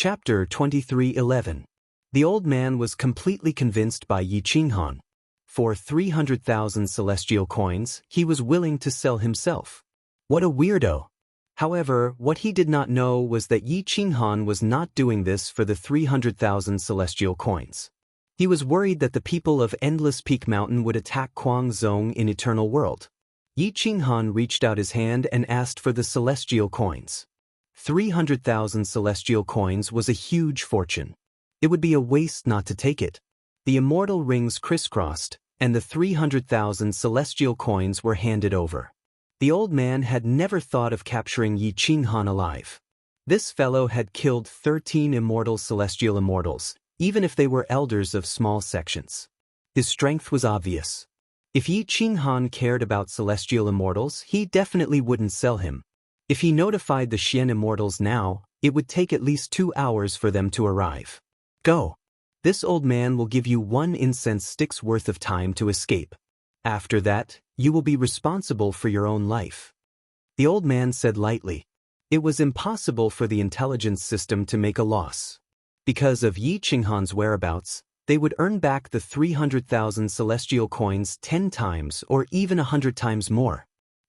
Chapter 23:11. The old man was completely convinced by Yi Qinghan. For 300,000 celestial coins, he was willing to sell himself. What a weirdo! However, what he did not know was that Yi Qinghan was not doing this for the 300,000 celestial coins. He was worried that the people of Endless Peak Mountain would attack Guangzhong in Eternal World. Yi Qinghan reached out his hand and asked for the celestial coins. 300,000 celestial coins was a huge fortune. It would be a waste not to take it. The immortal rings crisscrossed, and the 300,000 celestial coins were handed over. The old man had never thought of capturing Yi Qinghan alive. This fellow had killed 13 immortal celestial immortals, even if they were elders of small sections. His strength was obvious. If Yi Qinghan cared about celestial immortals, he definitely wouldn't sell him. If he notified the Xian immortals now, it would take at least 2 hours for them to arrive. Go. This old man will give you 1 incense stick's worth of time to escape. After that, you will be responsible for your own life. The old man said lightly. It was impossible for the intelligence system to make a loss. Because of Yi Qinghan's whereabouts, they would earn back the 300,000 celestial coins 10 times or even 100 times more.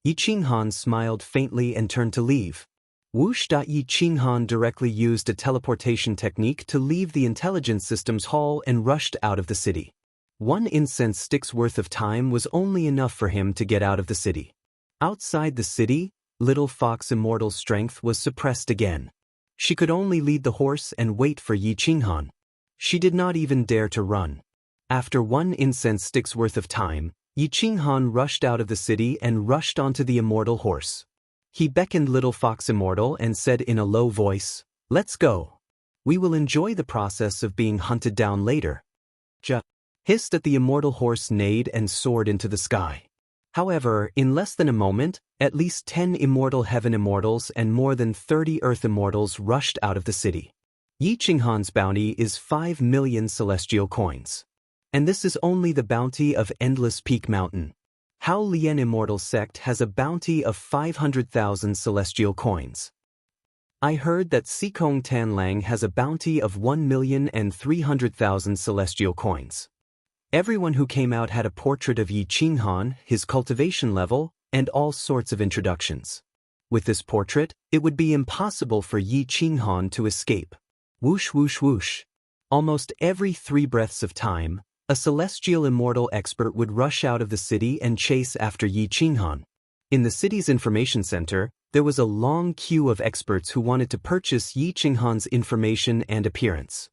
Yi Qinghan smiled faintly and turned to leave. Whoosh! Yi Qinghan directly used a teleportation technique to leave the intelligence system's hall and rushed out of the city. 1 incense stick's worth of time was only enough for him to get out of the city. Outside the city, Little Fox Immortal's strength was suppressed again. She could only lead the horse and wait for Yi Qinghan. She did not even dare to run. After 1 incense stick's worth of time, Yi Qinghan rushed out of the city and rushed onto the immortal horse. He beckoned Little Fox Immortal and said in a low voice, "Let's go. We will enjoy the process of being hunted down later." Ja hissed at the immortal horse, neighed and soared into the sky. However, in less than a moment, at least 10 immortal heaven immortals and more than 30 earth immortals rushed out of the city. Yi Qinghan's bounty is 5 million celestial coins. And this is only the bounty of Endless Peak Mountain. Hao Lian Immortal Sect has a bounty of 500,000 celestial coins. I heard that Sikong Tanlang has a bounty of 1,300,000 celestial coins. Everyone who came out had a portrait of Yi Qinghan, his cultivation level, and all sorts of introductions. With this portrait, it would be impossible for Yi Qinghan to escape. Whoosh whoosh whoosh. Almost every 3 breaths of time, a celestial immortal expert would rush out of the city and chase after Yi Qinghan. In the city's information center, there was a long queue of experts who wanted to purchase Yi Qinghan's information and appearance.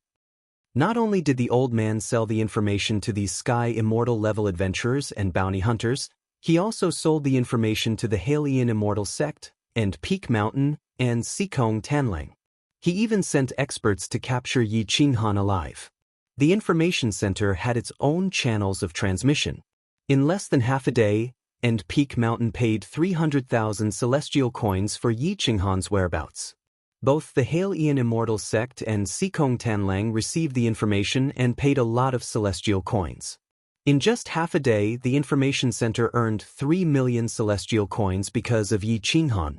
Not only did the old man sell the information to these sky immortal level adventurers and bounty hunters, he also sold the information to the Halian Immortal Sect, and Peak Mountain, and Sikong Tanlang. He even sent experts to capture Yi Qinghan alive. The information center had its own channels of transmission. In less than half a day, and Peak Mountain paid 300,000 celestial coins for Yi Qinghan's whereabouts. Both the Halian Immortal Sect and Sikong Tanlang received the information and paid a lot of celestial coins. In just half a day, the information center earned 3 million celestial coins because of Yi Qinghan.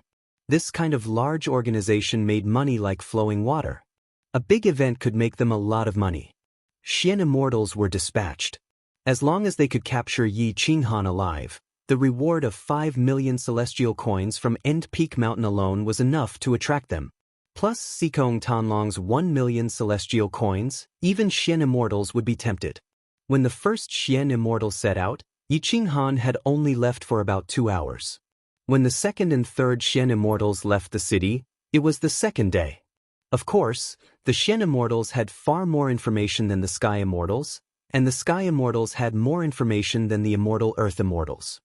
This kind of large organization made money like flowing water. A big event could make them a lot of money. Xian immortals were dispatched. As long as they could capture Yi Qinghan alive, the reward of 5 million celestial coins from End Peak Mountain alone was enough to attract them. Plus Sikong Tanlang's 1 million celestial coins, even Xian immortals would be tempted. When the first Xian immortal set out, Yi Qinghan had only left for about 2 hours. When the second and third Xian immortals left the city, it was the second day. Of course, the Xian immortals had far more information than the Sky immortals, and the Sky immortals had more information than the immortal Earth immortals.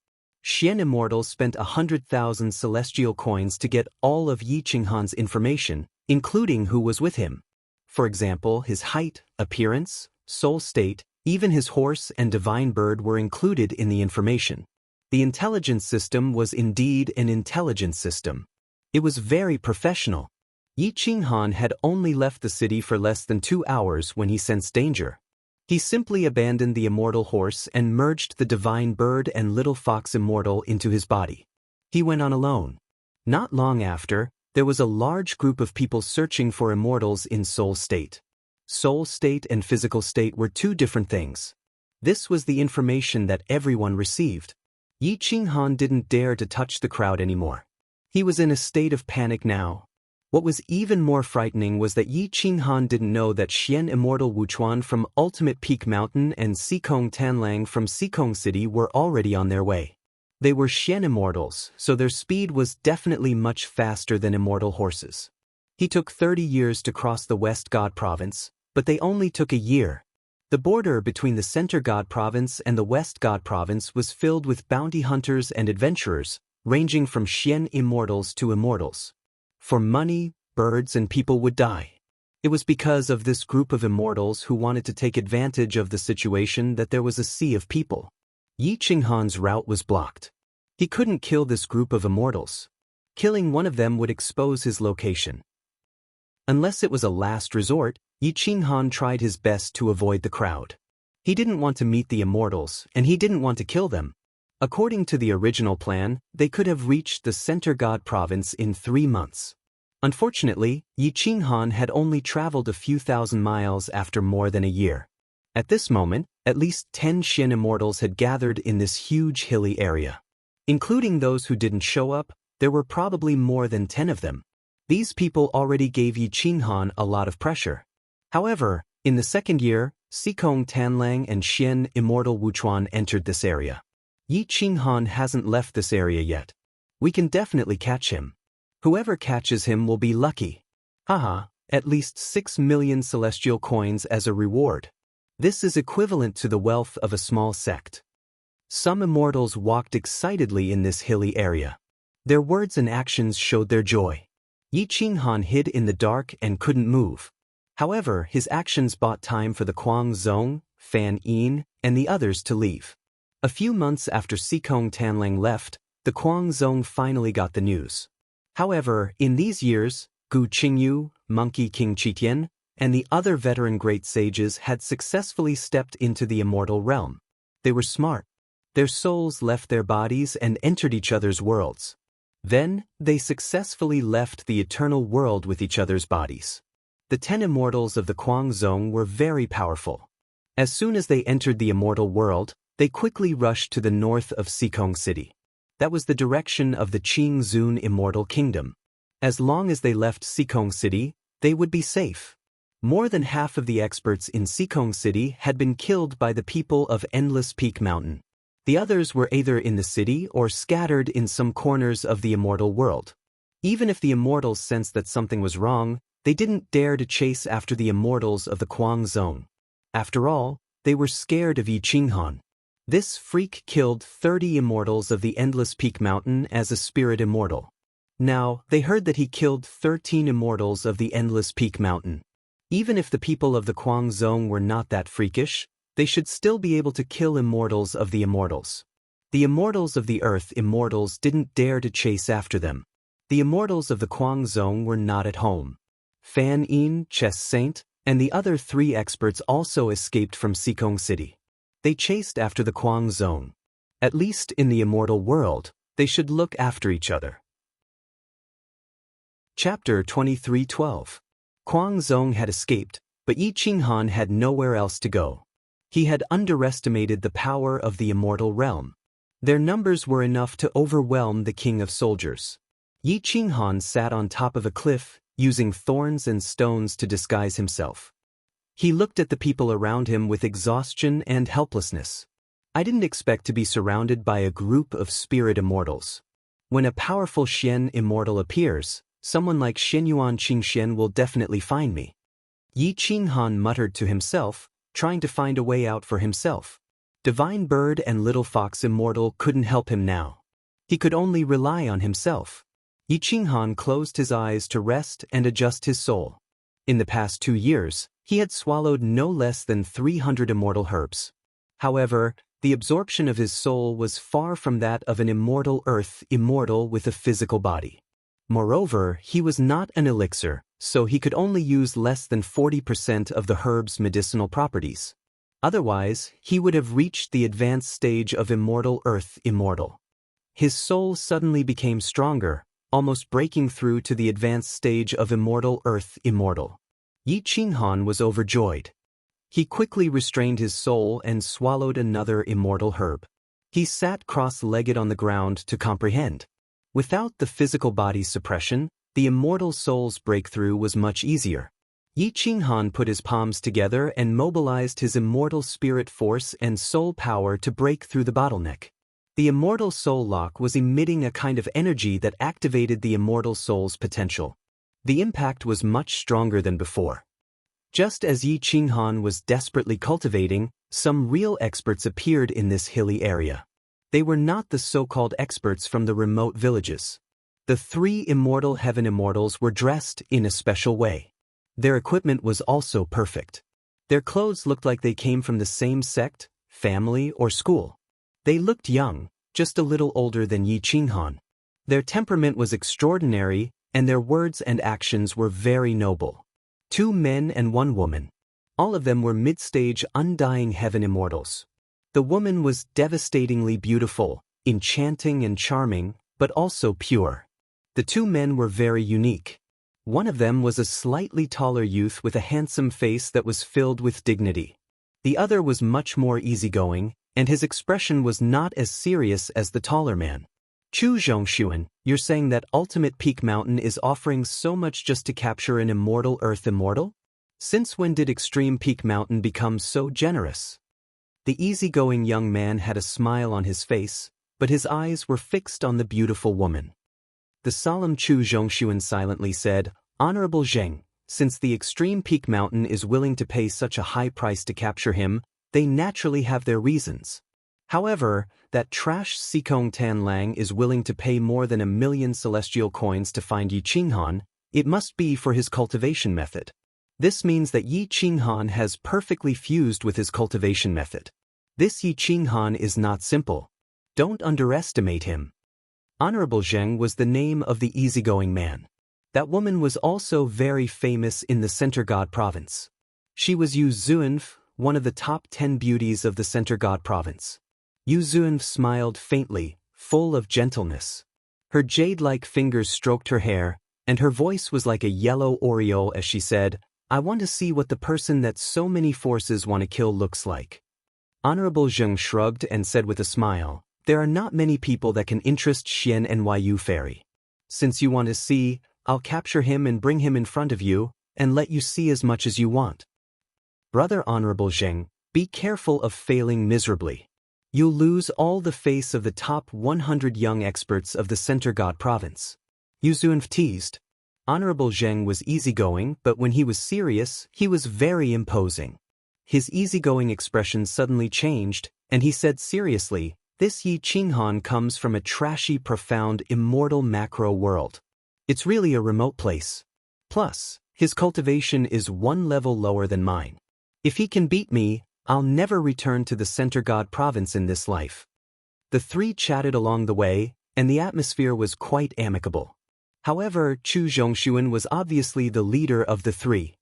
Xian immortals spent 100,000 celestial coins to get all of Yi Qinghan's information, including who was with him. For example, his height, appearance, soul state, even his horse and divine bird were included in the information. The intelligence system was indeed an intelligence system. It was very professional. Yi Qinghan had only left the city for less than 2 hours when he sensed danger. He simply abandoned the immortal horse and merged the divine bird and Little Fox Immortal into his body. He went on alone. Not long after, There was a large group of people searching for immortals in soul state. Soul state and physical state were two different things. This was the information that everyone received. Yi Qinghan didn't dare to touch the crowd anymore. He was in a state of panic now. What was even more frightening was that Yi Qinghan didn't know that Xian Immortal Wuchuan from Ultimate Peak Mountain and Xikong Tanlang from Xikong City were already on their way. They were Xian Immortals, so their speed was definitely much faster than immortal horses. He took 30 years to cross the West God Province, but they only took a year. The border between the Center God Province and the West God Province was filled with bounty hunters and adventurers, ranging from Xian Immortals to immortals. For money, birds and people would die. It was because of this group of immortals who wanted to take advantage of the situation that there was a sea of people. Yi Qinghan's route was blocked. He couldn't kill this group of immortals. Killing one of them would expose his location. Unless it was a last resort, Yi Qinghan tried his best to avoid the crowd. He didn't want to meet the immortals, and he didn't want to kill them. According to the original plan, they could have reached the Center God Province in 3 months. Unfortunately, Yi Qinghan had only traveled a few thousand miles after more than a year. At this moment, at least 10 Xian Immortals had gathered in this huge hilly area. Including those who didn't show up, there were probably more than 10 of them. These people already gave Yi Qinghan a lot of pressure. However, in the second year, Xikong Tanlang and Xian Immortal Wuchuan entered this area. Yi Qinghan hasn't left this area yet. We can definitely catch him. Whoever catches him will be lucky. Haha, at least 6 million celestial coins as a reward. This is equivalent to the wealth of a small sect. Some immortals walked excitedly in this hilly area. Their words and actions showed their joy. Yi Qinghan hid in the dark and couldn't move. However, his actions bought time for the Kuang Zong, Fan Yin, and the others to leave. A few months after Xikong Tanlang left, the Kuang Zong finally got the news. However, in these years, Gu Qingyu, Monkey King Qitian, and the other veteran great sages had successfully stepped into the immortal realm. They were smart. Their souls left their bodies and entered each other's worlds. Then, they successfully left the eternal world with each other's bodies. The 10 immortals of the Kuang Zong were very powerful. As soon as they entered the immortal world, they quickly rushed to the north of Xikong City. That was the direction of the Qing Zun Immortal Kingdom. As long as they left Xikong City, they would be safe. More than half of the experts in Xikong City had been killed by the people of Endless Peak Mountain. The others were either in the city or scattered in some corners of the immortal world. Even if the immortals sensed that something was wrong, they didn't dare to chase after the immortals of the Kuang Zone. After all, they were scared of Yi Qinghan. This freak killed 30 immortals of the Endless Peak Mountain as a spirit immortal. Now, they heard that he killed 13 immortals of the Endless Peak Mountain. Even if the people of the Kuang Zone were not that freakish, they should still be able to kill immortals of the immortals. The immortals of the Earth immortals didn't dare to chase after them. The immortals of the Kuang Zone were not at home. Fan Yin, Chess Saint, and the other 3 experts also escaped from Xikong City. They chased after the Kuang Zone. At least in the immortal world, they should look after each other. Chapter 23:12. Kuang Zong had escaped, but Yi Qinghan had nowhere else to go. He had underestimated the power of the immortal realm. Their numbers were enough to overwhelm the king of soldiers. Yi Qinghan sat on top of a cliff, using thorns and stones to disguise himself. He looked at the people around him with exhaustion and helplessness. I didn't expect to be surrounded by a group of spirit immortals. When a powerful Xian immortal appears, someone like Xianyuan Qingxian will definitely find me. Yi Qinghan muttered to himself, trying to find a way out for himself. Divine Bird and Little Fox Immortal couldn't help him now. He could only rely on himself. Yi Qinghan closed his eyes to rest and adjust his soul. In the past 2 years, he had swallowed no less than 300 immortal herbs. However, the absorption of his soul was far from that of an immortal earth immortal with a physical body. Moreover, he was not an elixir, so he could only use less than 40% of the herb's medicinal properties. Otherwise, he would have reached the advanced stage of immortal earth immortal. His soul suddenly became stronger, almost breaking through to the advanced stage of immortal earth immortal. Yi Qinghan was overjoyed. He quickly restrained his soul and swallowed another immortal herb. He sat cross-legged on the ground to comprehend. Without the physical body's suppression, the immortal soul's breakthrough was much easier. Yi Qinghan put his palms together and mobilized his immortal spirit force and soul power to break through the bottleneck. The immortal soul lock was emitting a kind of energy that activated the immortal soul's potential. The impact was much stronger than before. Just as Yi Qinghan was desperately cultivating, some real experts appeared in this hilly area. They were not the so-called experts from the remote villages. The three immortal heaven immortals were dressed in a special way. Their equipment was also perfect. Their clothes looked like they came from the same sect, family, or school. They looked young, just a little older than Yi Qinghan. Their temperament was extraordinary, and their words and actions were very noble. 2 men and 1 woman. All of them were mid-stage undying heaven immortals. The woman was devastatingly beautiful, enchanting and charming, but also pure. The 2 men were very unique. One of them was a slightly taller youth with a handsome face that was filled with dignity. The other was much more easygoing, and his expression was not as serious as the taller man. Chu Zhongshuan, you're saying that Ultimate Peak Mountain is offering so much just to capture an immortal Earth immortal? Since when did Extreme Peak Mountain become so generous? The easygoing young man had a smile on his face, but his eyes were fixed on the beautiful woman. The solemn Chu Zhongshuan silently said, "Honorable Zheng, since the Extreme Peak Mountain is willing to pay such a high price to capture him, they naturally have their reasons. However, that trash Sikong Tan Lang is willing to pay more than 1,000,000 celestial coins to find Yi Qinghan, it must be for his cultivation method. This means that Yi Qinghan has perfectly fused with his cultivation method. This Yi Qinghan is not simple. Don't underestimate him." Honorable Zheng was the name of the easygoing man. That woman was also very famous in the Center God province. She was Yu Zuanf, one of the top 10 beauties of the Center God province. Yu Zuanf smiled faintly, full of gentleness. Her jade-like fingers stroked her hair, and her voice was like a yellow aureole as she said, "I want to see what the person that so many forces want to kill looks like." Honorable Zheng shrugged and said with a smile, "There are not many people that can interest Xian Nyu Fairy. Since you want to see, I'll capture him and bring him in front of you, and let you see as much as you want." Brother Honorable Zheng, be careful of failing miserably. You'll lose all the face of the top 100 young experts of the Center God province. Yu Zunf teased. Honorable Zheng was easygoing, but when he was serious, he was very imposing. His easygoing expression suddenly changed, and he said seriously, "This Yi Qinghan comes from a trashy, profound, immortal macro world. It's really a remote place. Plus, his cultivation is 1 level lower than mine. If he can beat me, I'll never return to the Center God province in this life." The 3 chatted along the way, and the atmosphere was quite amicable. However, Chu Zhongshuan was obviously the leader of the 3.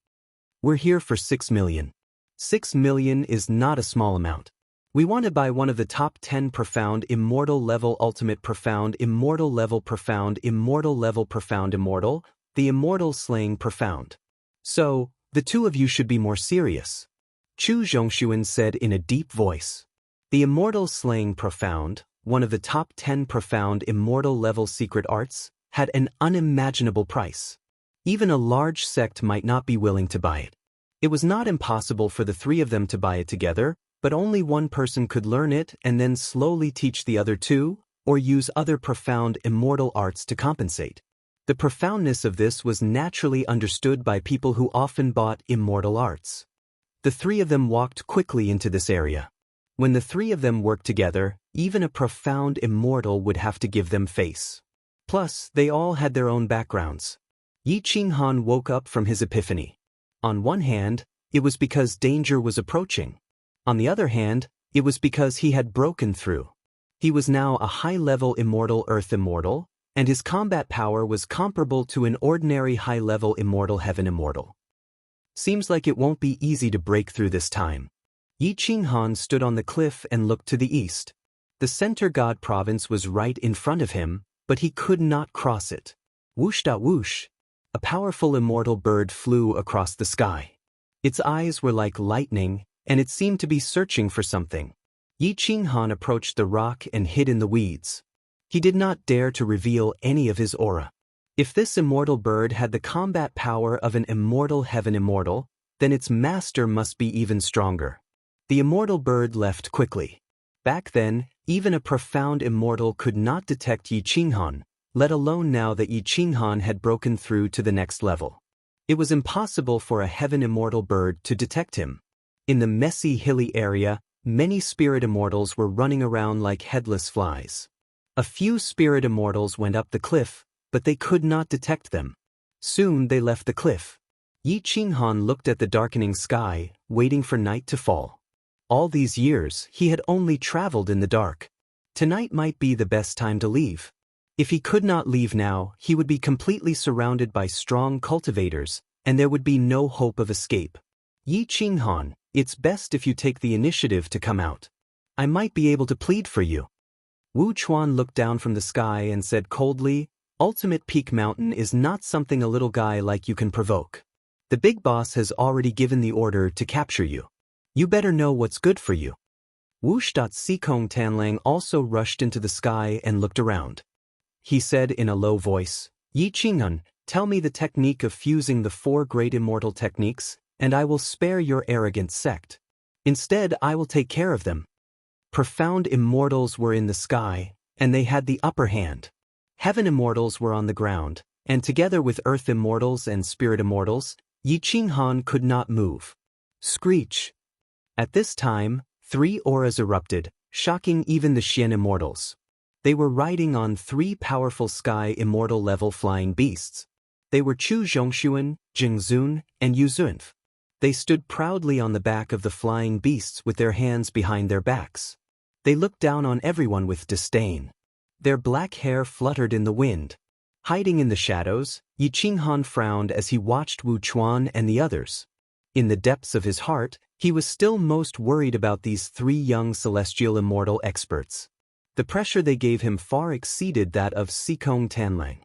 "We're here for 6 million. 6 million is not a small amount. We want to buy one of the top 10 profound immortal level ultimate profound immortal level profound immortal level profound immortal, the immortal slaying profound. So, the 2 of you should be more serious." Chu Zhongshuan said in a deep voice. The immortal slaying profound, one of the top 10 profound immortal level secret arts, had an unimaginable price. Even a large sect might not be willing to buy it. It was not impossible for the 3 of them to buy it together, but only one person could learn it and then slowly teach the other 2, or use other profound immortal arts to compensate. The profoundness of this was naturally understood by people who often bought immortal arts. The 3 of them walked quickly into this area. When the 3 of them worked together, even a profound immortal would have to give them face. Plus, they all had their own backgrounds. Yi Qinghan woke up from his epiphany. On one hand, it was because danger was approaching. On the other hand, it was because he had broken through. He was now a high-level immortal Earth immortal, and his combat power was comparable to an ordinary high-level immortal heaven immortal. Seems like it won't be easy to break through this time. Yi Qinghan stood on the cliff and looked to the east. The Center God province was right in front of him, but he could not cross it. Whoosh da whoosh. A powerful immortal bird flew across the sky. Its eyes were like lightning, and it seemed to be searching for something. Yi Qinghan approached the rock and hid in the weeds. He did not dare to reveal any of his aura. If this immortal bird had the combat power of an immortal heaven immortal, then its master must be even stronger. The immortal bird left quickly. Back then, even a profound immortal could not detect Yi Qinghan, let alone now that Yi Qinghan had broken through to the next level. It was impossible for a heaven immortal bird to detect him. In the messy hilly area, many spirit immortals were running around like headless flies. A few spirit immortals went up the cliff, but they could not detect them. Soon they left the cliff. Yi Qinghan looked at the darkening sky, waiting for night to fall. All these years, he had only traveled in the dark. Tonight might be the best time to leave. If he could not leave now, he would be completely surrounded by strong cultivators, and there would be no hope of escape. Yi Qinghan, it's best if you take the initiative to come out. I might be able to plead for you. Wu Chuan looked down from the sky and said coldly, Ultimate Peak Mountain is not something a little guy like you can provoke. The big boss has already given the order to capture you. You better know what's good for you. Whoosh. Sikong Tanlang also rushed into the sky and looked around. He said in a low voice, Yi Qinghan, tell me the technique of fusing the 4 great immortal techniques, and I will spare your arrogant sect. Instead, I will take care of them. Profound immortals were in the sky, and they had the upper hand. Heaven immortals were on the ground, and together with earth immortals and spirit immortals, Yi Qinghan could not move. Screech. At this time, 3 auras erupted, shocking even the Xian immortals. They were riding on 3 powerful sky immortal level flying beasts. They were Chu Zhongshuan, Jingzun, and Yu Zunf. They stood proudly on the back of the flying beasts with their hands behind their backs. They looked down on everyone with disdain. Their black hair fluttered in the wind. Hiding in the shadows, Yi Qinghan frowned as he watched Wu Chuan and the others. In the depths of his heart, he was still most worried about these 3 young celestial immortal experts. The pressure they gave him far exceeded that of Sikong Tanlang.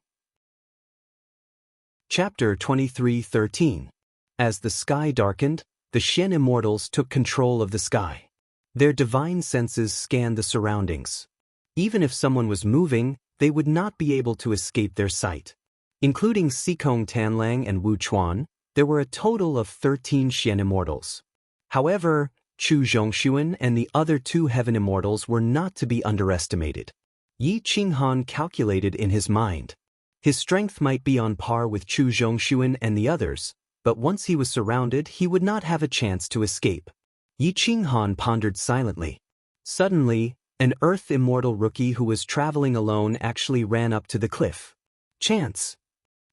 Chapter 23:13. As the sky darkened, the Xian immortals took control of the sky. Their divine senses scanned the surroundings. Even if someone was moving, they would not be able to escape their sight. Including Sikong Tanlang and Wu Chuan, there were a total of 13 Xian immortals. However, Chu Zhongshuan and the other 2 heaven immortals were not to be underestimated. Yi Qinghan calculated in his mind. His strength might be on par with Chu Zhongshuan and the others, but once he was surrounded, he would not have a chance to escape. Yi Qinghan pondered silently. Suddenly, an earth immortal rookie who was traveling alone actually ran up to the cliff. Chance.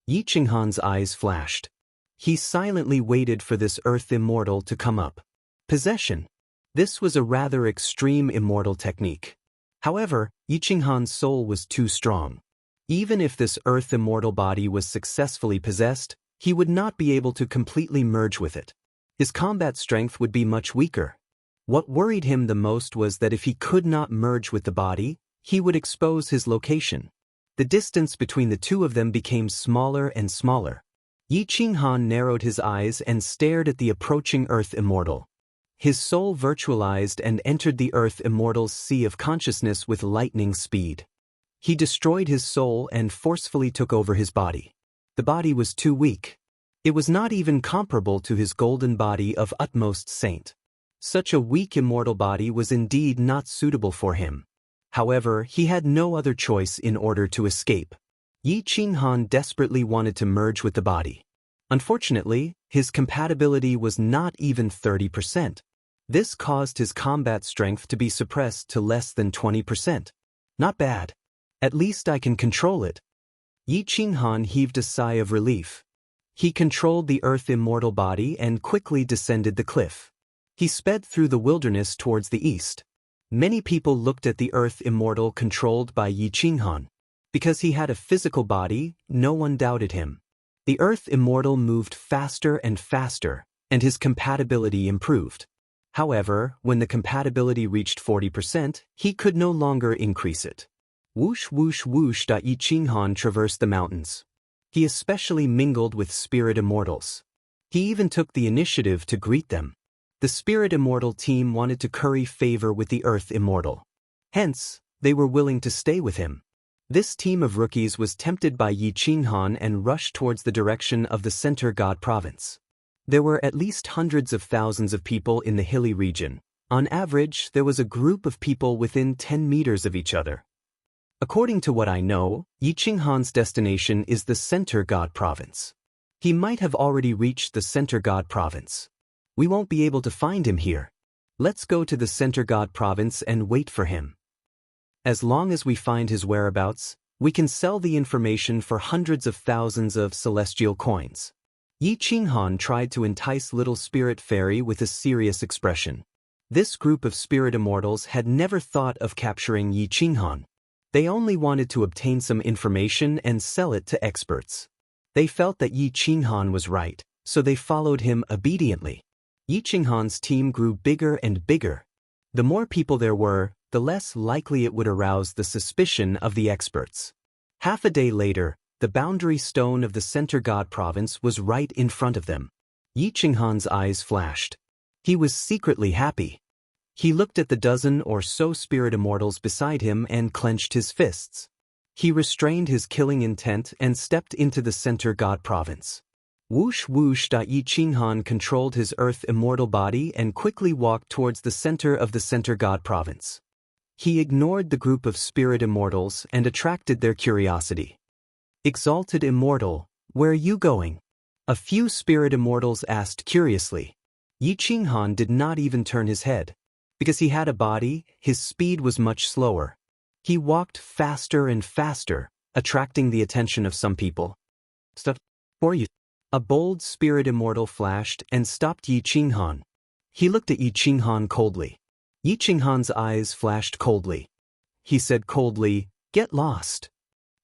Yi Qinghan's eyes flashed. He silently waited for this earth immortal to come up. Possession. This was a rather extreme immortal technique. However, Yi Qinghan's soul was too strong. Even if this earth immortal body was successfully possessed, he would not be able to completely merge with it. His combat strength would be much weaker. What worried him the most was that if he could not merge with the body, he would expose his location. The distance between the 2 of them became smaller and smaller. Yi Qinghan narrowed his eyes and stared at the approaching earth immortal. His soul virtualized and entered the earth immortal's sea of consciousness with lightning speed. He destroyed his soul and forcefully took over his body. The body was too weak. It was not even comparable to his golden body of utmost saint. Such a weak immortal body was indeed not suitable for him. However, he had no other choice in order to escape. Yi Qinghan desperately wanted to merge with the body. Unfortunately, his compatibility was not even 30%. This caused his combat strength to be suppressed to less than 20%. Not bad. At least I can control it. Yi Qinghan heaved a sigh of relief. He controlled the earth immortal body and quickly descended the cliff. He sped through the wilderness towards the east. Many people looked at the earth immortal controlled by Yi Qinghan. Because he had a physical body, no one doubted him. The earth immortal moved faster and faster, and his compatibility improved. However, when the compatibility reached 40%, he could no longer increase it. Whoosh whoosh whoosh. Yi Qinghan traversed the mountains. He especially mingled with spirit immortals. He even took the initiative to greet them. The spirit immortal team wanted to curry favor with the earth immortal. Hence, they were willing to stay with him. This team of rookies was tempted by Yi Qinghan and rushed towards the direction of the center god province. There were at least hundreds of thousands of people in the hilly region. On average, there was a group of people within 10 meters of each other. According to what I know, Yi Qinghan's destination is the center god province. He might have already reached the center god province. We won't be able to find him here. Let's go to the center god province and wait for him. As long as we find his whereabouts, we can sell the information for hundreds of thousands of celestial coins. Yi Qinghan tried to entice Little Spirit Fairy with a serious expression. This group of spirit immortals had never thought of capturing Yi Qinghan. They only wanted to obtain some information and sell it to experts. They felt that Yi Qinghan was right, so they followed him obediently. Yi Qinghan's team grew bigger and bigger. The more people there were, the less likely it would arouse the suspicion of the experts. Half a day later, the boundary stone of the center god province was right in front of them. Yi Qinghan's eyes flashed. He was secretly happy. He looked at the dozen or so spirit immortals beside him and clenched his fists. He restrained his killing intent and stepped into the center god province. Whoosh whoosh. Yi Qinghan controlled his earth immortal body and quickly walked towards the center of the center god province. He ignored the group of spirit immortals and attracted their curiosity. Exalted immortal, where are you going? A few spirit immortals asked curiously. Yi Qinghan did not even turn his head. Because he had a body, his speed was much slower. He walked faster and faster, attracting the attention of some people. Stop, for you. A bold spirit immortal flashed and stopped Yi Qinghan. He looked at Yi Qinghan coldly. Yi Qinghan's eyes flashed coldly. He said coldly, "Get lost."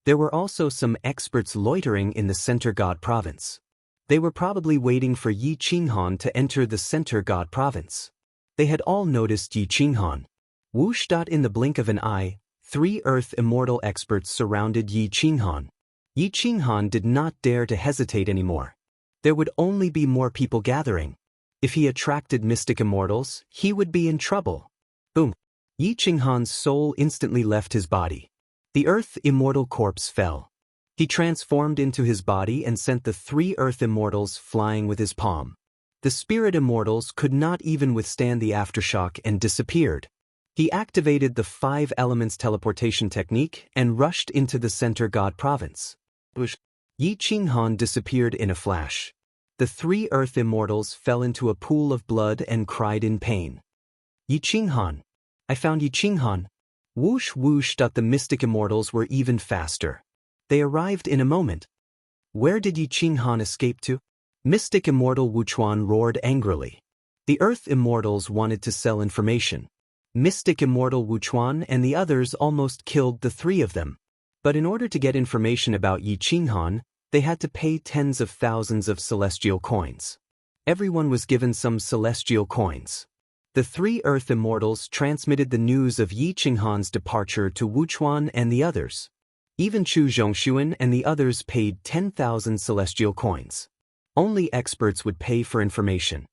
There were also some experts loitering in the center god province. They were probably waiting for Yi Qinghan to enter the center god province. They had all noticed Yi Qinghan. Whoosh. In the blink of an eye, 3 earth immortal experts surrounded Yi Qinghan. Yi Qinghan did not dare to hesitate anymore. There would only be more people gathering. If he attracted mystic immortals, he would be in trouble. Boom. Yi Qinghan's soul instantly left his body. The earth immortal corpse fell. He transformed into his body and sent the 3 earth immortals flying with his palm. The spirit immortals could not even withstand the aftershock and disappeared. He activated the 5 elements teleportation technique and rushed into the center god province. Yi Qinghan disappeared in a flash. The 3 earth immortals fell into a pool of blood and cried in pain. Yi Qinghan. I found Yi Qinghan. Whoosh whoosh. The mystic immortals were even faster. They arrived in a moment. Where did Yi Qinghan escape to? Mystic immortal Wuchuan roared angrily. The earth immortals wanted to sell information. Mystic immortal Wuchuan and the others almost killed the 3 of them. But in order to get information about Yi Qinghan, they had to pay tens of thousands of celestial coins. Everyone was given some celestial coins. The 3 earth immortals transmitted the news of Yi Qinghan's departure to Wuchuan and the others. Even Chu Zhongshuan and the others paid 10,000 celestial coins. Only experts would pay for information.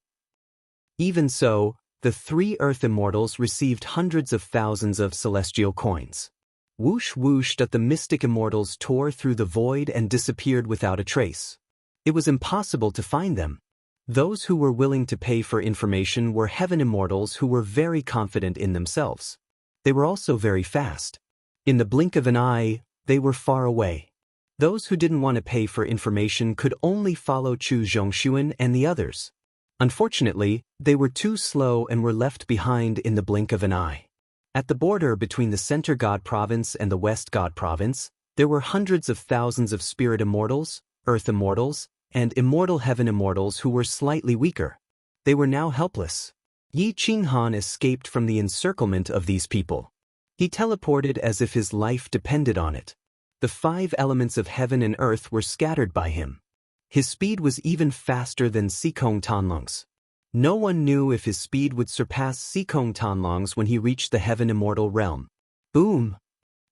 Even so, the 3 earth immortals received hundreds of thousands of celestial coins. Whoosh whoosh. The mystic immortals tore through the void and disappeared without a trace. It was impossible to find them. Those who were willing to pay for information were heaven immortals who were very confident in themselves. They were also very fast. In the blink of an eye, they were far away. Those who didn't want to pay for information could only follow Chu Zhongshuan and the others. Unfortunately, they were too slow and were left behind in the blink of an eye. At the border between the center god province and the west god province, there were hundreds of thousands of spirit immortals, earth immortals, and immortal heaven immortals who were slightly weaker. They were now helpless. Yi Qinghan escaped from the encirclement of these people. He teleported as if his life depended on it. The 5 elements of heaven and earth were scattered by him. His speed was even faster than Sikong Tanlong's. No one knew if his speed would surpass Sikong Tanlong's when he reached the heaven immortal realm. Boom!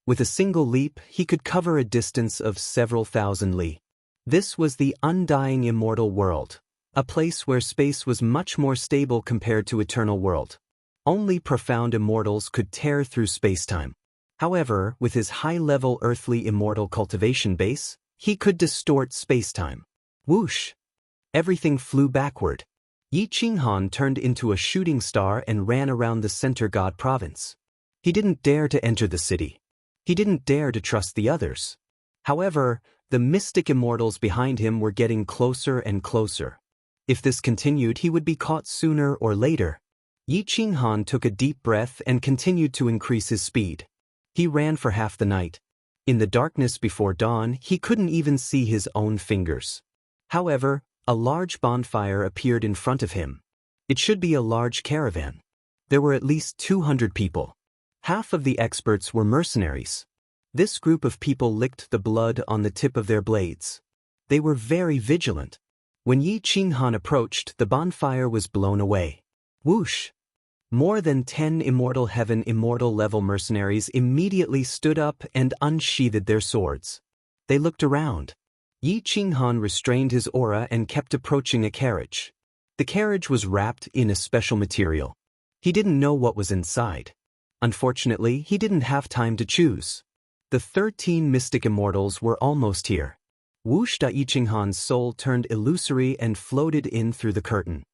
With a single leap, he could cover a distance of several thousand li. This was the undying immortal world, a place where space was much more stable compared to eternal world. Only profound immortals could tear through spacetime. However, with his high-level earthly immortal cultivation base, he could distort spacetime. Whoosh! Everything flew backward. Yi Qinghan turned into a shooting star and ran around the center god province. He didn't dare to enter the city. He didn't dare to trust the others. However, the mystic immortals behind him were getting closer and closer. If this continued, he would be caught sooner or later. Yi Qinghan took a deep breath and continued to increase his speed. He ran for half the night. In the darkness before dawn, he couldn't even see his own fingers. However, a large bonfire appeared in front of him. It should be a large caravan. There were at least 200 people. Half of the experts were mercenaries. This group of people licked the blood on the tip of their blades. They were very vigilant. When Yi Qinghan approached, the bonfire was blown away. Whoosh! More than 10 immortal level mercenaries immediately stood up and unsheathed their swords. They looked around. Yi Qinghan restrained his aura and kept approaching a carriage. The carriage was wrapped in a special material. He didn't know what was inside. Unfortunately, he didn't have time to choose. The 13 mystic immortals were almost here. Whoosh! Yi Qinghan's soul turned illusory and floated in through the curtain.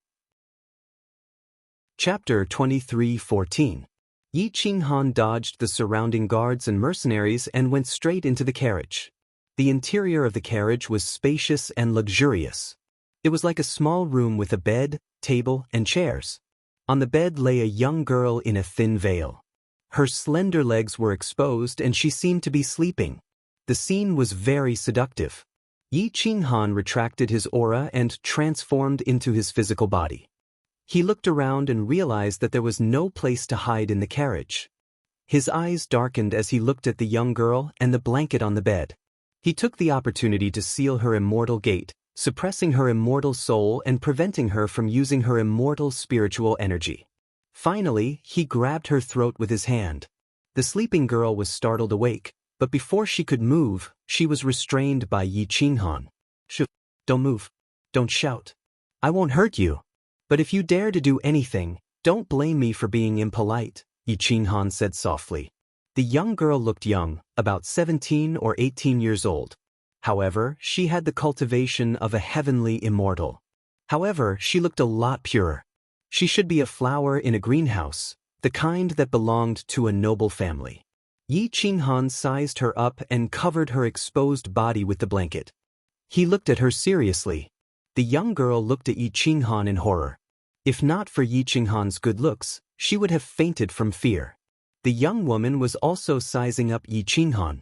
Chapter 23:14. Yi Qinghan dodged the surrounding guards and mercenaries and went straight into the carriage. The interior of the carriage was spacious and luxurious. It was like a small room with a bed, table, and chairs. On the bed lay a young girl in a thin veil. Her slender legs were exposed and she seemed to be sleeping. The scene was very seductive. Yi Qinghan retracted his aura and transformed into his physical body. He looked around and realized that there was no place to hide in the carriage. His eyes darkened as he looked at the young girl and the blanket on the bed. He took the opportunity to seal her immortal gate, suppressing her immortal soul and preventing her from using her immortal spiritual energy. Finally, he grabbed her throat with his hand. The sleeping girl was startled awake, but before she could move, she was restrained by Yi Qinghan. Shh! Don't move. Don't shout. I won't hurt you. But if you dare to do anything, don't blame me for being impolite, Yi Qinghan said softly. The young girl looked young, about 17 or 18 years old. However, she had the cultivation of a heavenly immortal. However, she looked a lot purer. She should be a flower in a greenhouse, the kind that belonged to a noble family. Yi Qinghan sized her up and covered her exposed body with the blanket. He looked at her seriously. The young girl looked at Yi Qinghan in horror. If not for Yi Qinghan's good looks, she would have fainted from fear. The young woman was also sizing up Yi Qinghan.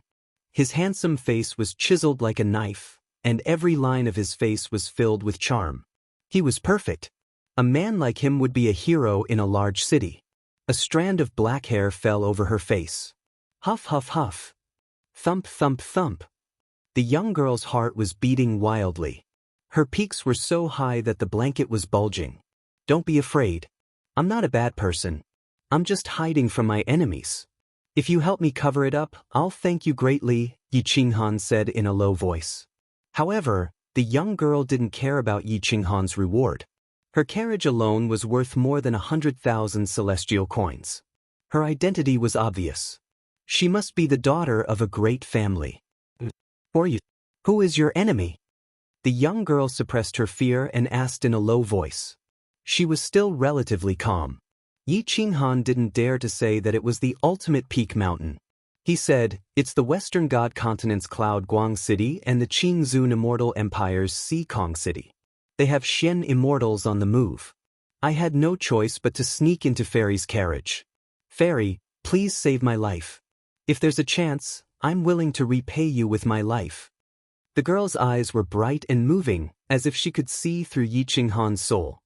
His handsome face was chiseled like a knife, and every line of his face was filled with charm. He was perfect. A man like him would be a hero in a large city. A strand of black hair fell over her face. Huff, huff, huff. Thump, thump, thump. The young girl's heart was beating wildly. Her peaks were so high that the blanket was bulging. Don't be afraid. I'm not a bad person. I'm just hiding from my enemies. If you help me cover it up, I'll thank you greatly, Yi Qinghan said in a low voice. However, the young girl didn't care about Yi Qinghan's reward. Her carriage alone was worth more than 100,000 celestial coins. Her identity was obvious. She must be the daughter of a great family. Who is your enemy? The young girl suppressed her fear and asked in a low voice. She was still relatively calm. Yi Qinghan didn't dare to say that it was the ultimate peak mountain. He said, it's the Western God Continent's Cloud Guang City and the Qingzhou Immortal Empire's Xikong City. They have Xian immortals on the move. I had no choice but to sneak into Fairy's carriage. Fairy, please save my life. If there's a chance, I'm willing to repay you with my life. The girl's eyes were bright and moving, as if she could see through Yi Qinghan's soul.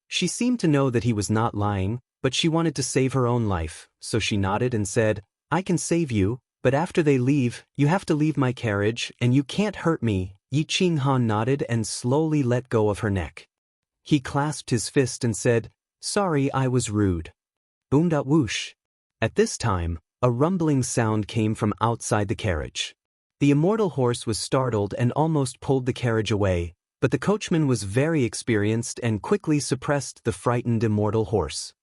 She seemed to know that he was not lying, but she wanted to save her own life, so she nodded and said, I can save you, but after they leave, you have to leave my carriage and you can't hurt me. Yi Qinghan nodded and slowly let go of her neck. He clasped his fist and said, sorry I was rude. Boom da whoosh. At this time, a rumbling sound came from outside the carriage. The immortal horse was startled and almost pulled the carriage away, but the coachman was very experienced and quickly suppressed the frightened immortal horse.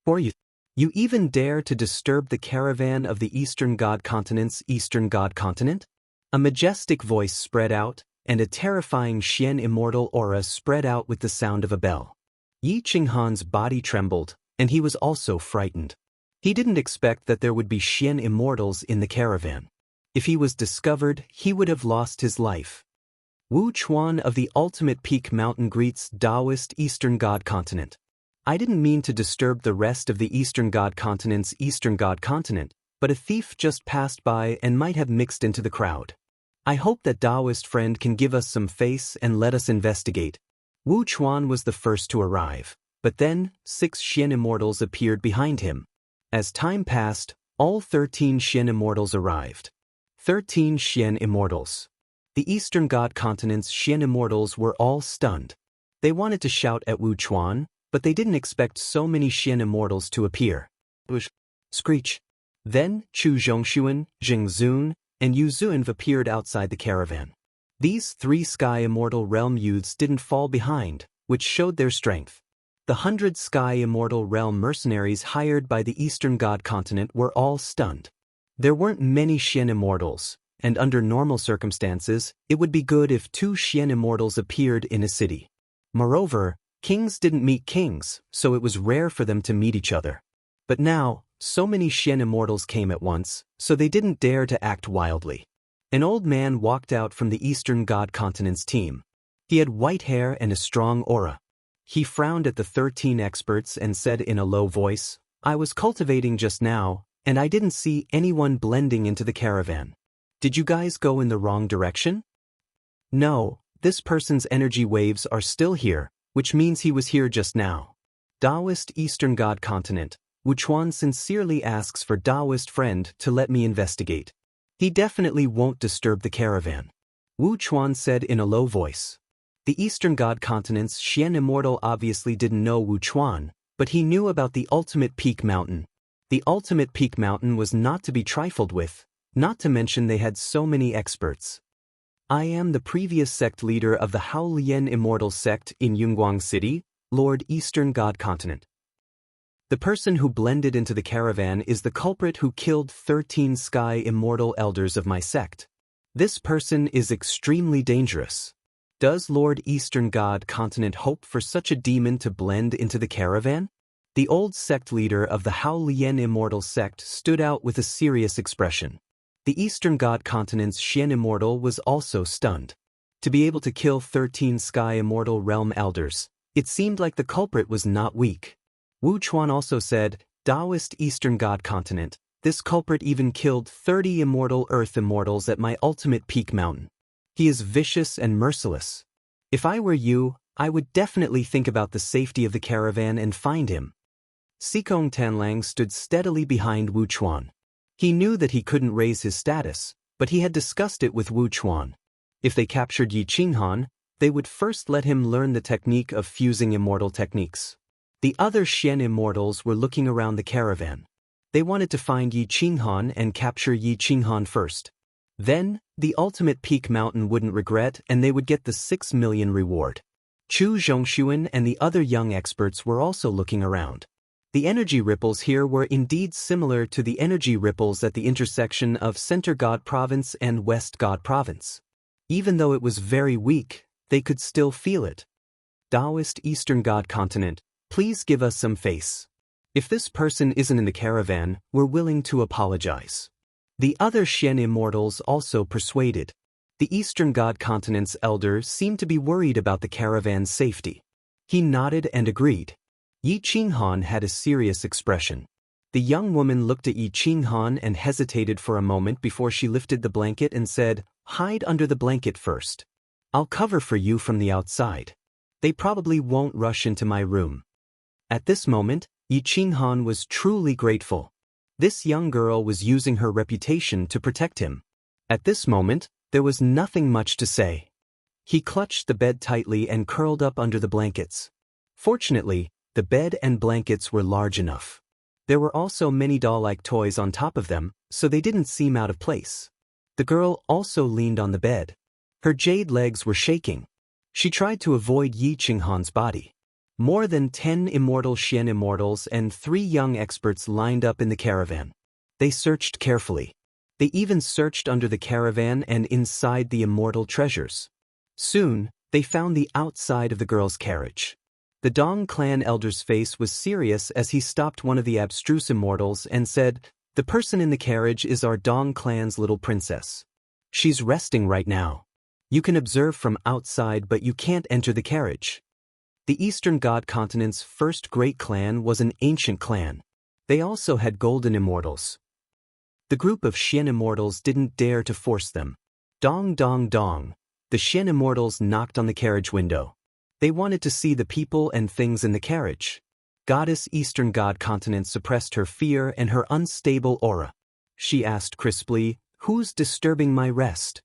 For you even dare to disturb the caravan of the Eastern God Continent's Eastern God Continent? A majestic voice spread out, and a terrifying Xian immortal aura spread out with the sound of a bell. Yi Qinghan's body trembled, and he was also frightened. He didn't expect that there would be Xian immortals in the caravan. If he was discovered, he would have lost his life. Wu Chuan of the Ultimate Peak Mountain greets Taoist Eastern God Continent. I didn't mean to disturb the rest of the Eastern God Continent's Eastern God Continent, but a thief just passed by and might have mixed into the crowd. I hope that Taoist friend can give us some face and let us investigate. Wu Chuan was the first to arrive, but then 6 Xian immortals appeared behind him. As time passed, all 13 Xian immortals arrived. 13 Xian immortals. The Eastern God Continent's Xian immortals were all stunned. They wanted to shout at Wu Chuan, but they didn't expect so many Xian immortals to appear. Screech. Then Chu Zhongshuan, Jing Zun, and Yu Zuanv appeared outside the caravan. These 3 Sky Immortal Realm youths didn't fall behind, which showed their strength. The 100 Sky Immortal Realm mercenaries hired by the Eastern God Continent were all stunned. There weren't many Xian immortals, and under normal circumstances, it would be good if 2 Xian immortals appeared in a city. Moreover, kings didn't meet kings, so it was rare for them to meet each other. But now, so many Xian immortals came at once, so they didn't dare to act wildly. An old man walked out from the Eastern God Continent's team. He had white hair and a strong aura. He frowned at the 13 experts and said in a low voice, "I was cultivating just now, and I didn't see anyone blending into the caravan. Did you guys go in the wrong direction?" "No, this person's energy waves are still here, which means he was here just now." Taoist Eastern God Continent, Wu Chuan sincerely asks for Taoist friend to let me investigate. He definitely won't disturb the caravan. Wu Chuan said in a low voice. The Eastern God Continent's Xian Immortal obviously didn't know Wu Chuan, but he knew about the Ultimate Peak Mountain. The Ultimate Peak Mountain was not to be trifled with, not to mention they had so many experts. "I am the previous sect leader of the Haolian Immortal Sect in Yunguang City, Lord Eastern God Continent. The person who blended into the caravan is the culprit who killed 13 Sky Immortal Elders of my sect. This person is extremely dangerous. Does Lord Eastern God Continent hope for such a demon to blend into the caravan?" The old sect leader of the Haolian Immortal Sect stood out with a serious expression. The Eastern God Continent's Xian Immortal was also stunned. To be able to kill 13 Sky Immortal Realm Elders, it seemed like the culprit was not weak. Wu Chuan also said, "Taoist Eastern God Continent, this culprit even killed 30 Immortal Earth Immortals at my Ultimate Peak Mountain. He is vicious and merciless. If I were you, I would definitely think about the safety of the caravan and find him." Sikong Tanlang stood steadily behind Wu Chuan. He knew that he couldn't raise his status, but he had discussed it with Wu Chuan. If they captured Yi Qinghan, they would first let him learn the technique of fusing immortal techniques. The other Xian immortals were looking around the caravan. They wanted to find Yi Qinghan and capture Yi Qinghan first. Then, the Ultimate Peak Mountain wouldn't regret and they would get the 6 million reward. Chu Zhongshuan and the other young experts were also looking around. The energy ripples here were indeed similar to the energy ripples at the intersection of Center God Province and West God Province. Even though it was very weak, they could still feel it. "Taoist Eastern God Continent, please give us some face. If this person isn't in the caravan, we're willing to apologize." The other Xian immortals also persuaded. The Eastern God Continent's elder seemed to be worried about the caravan's safety. He nodded and agreed. Yi Qinghan had a serious expression. The young woman looked at Yi Qinghan and hesitated for a moment before she lifted the blanket and said, "Hide under the blanket first. I'll cover for you from the outside. They probably won't rush into my room." At this moment, Yi Qinghan was truly grateful. This young girl was using her reputation to protect him. At this moment, there was nothing much to say. He clutched the bed tightly and curled up under the blankets. Fortunately, the bed and blankets were large enough. There were also many doll-like toys on top of them, so they didn't seem out of place. The girl also leaned on the bed. Her jade legs were shaking. She tried to avoid Yi Qinghan's body. More than 10 immortal Xian immortals and 3 young experts lined up in the caravan. They searched carefully. They even searched under the caravan and inside the immortal treasures. Soon, they found the outside of the girl's carriage. The Dong clan elder's face was serious as he stopped one of the abstruse immortals and said, "The person in the carriage is our Dong clan's little princess. She's resting right now. You can observe from outside, but you can't enter the carriage." The Eastern God continent's first great clan was an ancient clan. They also had golden immortals. The group of Xian immortals didn't dare to force them. Dong dong dong. The Xian immortals knocked on the carriage window. They wanted to see the people and things in the carriage. Goddess Eastern God continent suppressed her fear and her unstable aura. She asked crisply, "Who's disturbing my rest?"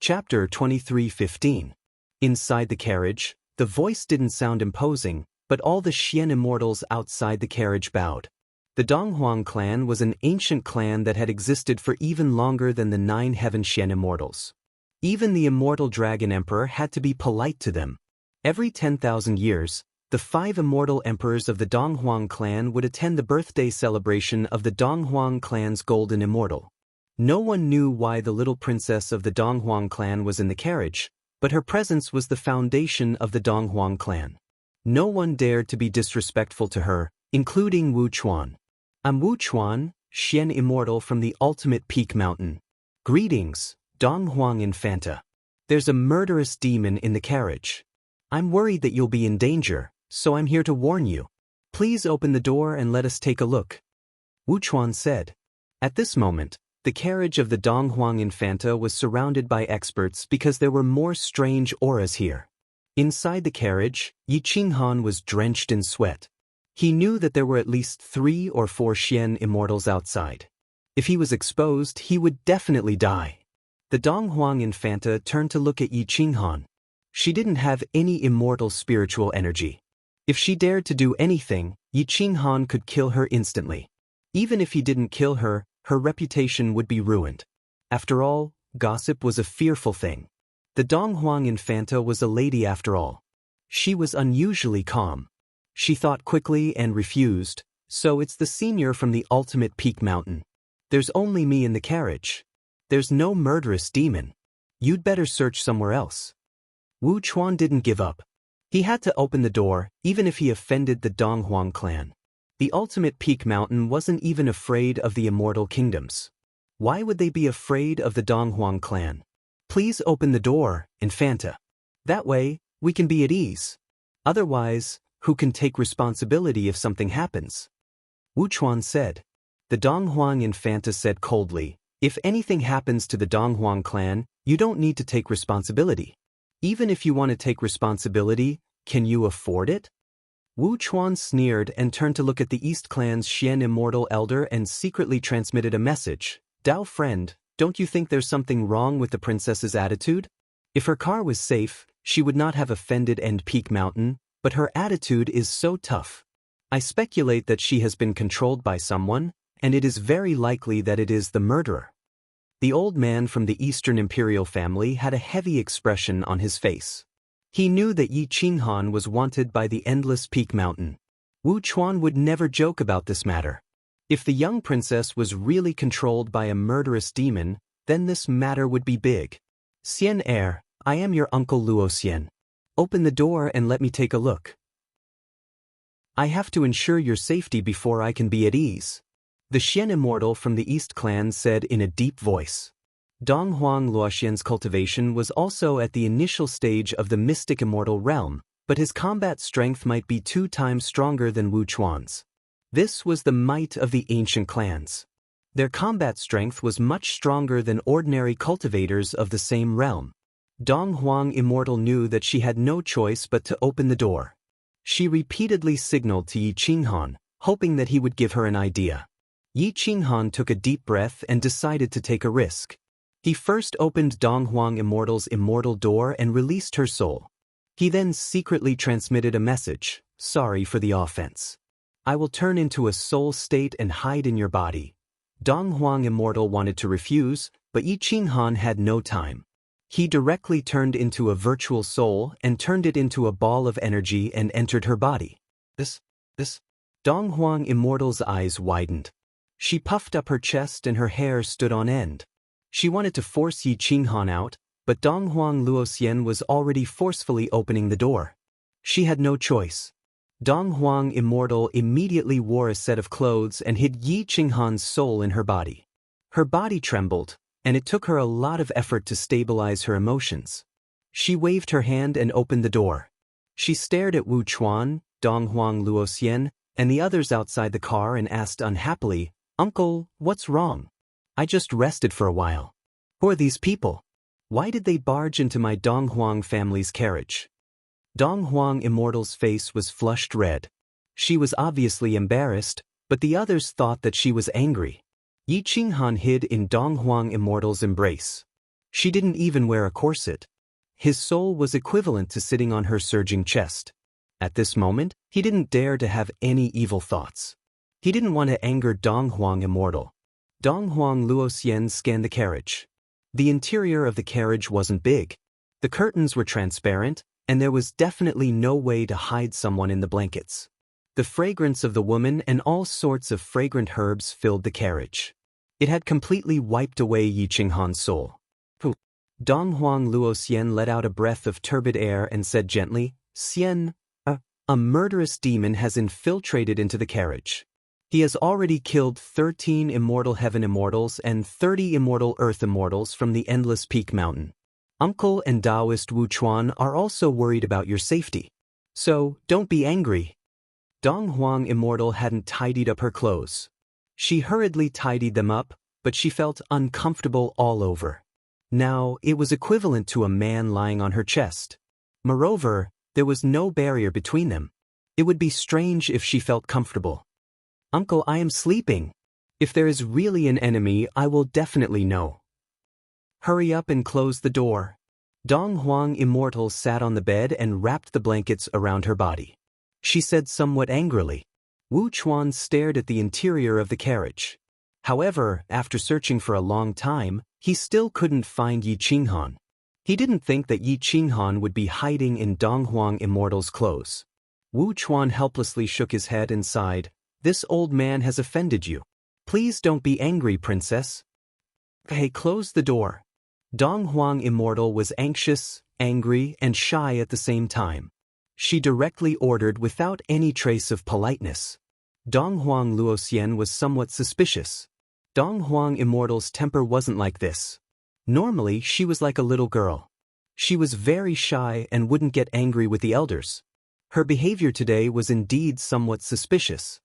Chapter 23:15. Inside the carriage, the voice didn't sound imposing, but all the Xian immortals outside the carriage bowed. The Donghuang clan was an ancient clan that had existed for even longer than the 9 heaven Xian immortals. Even the immortal dragon emperor had to be polite to them. Every 10,000 years, the 5 immortal emperors of the Donghuang clan would attend the birthday celebration of the Donghuang clan's golden immortal. No one knew why the little princess of the Donghuang clan was in the carriage, but her presence was the foundation of the Donghuang clan. No one dared to be disrespectful to her, including Wu Chuan. "I'm Wu Chuan, Xian immortal from the ultimate peak mountain. Greetings, Donghuang Infanta. There's a murderous demon in the carriage. I'm worried that you'll be in danger, so I'm here to warn you. Please open the door and let us take a look," Wu Chuan said. At this moment, the carriage of the Donghuang Infanta was surrounded by experts because there were more strange auras here. Inside the carriage, Yi Qinghan was drenched in sweat. He knew that there were at least 3 or 4 Xian immortals outside. If he was exposed, he would definitely die. The Donghuang Infanta turned to look at Yi Qinghan. She didn't have any immortal spiritual energy. If she dared to do anything, Yi Qinghan could kill her instantly. Even if he didn't kill her, her reputation would be ruined. After all, gossip was a fearful thing. The Donghuang Infanta was a lady after all. She was unusually calm. She thought quickly and refused, "So it's the senior from the ultimate peak mountain. There's only me in the carriage. There's no murderous demon. You'd better search somewhere else." Wu Chuan didn't give up. He had to open the door, even if he offended the Donghuang clan. The ultimate peak mountain wasn't even afraid of the immortal kingdoms. Why would they be afraid of the Donghuang clan? "Please open the door, Infanta. That way, we can be at ease. Otherwise, who can take responsibility if something happens?" Wu Chuan said. The Donghuang Infanta said coldly, "If anything happens to the Donghuang clan, you don't need to take responsibility. Even if you want to take responsibility, can you afford it?" Wu Chuan sneered and turned to look at the East clan's Xian immortal elder and secretly transmitted a message. "Dao friend, don't you think there's something wrong with the princess's attitude? If her car was safe, she would not have offended End Peak Mountain, but her attitude is so tough. I speculate that she has been controlled by someone, and it is very likely that it is the murderer." The old man from the Eastern Imperial family had a heavy expression on his face. He knew that Yi Qinghan was wanted by the Endless Peak Mountain. Wu Chuan would never joke about this matter. If the young princess was really controlled by a murderous demon, then this matter would be big. "Xian heir, I am your uncle Luo Xian. Open the door and let me take a look. I have to ensure your safety before I can be at ease," the Xian immortal from the East clan said in a deep voice. Donghuang Luoxian's cultivation was also at the initial stage of the mystic immortal realm, but his combat strength might be 2 times stronger than Wu Chuan's. This was the might of the ancient clans. Their combat strength was much stronger than ordinary cultivators of the same realm. Donghuang Immortal knew that she had no choice but to open the door. She repeatedly signaled to Yi Qinghan, hoping that he would give her an idea. Yi Qinghan took a deep breath and decided to take a risk. He first opened Donghuang Immortal's immortal door and released her soul. He then secretly transmitted a message, "Sorry for the offense. I will turn into a soul state and hide in your body. Dong Huang Immortal wanted to refuse, but Yi Qinghan had no time. He directly turned into a virtual soul and turned it into a ball of energy and entered her body. This. Dong Huang Immortal's eyes widened. She puffed up her chest and her hair stood on end. She wanted to force Yi Qinghan out, but Dong Huang Luoxian was already forcefully opening the door. She had no choice. Dong Huang Immortal immediately wore a set of clothes and hid Yi Qinghan's soul in her body. Her body trembled, and it took her a lot of effort to stabilize her emotions. She waved her hand and opened the door. She stared at Wu Chuan, Dong Huang Luoxian, and the others outside the car and asked unhappily, "Uncle, what's wrong? I just rested for a while. Who are these people? Why did they barge into my Dong Huang family's carriage?" Dong Huang Immortal's face was flushed red. She was obviously embarrassed, but the others thought that she was angry. Yi Qinghan hid in Dong Huang Immortal's embrace. She didn't even wear a corset. His soul was equivalent to sitting on her surging chest. At this moment, he didn't dare to have any evil thoughts. He didn't want to anger Dong Huang Immortal. Dong Huang Luoxian scanned the carriage. The interior of the carriage wasn't big. The curtains were transparent, and there was definitely no way to hide someone in the blankets. The fragrance of the woman and all sorts of fragrant herbs filled the carriage. It had completely wiped away Yi Qinghan's soul. Dong Huang Luoxian let out a breath of turbid air and said gently, "Xian, a murderous demon has infiltrated into the carriage. He has already killed 13 immortal heaven immortals and 30 immortal earth immortals from the Endless Peak Mountain. Uncle and Taoist Wu Chuan are also worried about your safety. So, don't be angry." Dong Huang Immortal hadn't tidied up her clothes. She hurriedly tidied them up, but she felt uncomfortable all over. Now, it was equivalent to a man lying on her chest. Moreover, there was no barrier between them. It would be strange if she felt comfortable. "Uncle, I am sleeping. If there is really an enemy, I will definitely know." "Hurry up and close the door." Dong Huang Immortal sat on the bed and wrapped the blankets around her body. She said somewhat angrily. Wu Chuan stared at the interior of the carriage. However, after searching for a long time, he still couldn't find Yi Qinghan. He didn't think that Yi Qinghan would be hiding in Dong Huang Immortal's clothes. Wu Chuan helplessly shook his head and sighed, "This old man has offended you. Please don't be angry, princess." "Hey, close the door." Dong Huang Immortal was anxious, angry, and shy at the same time. She directly ordered without any trace of politeness. Dong Huang Luoxian was somewhat suspicious. Dong Huang Immortal's temper wasn't like this. Normally, she was like a little girl. She was very shy and wouldn't get angry with the elders. Her behavior today was indeed somewhat suspicious.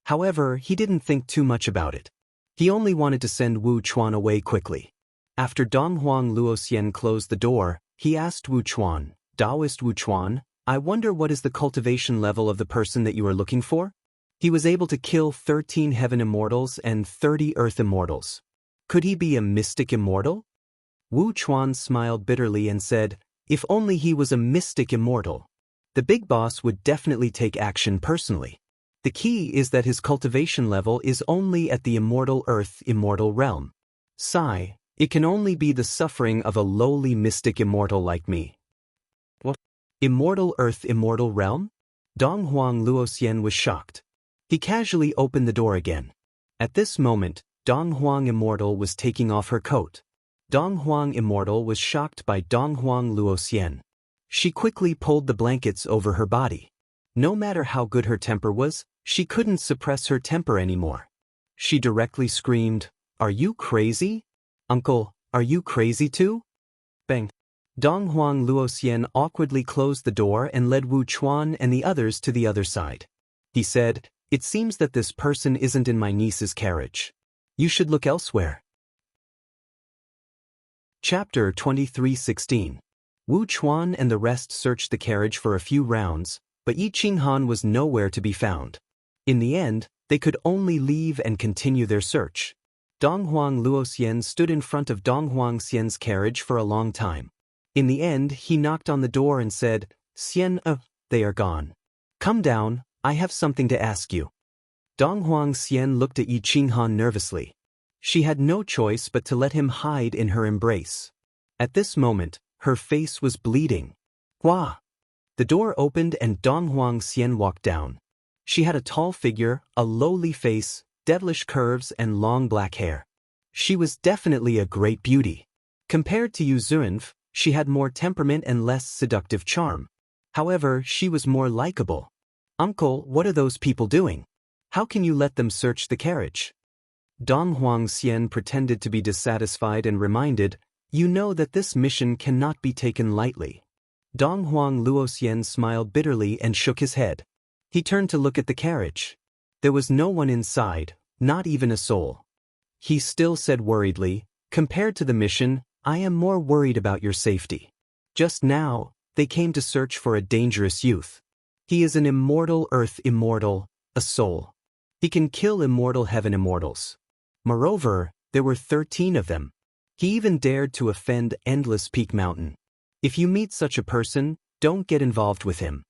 However, he didn't think too much about it. He only wanted to send Wu Chuan away quickly. After Dong Huang Luoxian closed the door, he asked Wu Chuan, "Taoist Wu Chuan, I wonder what is the cultivation level of the person that you are looking for? He was able to kill 13 heaven immortals and 30 earth immortals. Could he be a mystic immortal?" Wu Chuan smiled bitterly and said, "If only he was a mystic immortal. The big boss would definitely take action personally. The key is that his cultivation level is only at the immortal earth immortal realm. Sigh, it can only be the suffering of a lowly mystic immortal like me." "What? Immortal earth immortal realm?" Dong Huang Luoxian was shocked. He casually opened the door again. At this moment, Dong Huang Immortal was taking off her coat. Dong Huang Immortal was shocked by Dong Huang Luoxian. She quickly pulled the blankets over her body. No matter how good her temper was, she couldn't suppress her temper anymore. She directly screamed, "Are you crazy? Uncle, are you crazy too?" Bang. Dong Huang Luoxian awkwardly closed the door and led Wu Chuan and the others to the other side. He said, "It seems that this person isn't in my niece's carriage. You should look elsewhere." Chapter 23:16. Wu Chuan and the rest searched the carriage for a few rounds, but Yi Qinghan was nowhere to be found. In the end, they could only leave and continue their search. Dong Huang Luoxian stood in front of Dong Huang Xian's carriage for a long time. In the end, he knocked on the door and said, "Xian, they are gone. Come down, I have something to ask you." Dong Huang Xian looked at Yi Qinghan nervously. She had no choice but to let him hide in her embrace. At this moment, her face was bleeding. Hua! The door opened and Dong Huang Xian walked down. She had a tall figure, a lowly face, devilish curves and long black hair. She was definitely a great beauty. Compared to Yu Zunf, she had more temperament and less seductive charm. However, she was more likable. "Uncle, what are those people doing? How can you let them search the carriage?" Dong Huang Xian pretended to be dissatisfied and reminded, "You know that this mission cannot be taken lightly." Dong Huang Luoxian smiled bitterly and shook his head. He turned to look at the carriage. There was no one inside, not even a soul. He still said worriedly, "Compared to the mission, I am more worried about your safety. Just now, they came to search for a dangerous youth. He is an immortal earth immortal, a soul. He can kill immortal heaven immortals. Moreover, there were 13 of them. He even dared to offend Endless Peak Mountain. If you meet such a person, don't get involved with him."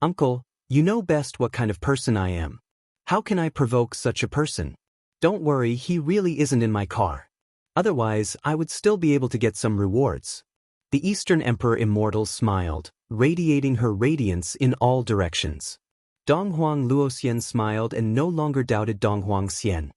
"Uncle, you know best what kind of person I am. How can I provoke such a person? Don't worry, he really isn't in my car. Otherwise, I would still be able to get some rewards." The Eastern Emperor Immortal smiled, radiating her radiance in all directions. Dong Huang Luoxian smiled and no longer doubted Dong Huang Xian.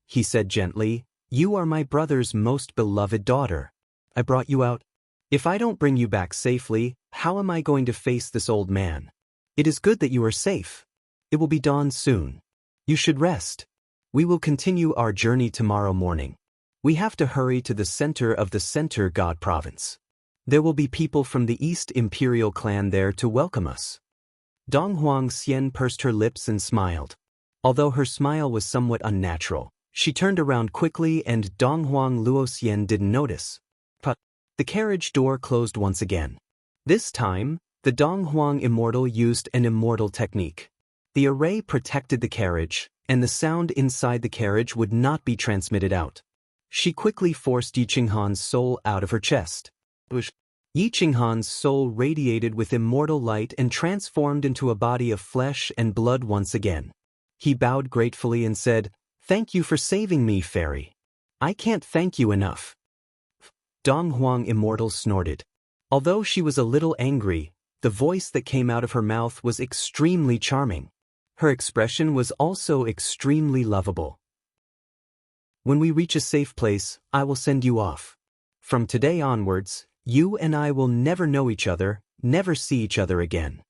He said gently, "You are my brother's most beloved daughter. I brought you out. If I don't bring you back safely, how am I going to face this old man? It is good that you are safe. It will be dawn soon. You should rest. We will continue our journey tomorrow morning. We have to hurry to the center of the Center God Province. There will be people from the East Imperial clan there to welcome us." Dong Huang Xian pursed her lips and smiled. Although her smile was somewhat unnatural, she turned around quickly and Dong Huang Luoxian didn't notice. But the carriage door closed once again. This time, the Dong Huang Immortal used an immortal technique. The array protected the carriage, and the sound inside the carriage would not be transmitted out. She quickly forced Yi Qinghan's soul out of her chest. Yi Qinghan's soul radiated with immortal light and transformed into a body of flesh and blood once again. He bowed gratefully and said, "Thank you for saving me, fairy. I can't thank you enough." Dong Huang Immortal snorted. Although she was a little angry, the voice that came out of her mouth was extremely charming. Her expression was also extremely lovable. "When we reach a safe place, I will send you off. From today onwards, you and I will never know each other, never see each other again."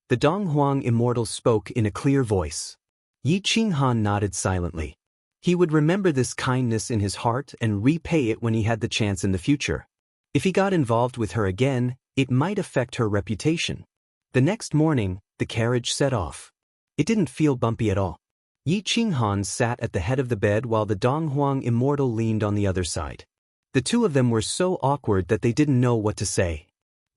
The Dong Huang Immortal spoke in a clear voice. Yi Qinghan nodded silently. He would remember this kindness in his heart and repay it when he had the chance in the future. If he got involved with her again, it might affect her reputation. The next morning, the carriage set off. It didn't feel bumpy at all. Yi Qinghan sat at the head of the bed while the Dong Huang Immortal leaned on the other side. The two of them were so awkward that they didn't know what to say.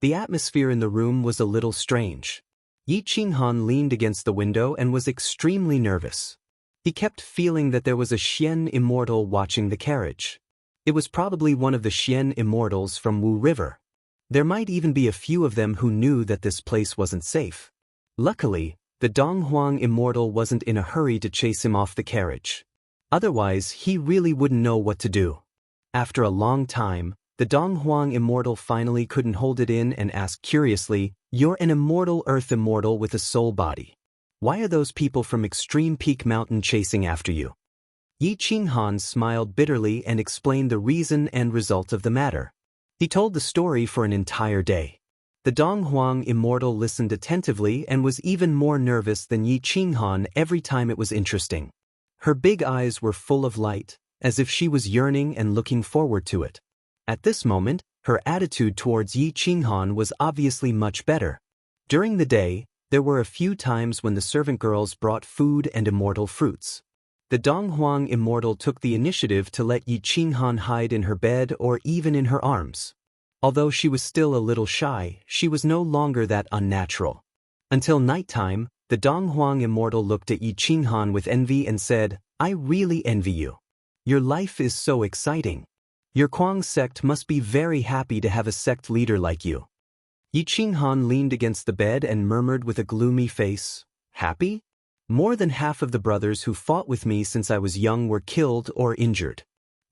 The atmosphere in the room was a little strange. Yi Qinghan leaned against the window and was extremely nervous. He kept feeling that there was a Xian immortal watching the carriage. It was probably one of the Xian immortals from Wu River. There might even be a few of them who knew that this place wasn't safe. Luckily, the Dong Huang Immortal wasn't in a hurry to chase him off the carriage. Otherwise, he really wouldn't know what to do. After a long time, the Dong Huang Immortal finally couldn't hold it in and asked curiously, "You're an immortal earth immortal with a soul body. Why are those people from Extreme Peak Mountain chasing after you?" Yi Qinghan smiled bitterly and explained the reason and result of the matter. He told the story for an entire day. The Dong Huang Immortal listened attentively and was even more nervous than Yi Qinghan every time it was interesting. Her big eyes were full of light, as if she was yearning and looking forward to it. At this moment, her attitude towards Yi Qinghan was obviously much better. During the day, there were a few times when the servant girls brought food and immortal fruits. The Dong Huang Immortal took the initiative to let Yi Qinghan hide in her bed or even in her arms. Although she was still a little shy, she was no longer that unnatural. Until nighttime, the Dong Huang Immortal looked at Yi Qinghan with envy and said, "I really envy you. Your life is so exciting. Your Kuang sect must be very happy to have a sect leader like you." Yi Qinghan leaned against the bed and murmured with a gloomy face, "Happy? More than half of the brothers who fought with me since I was young were killed or injured.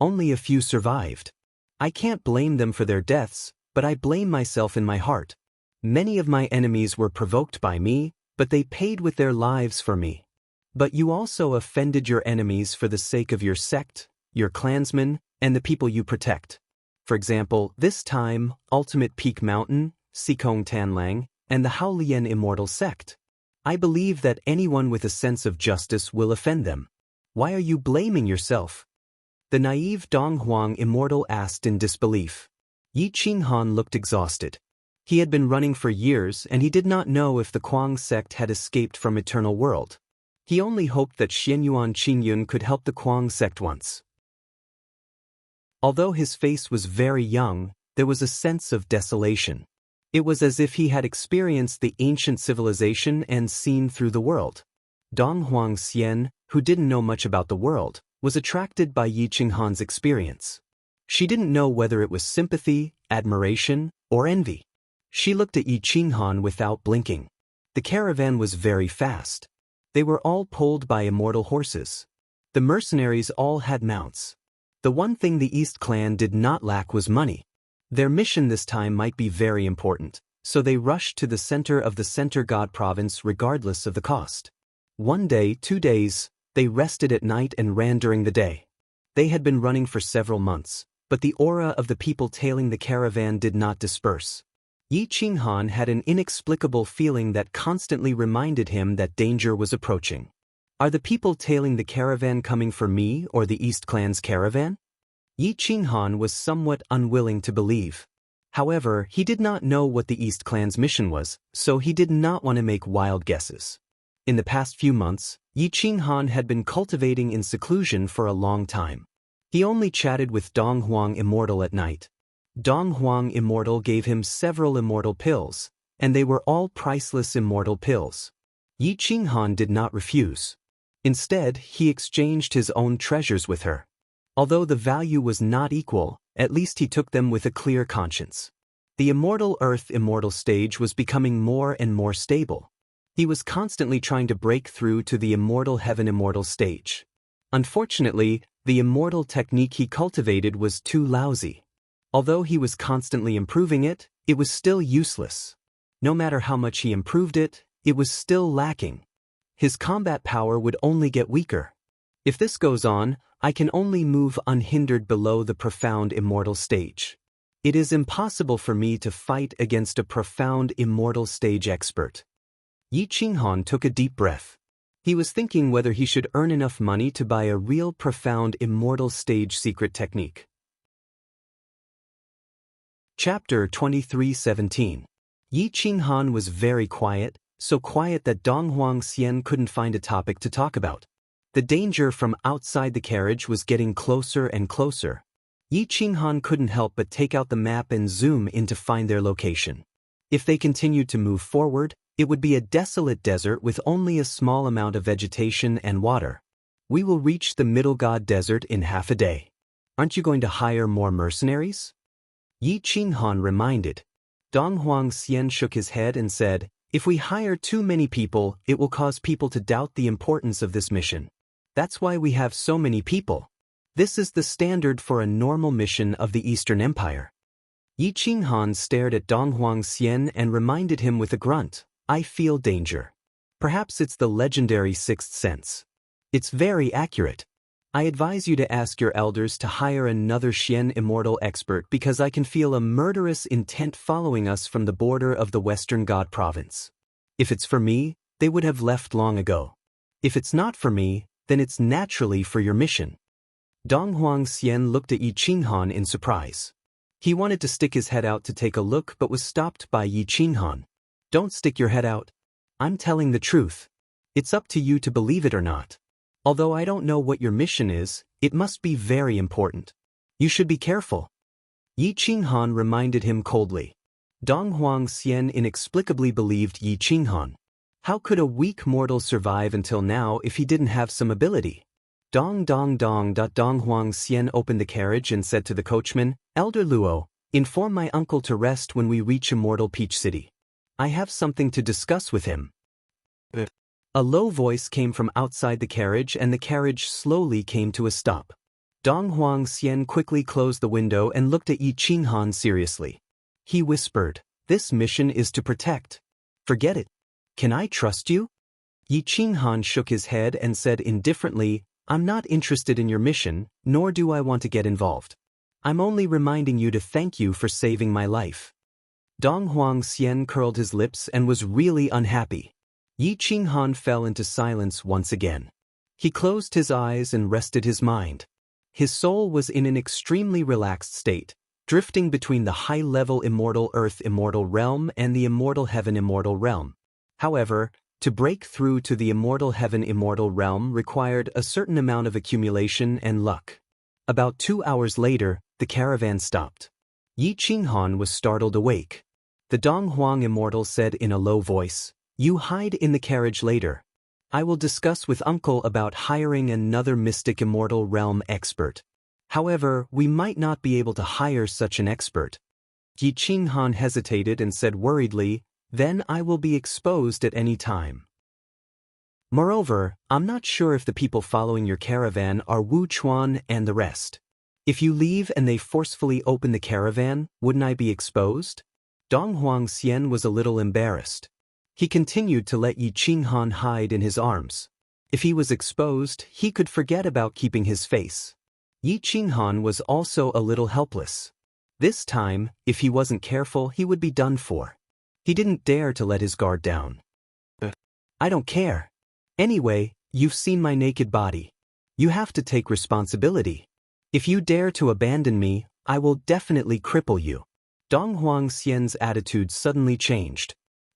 Only a few survived. I can't blame them for their deaths, but I blame myself in my heart. Many of my enemies were provoked by me, but they paid with their lives for me. But you also offended your enemies for the sake of your sect, your clansmen, and the people you protect. For example, this time, Ultimate Peak Mountain, Sikong Tanlang, and the Haolian Immortal Sect. I believe that anyone with a sense of justice will offend them. Why are you blaming yourself? The naive Dong Huang Immortal asked in disbelief. Yi Qinghan looked exhausted. He had been running for years and he did not know if the Kuang sect had escaped from Eternal World. He only hoped that Xianyuan Qingyun could help the Kuang sect once. Although his face was very young, there was a sense of desolation. It was as if he had experienced the ancient civilization and seen through the world. Dong Huang Xian, who didn't know much about the world, was attracted by Yi Qinghan's experience. She didn't know whether it was sympathy, admiration, or envy. She looked at Yi Qinghan without blinking. The caravan was very fast. They were all pulled by immortal horses. The mercenaries all had mounts. The one thing the East Clan did not lack was money. Their mission this time might be very important, so they rushed to the center of the Center God province regardless of the cost. 1 day, 2 days, they rested at night and ran during the day. They had been running for several months, but the aura of the people tailing the caravan did not disperse. Yi Qinghan had an inexplicable feeling that constantly reminded him that danger was approaching. Are the people tailing the caravan coming for me or the East Clan's caravan? Yi Qinghan was somewhat unwilling to believe. However, he did not know what the East Clan's mission was, so he did not want to make wild guesses. In the past few months, Yi Qinghan had been cultivating in seclusion for a long time. He only chatted with Dong Huang Immortal at night. Dong Huang Immortal gave him several immortal pills, and they were all priceless immortal pills. Yi Qinghan did not refuse. Instead, he exchanged his own treasures with her. Although the value was not equal, at least he took them with a clear conscience. The Immortal Earth Immortal stage was becoming more and more stable. He was constantly trying to break through to the Immortal Heaven Immortal stage. Unfortunately, the immortal technique he cultivated was too lousy. Although he was constantly improving it, it was still useless. No matter how much he improved it, it was still lacking. His combat power would only get weaker. If this goes on, I can only move unhindered below the profound immortal stage. It is impossible for me to fight against a profound immortal stage expert. Yi Qinghan took a deep breath. He was thinking whether he should earn enough money to buy a real profound immortal stage secret technique. Chapter 23:17. Yi Qinghan was very quiet, so quiet that Dong Huang Xian couldn't find a topic to talk about. The danger from outside the carriage was getting closer and closer. Yi Qinghan couldn't help but take out the map and zoom in to find their location. If they continued to move forward, it would be a desolate desert with only a small amount of vegetation and water. We will reach the Middle God Desert in half a day. Aren't you going to hire more mercenaries? Yi Qinghan reminded. Dong Huang Xian shook his head and said, if we hire too many people, it will cause people to doubt the importance of this mission. That's why we have so many people. This is the standard for a normal mission of the Eastern Empire. Yi Qinghan stared at Dong Huang Xian and reminded him with a grunt, I feel danger. Perhaps it's the legendary sixth sense. It's very accurate. I advise you to ask your elders to hire another Xian immortal expert because I can feel a murderous intent following us from the border of the Western God province. If it's for me, they would have left long ago. If it's not for me, then it's naturally for your mission. Dong Huang Xian looked at Yi Qinghan in surprise. He wanted to stick his head out to take a look but was stopped by Yi Qinghan. Don't stick your head out. I'm telling the truth. It's up to you to believe it or not. Although I don't know what your mission is, it must be very important. You should be careful. Yi Qinghan reminded him coldly. Dong Huang Xian inexplicably believed Yi Qinghan. How could a weak mortal survive until now if he didn't have some ability? Dong. Dong Huang Xian opened the carriage and said to the coachman, Elder Luo, inform my uncle to rest when we reach Immortal Peach City. I have something to discuss with him. A low voice came from outside the carriage and the carriage slowly came to a stop. Dong Huang Xian quickly closed the window and looked at Yi Qinghan seriously. He whispered, "This mission is to protect. Forget it. Can I trust you?" Yi Qinghan shook his head and said indifferently, "I'm not interested in your mission, nor do I want to get involved. I'm only reminding you to thank you for saving my life." Dong Huang Xian curled his lips and was really unhappy. Yi Qinghan fell into silence once again. He closed his eyes and rested his mind. His soul was in an extremely relaxed state, drifting between the high-level immortal earth immortal realm and the immortal heaven immortal realm. However, to break through to the immortal heaven immortal realm required a certain amount of accumulation and luck. About 2 hours later, the caravan stopped. Yi Qinghan was startled awake. The Dong Huang immortal said in a low voice, "You hide in the carriage later. I will discuss with Uncle about hiring another mystic immortal realm expert. However, we might not be able to hire such an expert." Yi Qinghan hesitated and said worriedly, "Then I will be exposed at any time. Moreover, I'm not sure if the people following your caravan are Wu Chuan and the rest. If you leave and they forcefully open the caravan, wouldn't I be exposed?" Dong Huang Xian was a little embarrassed. He continued to let Yi Qinghan hide in his arms. If he was exposed, he could forget about keeping his face. Yi Qinghan was also a little helpless. This time, if he wasn't careful, he would be done for. He didn't dare to let his guard down. "I don't care. Anyway, you've seen my naked body. You have to take responsibility. If you dare to abandon me, I will definitely cripple you." Dong Huang Xian's attitude suddenly changed.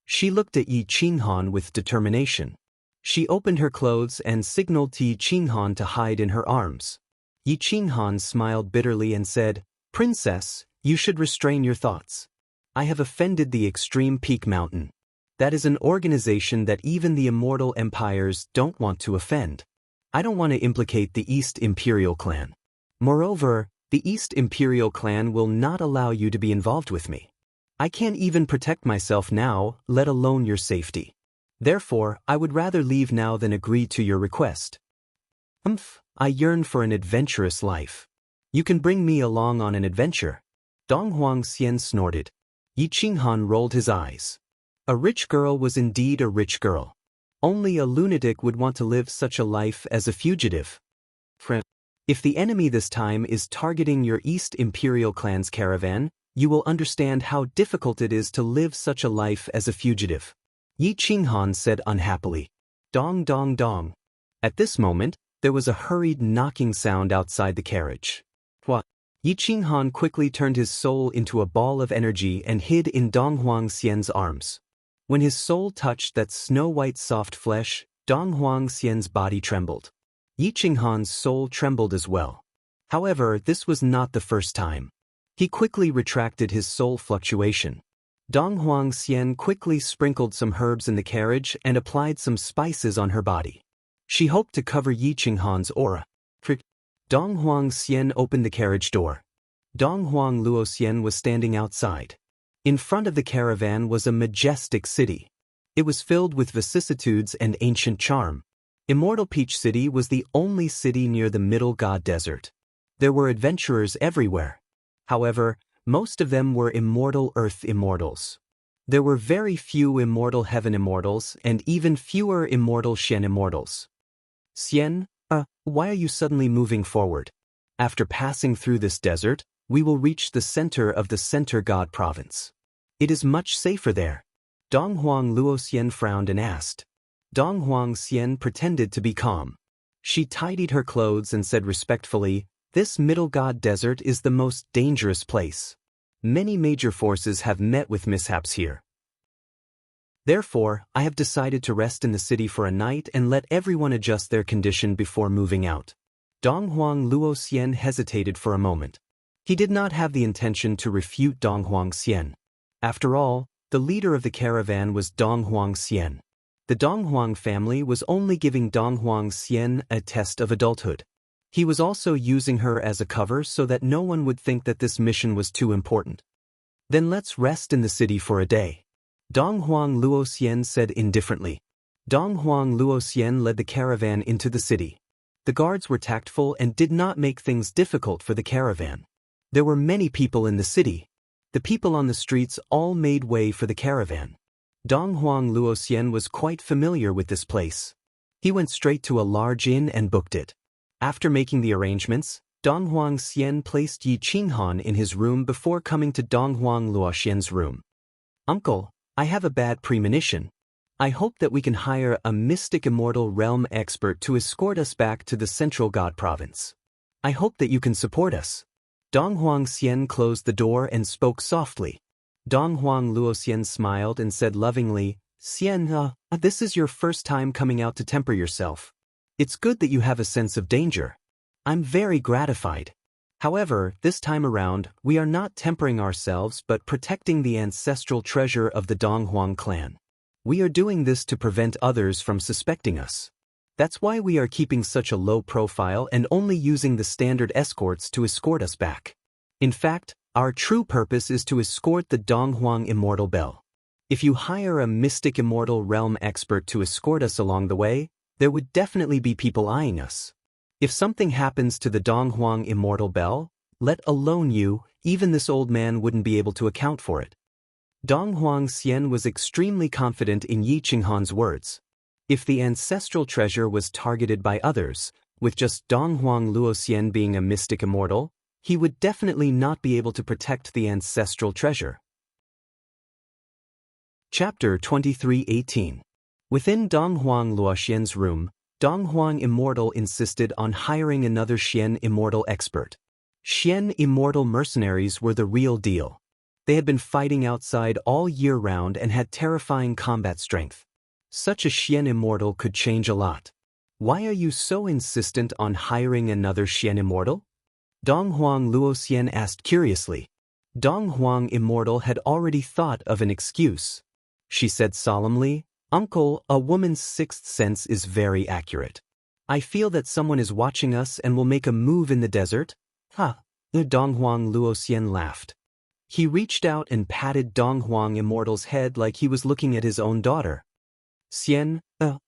She looked at Yi Qinghan with determination. She opened her clothes and signaled to Yi Qinghan to hide in her arms. Yi Qinghan smiled bitterly and said, "Princess, you should restrain your thoughts. I have offended the Extreme Peak Mountain. That is an organization that even the immortal empires don't want to offend. I don't want to implicate the East Imperial Clan. Moreover, the East Imperial Clan will not allow you to be involved with me. I can't even protect myself now, let alone your safety. Therefore, I would rather leave now than agree to your request. I yearn for an adventurous life. You can bring me along on an adventure." Dong Huang Xian snorted. Yi Qinghan rolled his eyes. A rich girl was indeed a rich girl. Only a lunatic would want to live such a life as a fugitive. If the enemy this time is targeting your East Imperial Clan's caravan, you will understand how difficult it is to live such a life as a fugitive. Yi Qinghan said unhappily. Dong dong dong. At this moment, there was a hurried knocking sound outside the carriage. What? Yi Qinghan quickly turned his soul into a ball of energy and hid in Dong Huang Xian's arms. When his soul touched that snow-white soft flesh, Dong Huang Xian's body trembled. Yi Qinghan's soul trembled as well. However, this was not the first time. He quickly retracted his soul fluctuation. Dong Huang Xian quickly sprinkled some herbs in the carriage and applied some spices on her body. She hoped to cover Yi Qinghan's aura. Dong Huang Xian opened the carriage door. Dong Huang Luoxian was standing outside. In front of the caravan was a majestic city. It was filled with vicissitudes and ancient charm. Immortal Peach City was the only city near the Middle God Desert. There were adventurers everywhere. However, most of them were immortal Earth immortals. There were very few immortal Heaven immortals and even fewer immortal Xian immortals. Xian, why are you suddenly moving forward? After passing through this desert, we will reach the center of the Center God Province. It is much safer there. Dong Huang Luoxian frowned and asked. Dong Huang Xian pretended to be calm. She tidied her clothes and said respectfully, "This Middle God Desert is the most dangerous place. Many major forces have met with mishaps here. Therefore, I have decided to rest in the city for a night and let everyone adjust their condition before moving out." Dong Huang Luoxian hesitated for a moment. He did not have the intention to refute Dong Huang Xian. After all, the leader of the caravan was Dong Huang Xian. The Dong Huang family was only giving Dong Huang Xian a test of adulthood. He was also using her as a cover so that no one would think that this mission was too important. "Then let's rest in the city for a day," Dong Huang Luoxian said indifferently. Dong Huang Luoxian led the caravan into the city. The guards were tactful and did not make things difficult for the caravan. There were many people in the city. The people on the streets all made way for the caravan. Dong Huang Luoxian was quite familiar with this place. He went straight to a large inn and booked it. After making the arrangements, Dong Huang Xian placed Yi Qinghan in his room before coming to Dong Huang Luoxian's room. "Uncle, I have a bad premonition. I hope that we can hire a mystic immortal realm expert to escort us back to the central god province. I hope that you can support us." Dong Huang Xian closed the door and spoke softly. Dong Huang Luoxian smiled and said lovingly, "Xian, this is your first time coming out to temper yourself. It's good that you have a sense of danger. I'm very gratified. However, this time around, we are not tempering ourselves but protecting the ancestral treasure of the Dong Huang clan. We are doing this to prevent others from suspecting us. That's why we are keeping such a low profile and only using the standard escorts to escort us back. In fact, our true purpose is to escort the Dong Huang Immortal Bell. If you hire a mystic immortal realm expert to escort us along the way, there would definitely be people eyeing us. If something happens to the Dong Huang Immortal Bell, let alone you, even this old man wouldn't be able to account for it." Dong Huang Xian was extremely confident in Yi Qinghan's words. If the ancestral treasure was targeted by others, with just Dong Huang Luoxian being a mystic immortal, he would definitely not be able to protect the ancestral treasure. Chapter 23:18. Within Dong Huang Luoxian's room, Dong Huang Immortal insisted on hiring another Xian Immortal expert. Xian Immortal mercenaries were the real deal. They had been fighting outside all year round and had terrifying combat strength. Such a Xian Immortal could change a lot. "Why are you so insistent on hiring another Xian Immortal?" Dong Huang Luoxian asked curiously. Dong Huang Immortal had already thought of an excuse. She said solemnly, "Uncle, a woman's sixth sense is very accurate. I feel that someone is watching us and will make a move in the desert." "Ha!" Dong Huang Luoxian laughed. He reached out and patted Dong Huang Immortal's head like he was looking at his own daughter. "Xian,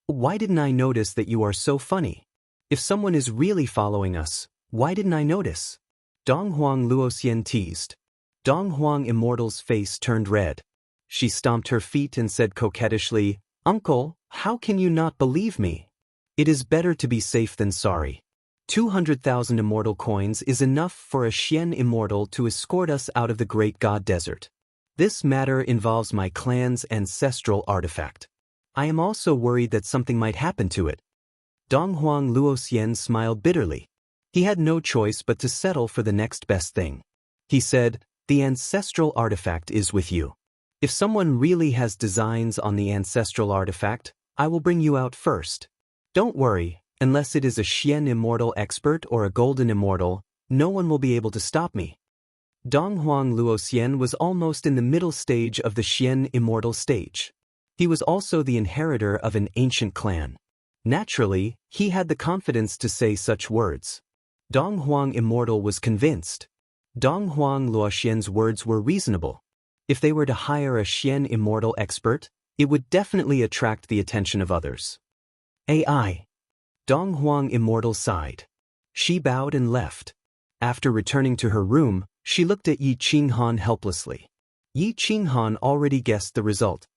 why didn't I notice that you are so funny? If someone is really following us, why didn't I notice?" Dong Huang Luoxian teased. Dong Huang Immortal's face turned red. She stomped her feet and said coquettishly, "Uncle, how can you not believe me? It is better to be safe than sorry. 200,000 immortal coins is enough for a Xian Immortal to escort us out of the Great God Desert. This matter involves my clan's ancestral artifact. I am also worried that something might happen to it." Dong Huang Luoxian smiled bitterly. He had no choice but to settle for the next best thing. He said, "The ancestral artifact is with you. If someone really has designs on the ancestral artifact, I will bring you out first. Don't worry, unless it is a Xian Immortal expert or a Golden Immortal, no one will be able to stop me." Dong Huang Luoxian was almost in the middle stage of the Xian Immortal stage. He was also the inheritor of an ancient clan. Naturally, he had the confidence to say such words. Dong Huang Immortal was convinced. Dong Huang Luoxian's words were reasonable. If they were to hire a Xian Immortal expert, it would definitely attract the attention of others. "AI." Dong Huang Immortal sighed. She bowed and left. After returning to her room, she looked at Yi Qinghan helplessly. Yi Qinghan already guessed the result.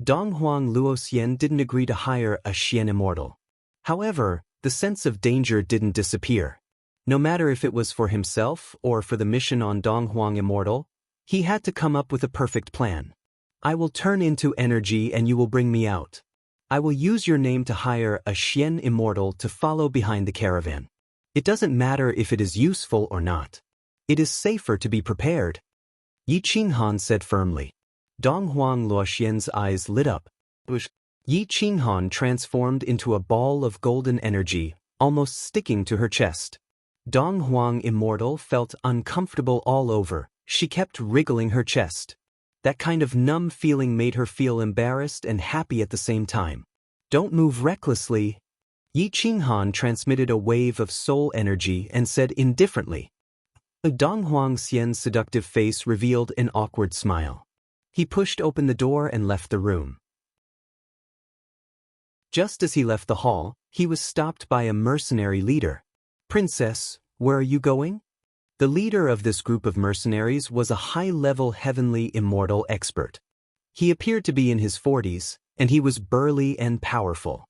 Dong Huang Luoxian didn't agree to hire a Xian Immortal. However, the sense of danger didn't disappear. No matter if it was for himself or for the mission on Dong Huang Immortal, he had to come up with a perfect plan. "I will turn into energy and you will bring me out. I will use your name to hire a Xian Immortal to follow behind the caravan. It doesn't matter if it is useful or not. It is safer to be prepared." Yi Qinghan said firmly. Dong Huang Luoxian's eyes lit up. Yi Qinghan transformed into a ball of golden energy, almost sticking to her chest. Dong Huang Immortal felt uncomfortable all over. She kept wriggling her chest. That kind of numb feeling made her feel embarrassed and happy at the same time. "Don't move recklessly." Yi Qinghan transmitted a wave of soul energy and said indifferently. Dong Huang Xian's seductive face revealed an awkward smile. He pushed open the door and left the room. Just as he left the hall, he was stopped by a mercenary leader. "Princess, where are you going?" The leader of this group of mercenaries was a high-level heavenly immortal expert. He appeared to be in his 40s, and he was burly and powerful.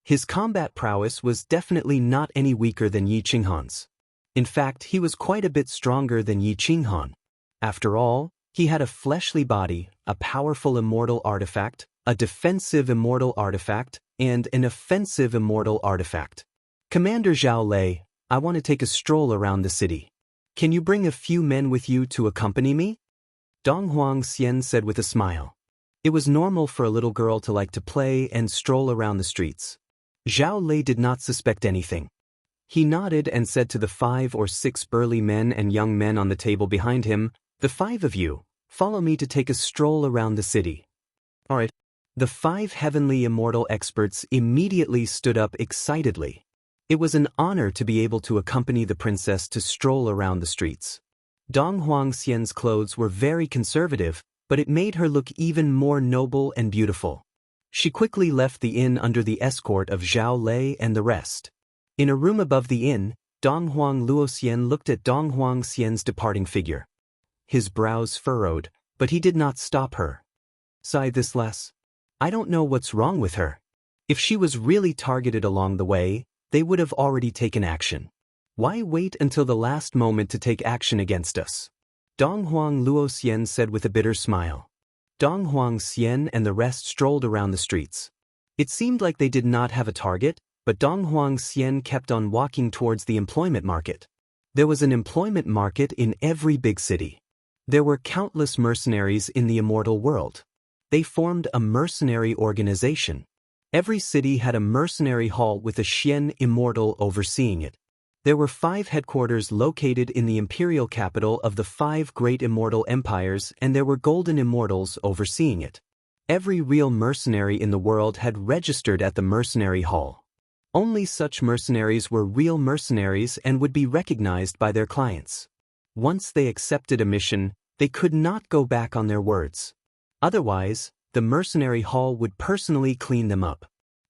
His combat prowess was definitely not any weaker than Yi Qinghan's. In fact, he was quite a bit stronger than Yi Qinghan. After all, he had a fleshly body, a powerful immortal artifact, a defensive immortal artifact, and an offensive immortal artifact. "Commander Zhao Lei, I want to take a stroll around the city. Can you bring a few men with you to accompany me?" Dong Huangxian said with a smile. It was normal for a little girl to like to play and stroll around the streets. Zhao Lei did not suspect anything. He nodded and said to the 5 or 6 burly men and young men on the table behind him, "The 5 of you, follow me to take a stroll around the city." All right. The 5 heavenly immortal experts immediately stood up excitedly. It was an honor to be able to accompany the princess to stroll around the streets. Dong Huangxian's clothes were very conservative, but it made her look even more noble and beautiful. She quickly left the inn under the escort of Zhao Lei and the rest. In a room above the inn, Dong Huang Luoxian looked at Dong Huangxian's departing figure. His brows furrowed, but he did not stop her. "Sigh this less. I don't know what's wrong with her. If she was really targeted along the way, they would have already taken action. Why wait until the last moment to take action against us?" Dong Huang Luoxian said with a bitter smile. Dong Huangxian and the rest strolled around the streets. It seemed like they did not have a target, but Dong Huangxian kept on walking towards the employment market. There was an employment market in every big city. There were countless mercenaries in the immortal world. They formed a mercenary organization. Every city had a mercenary hall with a Xian immortal overseeing it. There were 5 headquarters located in the imperial capital of the 5 great immortal empires, and there were golden immortals overseeing it. Every real mercenary in the world had registered at the mercenary hall. Only such mercenaries were real mercenaries and would be recognized by their clients. Once they accepted a mission, they could not go back on their words. Otherwise, the mercenary hall would personally clean them up.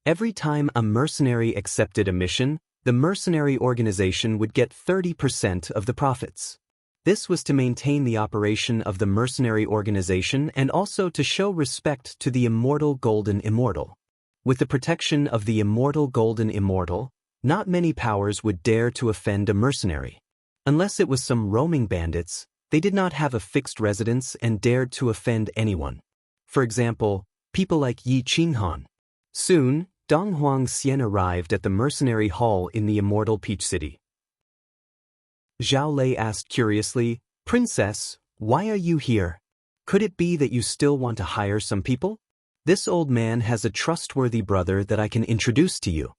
Every time a mercenary accepted a mission, the mercenary organization would get 30% of the profits. This was to maintain the operation of the mercenary organization and also to show respect to the immortal golden immortal. With the protection of the immortal golden immortal, not many powers would dare to offend a mercenary. Unless it was some roaming bandits, they did not have a fixed residence and dared to offend anyone. For example, people like Yi Qinghan. Soon, Dong Huangxian arrived at the mercenary hall in the immortal Peach City. Zhao Lei asked curiously, "Princess, why are you here? Could it be that you still want to hire some people? This old man has a trustworthy brother that I can introduce to you."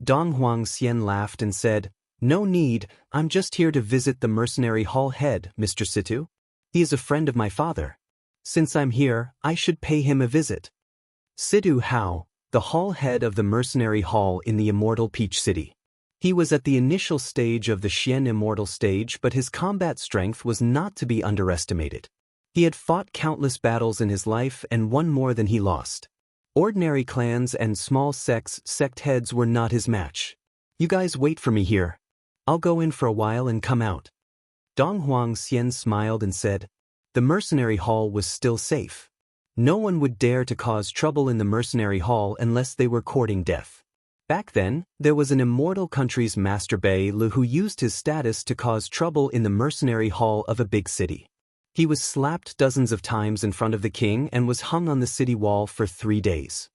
Dong Huangxian laughed and said, "No need, I'm just here to visit the mercenary hall head, Mr. Situ. He is a friend of my father. Since I'm here, I should pay him a visit." Situ Hao, the hall head of the mercenary hall in the immortal Peach City. He was at the initial stage of the Xian immortal stage, but his combat strength was not to be underestimated. He had fought countless battles in his life and won more than he lost. Ordinary clans and small sect heads were not his match. "You guys wait for me here. I'll go in for a while and come out." Dong Huangxian smiled and said, the mercenary hall was still safe. No one would dare to cause trouble in the mercenary hall unless they were courting death. Back then, there was an immortal country's Master Bei Lu who used his status to cause trouble in the mercenary hall of a big city. He was slapped dozens of times in front of the king and was hung on the city wall for 3 days.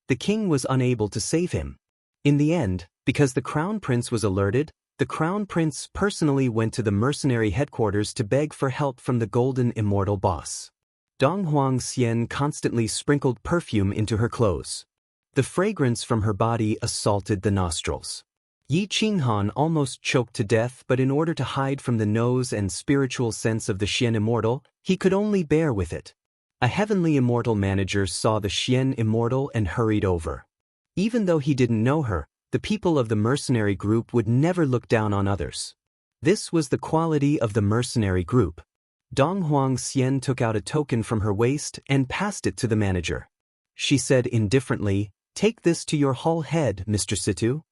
The king was unable to save him. In the end, because the crown prince was alerted, the crown prince personally went to the mercenary headquarters to beg for help from the golden immortal boss. Dong Huangxian constantly sprinkled perfume into her clothes. The fragrance from her body assaulted the nostrils. Yi Qinghan almost choked to death, but in order to hide from the nose and spiritual sense of the Xian immortal, he could only bear with it. A heavenly immortal manager saw the Xian immortal and hurried over. Even though he didn't know her, the people of the mercenary group would never look down on others. This was the quality of the mercenary group. Dong Huangxian took out a token from her waist and passed it to the manager. She said indifferently, Take this to your hull head, Mr. Situ.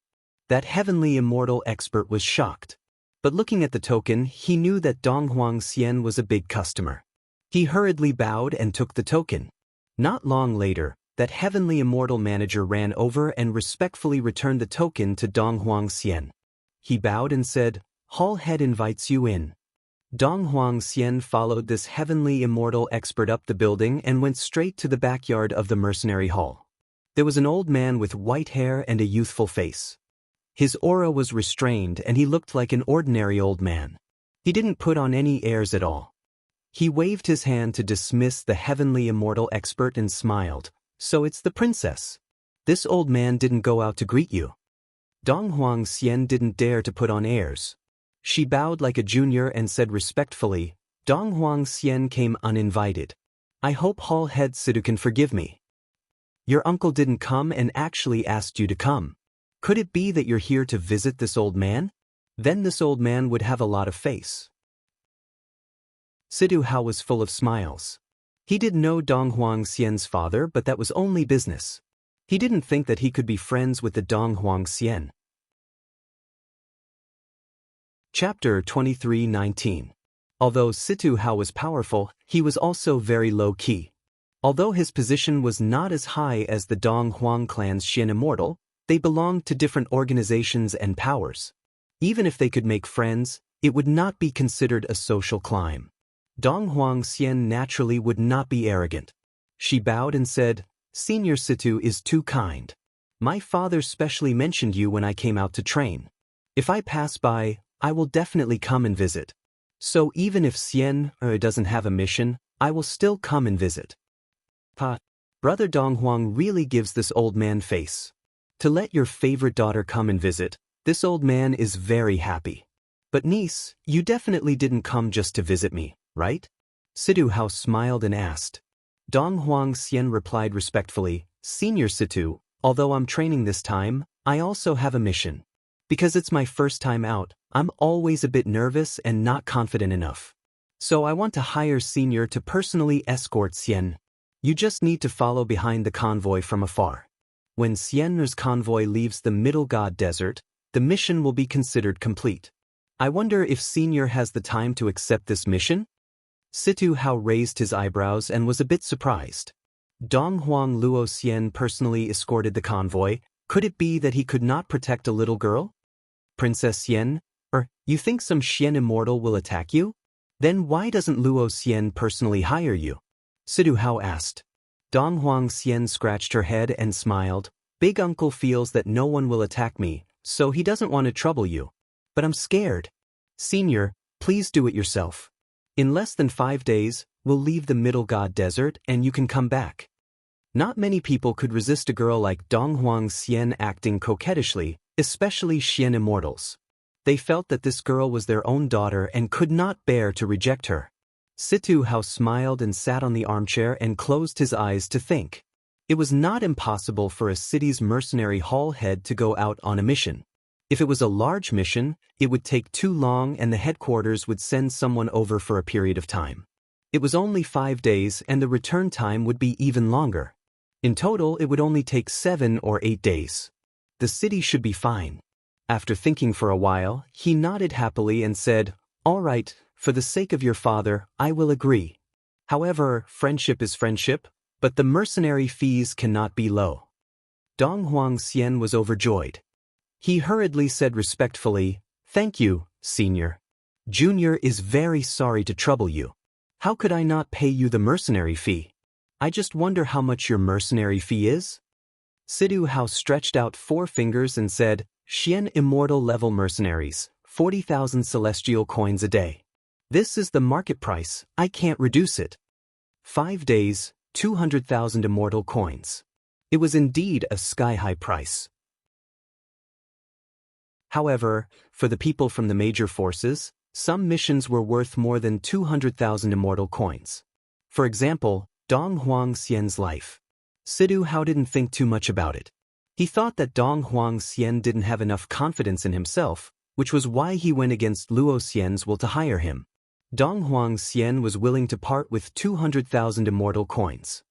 That heavenly immortal expert was shocked. But looking at the token, he knew that Dong Huang Xian was a big customer. He hurriedly bowed and took the token. Not long later, that heavenly immortal manager ran over and respectfully returned the token to Dong Huang Xian. He bowed and said, "Hull head invites you in." Dong Huang Xian followed this heavenly immortal expert up the building and went straight to the backyard of the mercenary hall. There was an old man with white hair and a youthful face. His aura was restrained and he looked like an ordinary old man. He didn't put on any airs at all. He waved his hand to dismiss the heavenly immortal expert and smiled. "So it's the princess. This old man didn't go out to greet you." Dong Huang Xian didn't dare to put on airs. She bowed like a junior and said respectfully, "Dong Huang Xian came uninvited. I hope Hull Head Situ can forgive me. Your uncle didn't come and actually asked you to come. Could it be that you're here to visit this old man? Then this old man would have a lot of face." Situ Hao was full of smiles. He did know Dong Huang Xian's father, but that was only business. He didn't think that he could be friends with the Dong Huang Xian. Chapter 23:19. Although Situ Hao was powerful, he was also very low-key. Although his position was not as high as the Dong Huang clan's Xian Immortal, they belonged to different organizations and powers. Even if they could make friends, it would not be considered a social climb. Dong Huang Xian naturally would not be arrogant. She bowed and said, "Senior Situ is too kind. My father specially mentioned you when I came out to train. If I pass by, I will definitely come and visit. So even if Xian doesn't have a mission, I will still come and visit." Brother Dong Huang really gives this old man face. To let your favorite daughter come and visit, this old man is very happy. "But niece, you definitely didn't come just to visit me, right?" Situ Hao smiled and asked. Dong Huang Xian replied respectfully, "Senior Situ, although I'm training this time, I also have a mission. Because it's my first time out, I'm always a bit nervous and not confident enough. So I want to hire Senior to personally escort Xian. You just need to follow behind the convoy from afar. When Xian's convoy leaves the Middle God Desert, the mission will be considered complete. I wonder if Senior has the time to accept this mission?" Situ Hao raised his eyebrows and was a bit surprised. Dong Huang Luo Xian personally escorted the convoy. Could it be that he could not protect a little girl? "Princess Xian, you think some Xian Immortal will attack you? Then why doesn't Luo Xian personally hire you?" Situ Hao asked. Dong Huang Xian scratched her head and smiled. "Big uncle feels that no one will attack me, so he doesn't want to trouble you. But I'm scared. Senior, please do it yourself. In less than 5 days, we'll leave the Middle God Desert and you can come back." Not many people could resist a girl like Dong Huang Xian acting coquettishly, especially Xian Immortals. They felt that this girl was their own daughter and could not bear to reject her. Situ Hao smiled and sat on the armchair and closed his eyes to think. It was not impossible for a city's mercenary hall head to go out on a mission. If it was a large mission, it would take too long and the headquarters would send someone over for a period of time. It was only 5 days and the return time would be even longer. In total, it would only take 7 or 8 days. The city should be fine. After thinking for a while, he nodded happily and said, "All right, for the sake of your father, I will agree. However, friendship is friendship, but the mercenary fees cannot be low." Dong Huang Xian was overjoyed. He hurriedly said respectfully, "Thank you, Senior. Junior is very sorry to trouble you. How could I not pay you the mercenary fee? I just wonder how much your mercenary fee is?" Situ Hao stretched out 4 fingers and said, "Xian Immortal level mercenaries, 40,000 celestial coins a day. This is the market price, I can't reduce it. 5 days, 200,000 immortal coins." It was indeed a sky-high price. However, for the people from the major forces, some missions were worth more than 200,000 immortal coins. For example, Dong Huang Xian's life. Situ Hao didn't think too much about it. He thought that Dong Huang Xian didn't have enough confidence in himself, which was why he went against Luo Xian's will to hire him. Dong Huang Xian was willing to part with 200,000 immortal coins.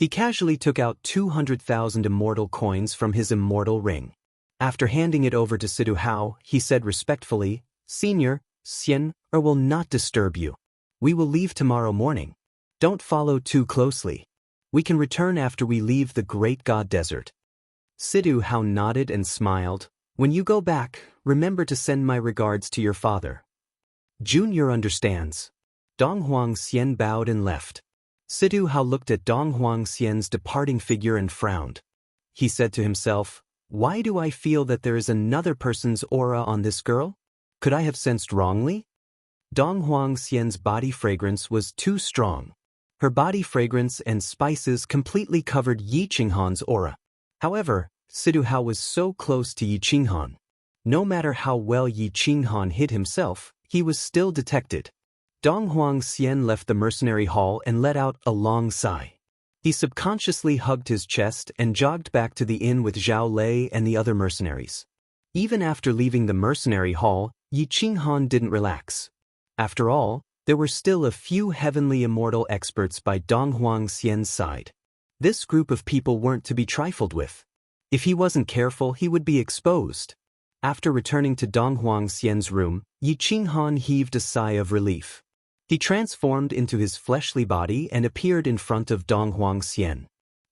He casually took out 200,000 immortal coins from his immortal ring. After handing it over to Sidu Hao, he said respectfully, "Senior, Xian Er will not disturb you. We will leave tomorrow morning. Don't follow too closely. We can return after we leave the Great God Desert." Sidu Hao nodded and smiled. "When you go back, remember to send my regards to your father." "Junior understands." Dong Huang Xian bowed and left. Sidu Hao looked at Dong Huang Xian's departing figure and frowned. He said to himself, "Why do I feel that there is another person's aura on this girl? Could I have sensed wrongly?" Dong Huang Xian's body fragrance was too strong. Her body fragrance and spices completely covered Yi Qinghan's aura. However, Sidu Hao was so close to Yi Qinghan. No matter how well Yi Qinghan hid himself, he was still detected. Dong Huang Xian left the mercenary hall and let out a long sigh. He subconsciously hugged his chest and jogged back to the inn with Zhao Lei and the other mercenaries. Even after leaving the mercenary hall, Yi Qinghan didn't relax. After all, there were still a few heavenly immortal experts by Dong Huang Xian's side. This group of people weren't to be trifled with. If he wasn't careful, he would be exposed. After returning to Dong Huang Xian's room, Yi Qinghan heaved a sigh of relief. He transformed into his fleshly body and appeared in front of Dong Huang Xian.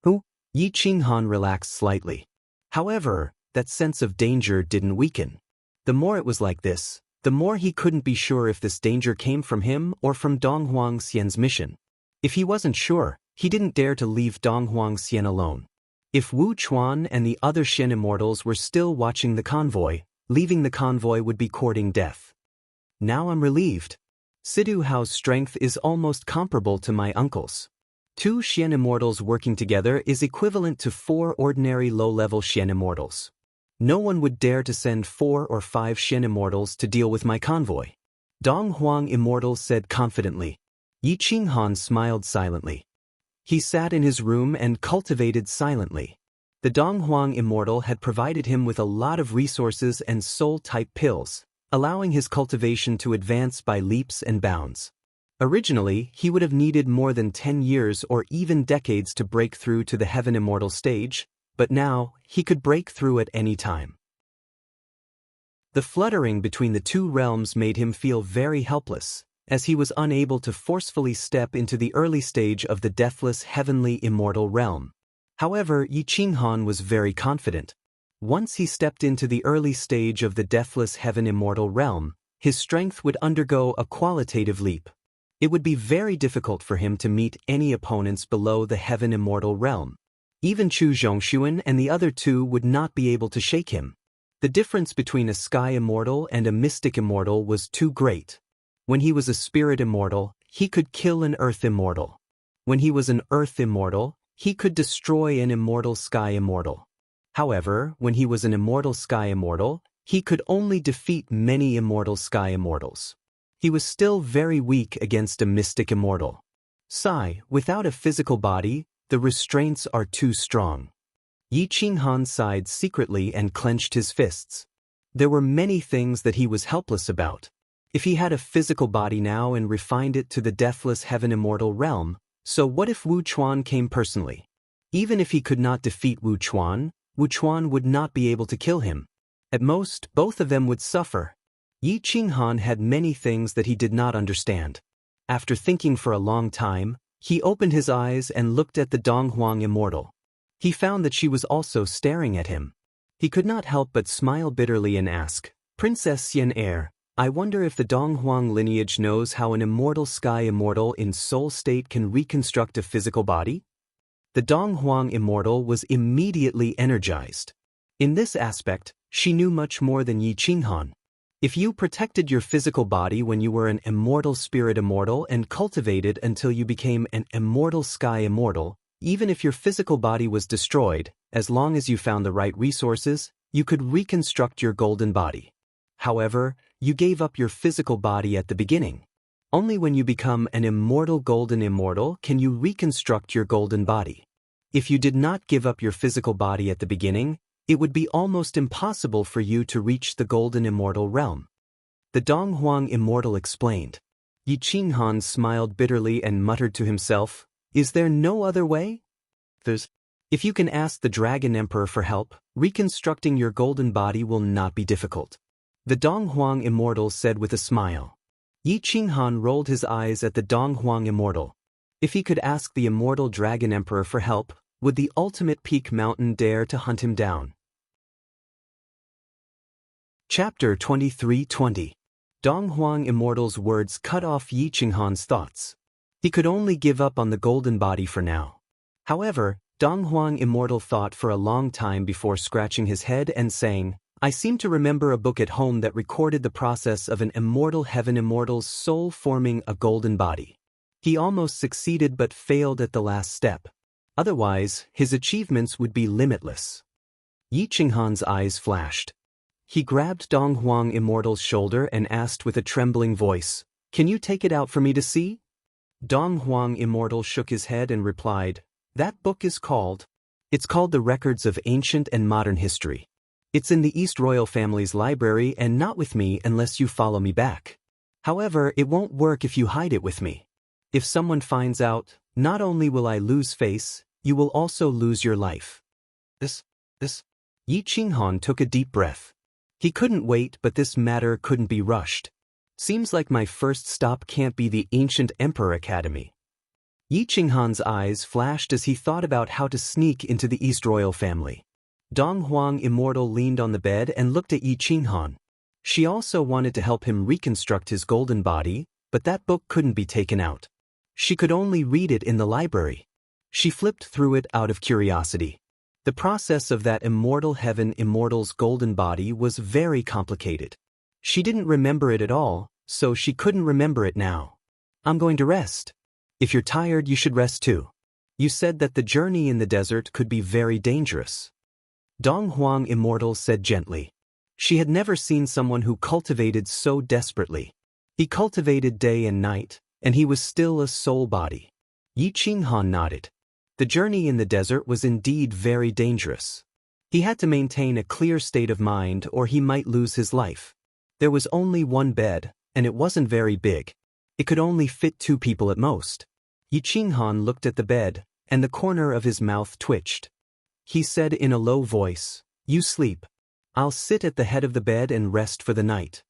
"Who?" Yi Qinghan relaxed slightly. However, that sense of danger didn't weaken. The more it was like this, the more he couldn't be sure if this danger came from him or from Dong Huang Xian's mission. If he wasn't sure, he didn't dare to leave Dong Huang Xian alone. If Wu Chuan and the other Shen immortals were still watching the convoy, leaving the convoy would be courting death. Now I'm relieved. Sidu Hao's strength is almost comparable to my uncle's. 2 Shen immortals working together is equivalent to 4 ordinary low-level Shen immortals. No one would dare to send 4 or 5 Shen immortals to deal with my convoy. Dong Huang Immortal said confidently. Yi Qinghan smiled silently. He sat in his room and cultivated silently. The Dong Huang Immortal had provided him with a lot of resources and soul-type pills, allowing his cultivation to advance by leaps and bounds. Originally, he would have needed more than 10 years or even decades to break through to the Heaven Immortal stage, but now, he could break through at any time. The fluttering between the two realms made him feel very helpless, as he was unable to forcefully step into the early stage of the deathless Heavenly Immortal realm. However, Yi Qinghan was very confident. Once he stepped into the early stage of the deathless Heaven Immortal realm, his strength would undergo a qualitative leap. It would be very difficult for him to meet any opponents below the Heaven Immortal realm. Even Chu Zhongshuan and the other 2 would not be able to shake him. The difference between a Sky Immortal and a Mystic Immortal was too great. When he was a Spirit Immortal, he could kill an Earth Immortal. When he was an Earth Immortal, he could destroy an immortal Sky Immortal. However, when he was an immortal Sky Immortal, he could only defeat many immortal Sky Immortals. He was still very weak against a Mystic Immortal. Without a physical body, the restraints are too strong. Yi Qinghan sighed secretly and clenched his fists. There were many things that he was helpless about. If he had a physical body now and refined it to the deathless Heaven Immortal realm, so what if Wu Chuan came personally? Even if he could not defeat Wu Chuan would not be able to kill him. At most, both of them would suffer. Yi Qinghan had many things that he did not understand. After thinking for a long time, he opened his eyes and looked at the Dong Huang Immortal. He found that she was also staring at him. He could not help but smile bitterly and ask, "Princess Xian Er, I wonder if the Dong Huang lineage knows how an immortal Sky Immortal in soul state can reconstruct a physical body?" The Dong Huang Immortal was immediately energized. In this aspect, she knew much more than Yi Qinghan. If you protected your physical body when you were an immortal Spirit Immortal and cultivated until you became an immortal Sky Immortal, even if your physical body was destroyed, as long as you found the right resources, you could reconstruct your golden body. However, you gave up your physical body at the beginning. Only when you become an immortal golden immortal can you reconstruct your golden body. If you did not give up your physical body at the beginning, it would be almost impossible for you to reach the golden immortal realm. The Dong Huang Immortal explained. Yi Qinghan smiled bitterly and muttered to himself, "Is there no other way?" If you can ask the Dragon Emperor for help, reconstructing your golden body will not be difficult. The Donghuang Immortal said with a smile. Yi Qinghan rolled his eyes at the Donghuang Immortal. If he could ask the immortal Dragon Emperor for help, would the ultimate peak mountain dare to hunt him down? Chapter 23:20. Donghuang Immortal's words cut off Yi Qinghan's thoughts. He could only give up on the golden body for now. However, Donghuang Immortal thought for a long time before scratching his head and saying, I seem to remember a book at home that recorded the process of an immortal heaven immortal's soul forming a golden body. He almost succeeded but failed at the last step. Otherwise, his achievements would be limitless. Yi Qinghan's eyes flashed. He grabbed Donghuang Immortal's shoulder and asked with a trembling voice, Can you take it out for me to see? Donghuang Immortal shook his head and replied, That book is called. It's called The Records of Ancient and Modern History. It's in the East Royal family's library and not with me unless you follow me back. However, it won't work if you hide it with me. If someone finds out, not only will I lose face, you will also lose your life. Yi Qinghan took a deep breath. He couldn't wait, but this matter couldn't be rushed. Seems like my first stop can't be the Ancient Emperor Academy. Yi Qinghan's eyes flashed as he thought about how to sneak into the East Royal family. Donghuang Immortal leaned on the bed and looked at Yi Qinghan. She also wanted to help him reconstruct his golden body, but that book couldn't be taken out. She could only read it in the library. She flipped through it out of curiosity. The process of that immortal heaven immortal's golden body was very complicated. She didn't remember it at all, so she couldn't remember it now. I'm going to rest. If you're tired, you should rest too. You said that the journey in the desert could be very dangerous. Donghuang Immortal said gently. She had never seen someone who cultivated so desperately. He cultivated day and night, and he was still a soul body. Yi Qinghan nodded. The journey in the desert was indeed very dangerous. He had to maintain a clear state of mind or he might lose his life. There was only one bed, and it wasn't very big. It could only fit 2 people at most. Yi Qinghan looked at the bed, and the corner of his mouth twitched. He said in a low voice, You sleep. I'll sit at the head of the bed and rest for the night.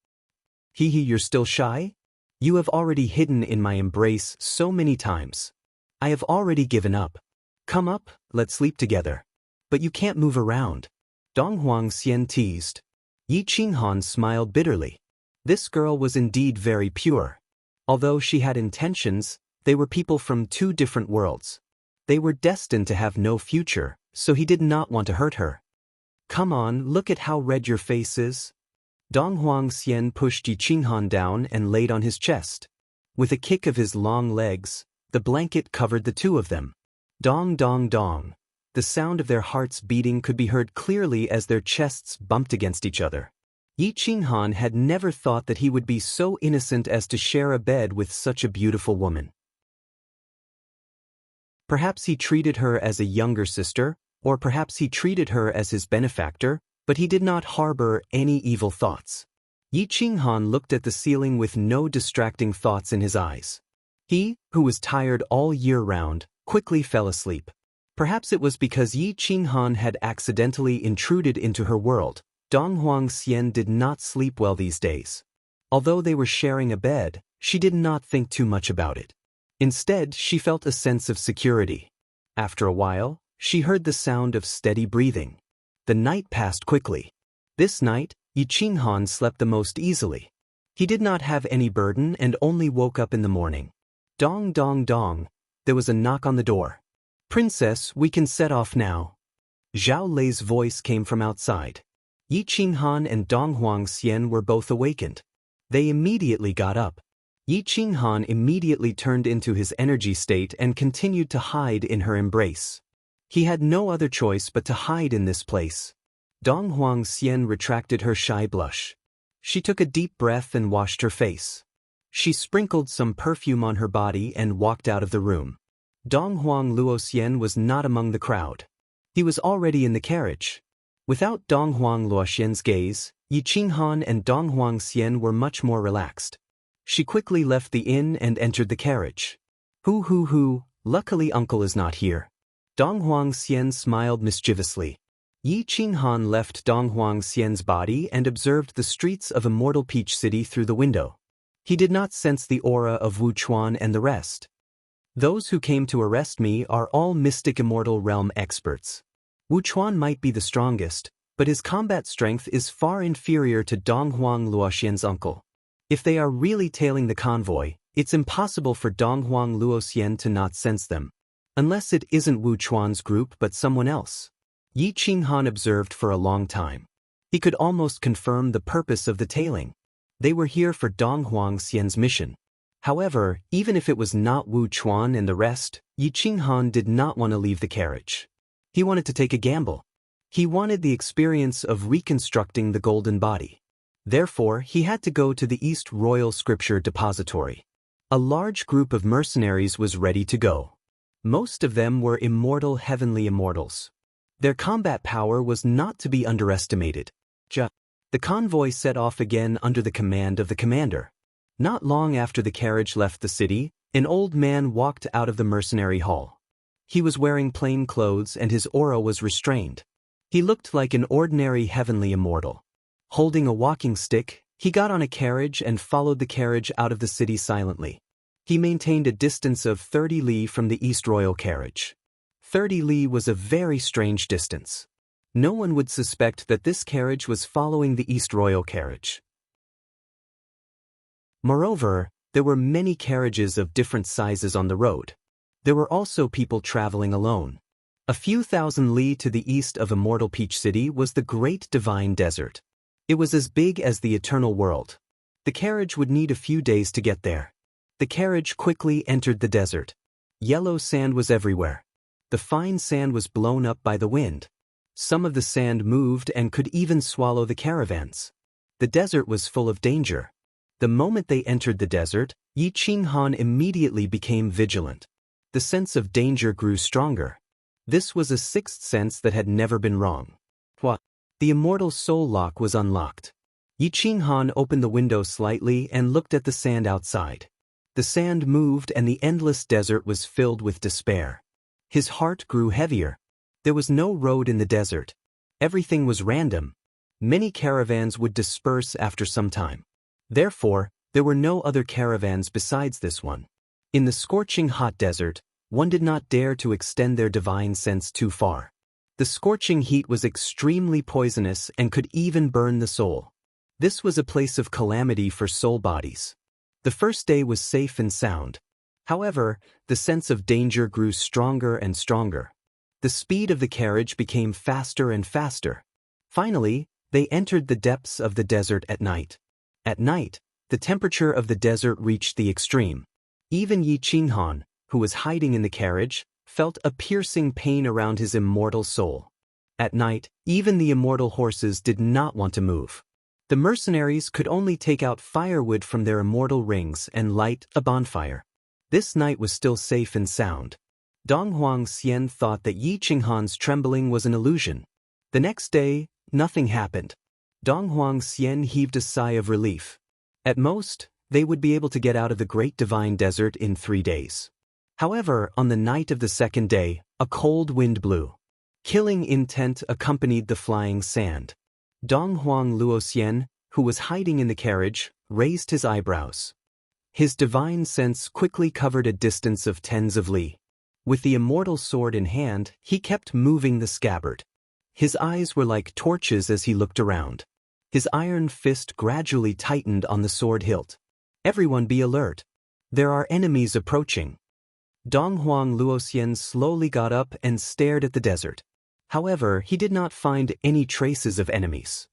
You're still shy? You have already hidden in my embrace so many times. I have already given up. Come up, let's sleep together. But you can't move around. Donghuang Xian teased. Yi Qinghan smiled bitterly. This girl was indeed very pure. Although she had intentions, they were people from 2 different worlds. They were destined to have no future, so he did not want to hurt her. Come on, look at how red your face is. Donghuang Xian pushed Yi Qinghan down and laid on his chest. With a kick of his long legs, the blanket covered the 2 of them. Dong dong dong. The sound of their hearts beating could be heard clearly as their chests bumped against each other. Yi Qinghan had never thought that he would be so innocent as to share a bed with such a beautiful woman. Perhaps he treated her as a younger sister, or perhaps he treated her as his benefactor, but he did not harbor any evil thoughts. Yi Qinghan looked at the ceiling with no distracting thoughts in his eyes. He, who was tired all year round, quickly fell asleep. Perhaps it was because Yi Qinghan had accidentally intruded into her world. Donghuang Xian did not sleep well these days. Although they were sharing a bed, she did not think too much about it. Instead, she felt a sense of security. After a while, she heard the sound of steady breathing. The night passed quickly. This night, Yi Qinghan slept the most easily. He did not have any burden and only woke up in the morning. Dong dong dong. There was a knock on the door. Princess, we can set off now. Zhao Lei's voice came from outside. Yi Qinghan and Donghuang Xian were both awakened. They immediately got up. Yi Qinghan immediately turned into his energy state and continued to hide in her embrace. He had no other choice but to hide in this place. Donghuang Xian retracted her shy blush. She took a deep breath and washed her face. She sprinkled some perfume on her body and walked out of the room. Donghuang Luoxian was not among the crowd. He was already in the carriage. Without Donghuang Luoxian's gaze, Yi Qinghan and Donghuang Xian were much more relaxed. She quickly left the inn and entered the carriage. Hoo, luckily uncle is not here. Dong Huangxian smiled mischievously. Yi Qinghan left Dong Huangxian's body and observed the streets of Immortal Peach City through the window. He did not sense the aura of Wu Chuan and the rest. Those who came to arrest me are all mystic immortal realm experts. Wu Chuan might be the strongest, but his combat strength is far inferior to Dong Huang Luoxian's uncle. If they are really tailing the convoy, it's impossible for Dong Huang Luoxian to not sense them. Unless it isn't Wu Chuan's group but someone else. Yi Qinghan observed for a long time. He could almost confirm the purpose of the tailing. They were here for Dong Huangxian's mission. However, even if it was not Wu Chuan and the rest, Yi Qinghan did not want to leave the carriage. He wanted to take a gamble. He wanted the experience of reconstructing the golden body. Therefore, he had to go to the East Royal Scripture Depository. A large group of mercenaries was ready to go. Most of them were immortal heavenly immortals. Their combat power was not to be underestimated. The convoy set off again under the command of the commander. Not long after the carriage left the city, an old man walked out of the mercenary hall. He was wearing plain clothes and his aura was restrained. He looked like an ordinary heavenly immortal. Holding a walking stick, he got on a carriage and followed the carriage out of the city silently. He maintained a distance of 30 li from the East Royal carriage. 30 li was a very strange distance. No one would suspect that this carriage was following the East Royal carriage. Moreover, there were many carriages of different sizes on the road. There were also people traveling alone. A few thousand li to the east of Immortal Peach City was the Great Divine Desert. It was as big as the Eternal World. The carriage would need a few days to get there. The carriage quickly entered the desert. Yellow sand was everywhere. The fine sand was blown up by the wind. Some of the sand moved and could even swallow the caravans. The desert was full of danger. The moment they entered the desert, Yi Qinghan immediately became vigilant. The sense of danger grew stronger. This was a sixth sense that had never been wrong. The immortal soul lock was unlocked. Yi Qinghan opened the window slightly and looked at the sand outside. The sand moved and the endless desert was filled with despair. His heart grew heavier. There was no road in the desert. Everything was random. Many caravans would disperse after some time. Therefore, there were no other caravans besides this one. In the scorching hot desert, one did not dare to extend their divine sense too far. The scorching heat was extremely poisonous and could even burn the soul. This was a place of calamity for soul bodies. The first day was safe and sound. However, the sense of danger grew stronger and stronger. The speed of the carriage became faster and faster. Finally, they entered the depths of the desert at night. At night, the temperature of the desert reached the extreme. Even Yi Qinghan, who was hiding in the carriage, felt a piercing pain around his immortal soul. At night, even the immortal horses did not want to move. The mercenaries could only take out firewood from their immortal rings and light a bonfire. This night was still safe and sound. Dong Huangxian thought that Yi Qinghan's trembling was an illusion. The next day, nothing happened. Dong Huangxian heaved a sigh of relief. At most, they would be able to get out of the Great Divine Desert in 3 days. However, on the night of the second day, a cold wind blew. Killing intent accompanied the flying sand. Dong Huang Luoxian, who was hiding in the carriage, raised his eyebrows. His divine sense quickly covered a distance of tens of li. With the immortal sword in hand, he kept moving the scabbard. His eyes were like torches as he looked around. His iron fist gradually tightened on the sword hilt. Everyone be alert. There are enemies approaching. Dong Huang Luoxian slowly got up and stared at the desert. However, he did not find any traces of enemies.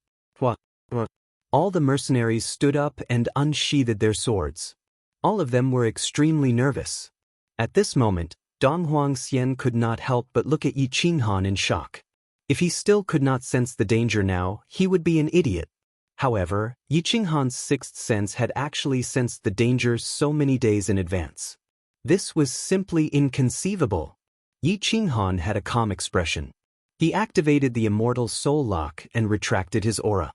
All the mercenaries stood up and unsheathed their swords. All of them were extremely nervous. At this moment, Dong Huangxian could not help but look at Yi Qinghan in shock. If he still could not sense the danger now, he would be an idiot. However, Yi Qinghan's sixth sense had actually sensed the danger so many days in advance. This was simply inconceivable. Yi Qinghan had a calm expression. He activated the immortal soul lock and retracted his aura.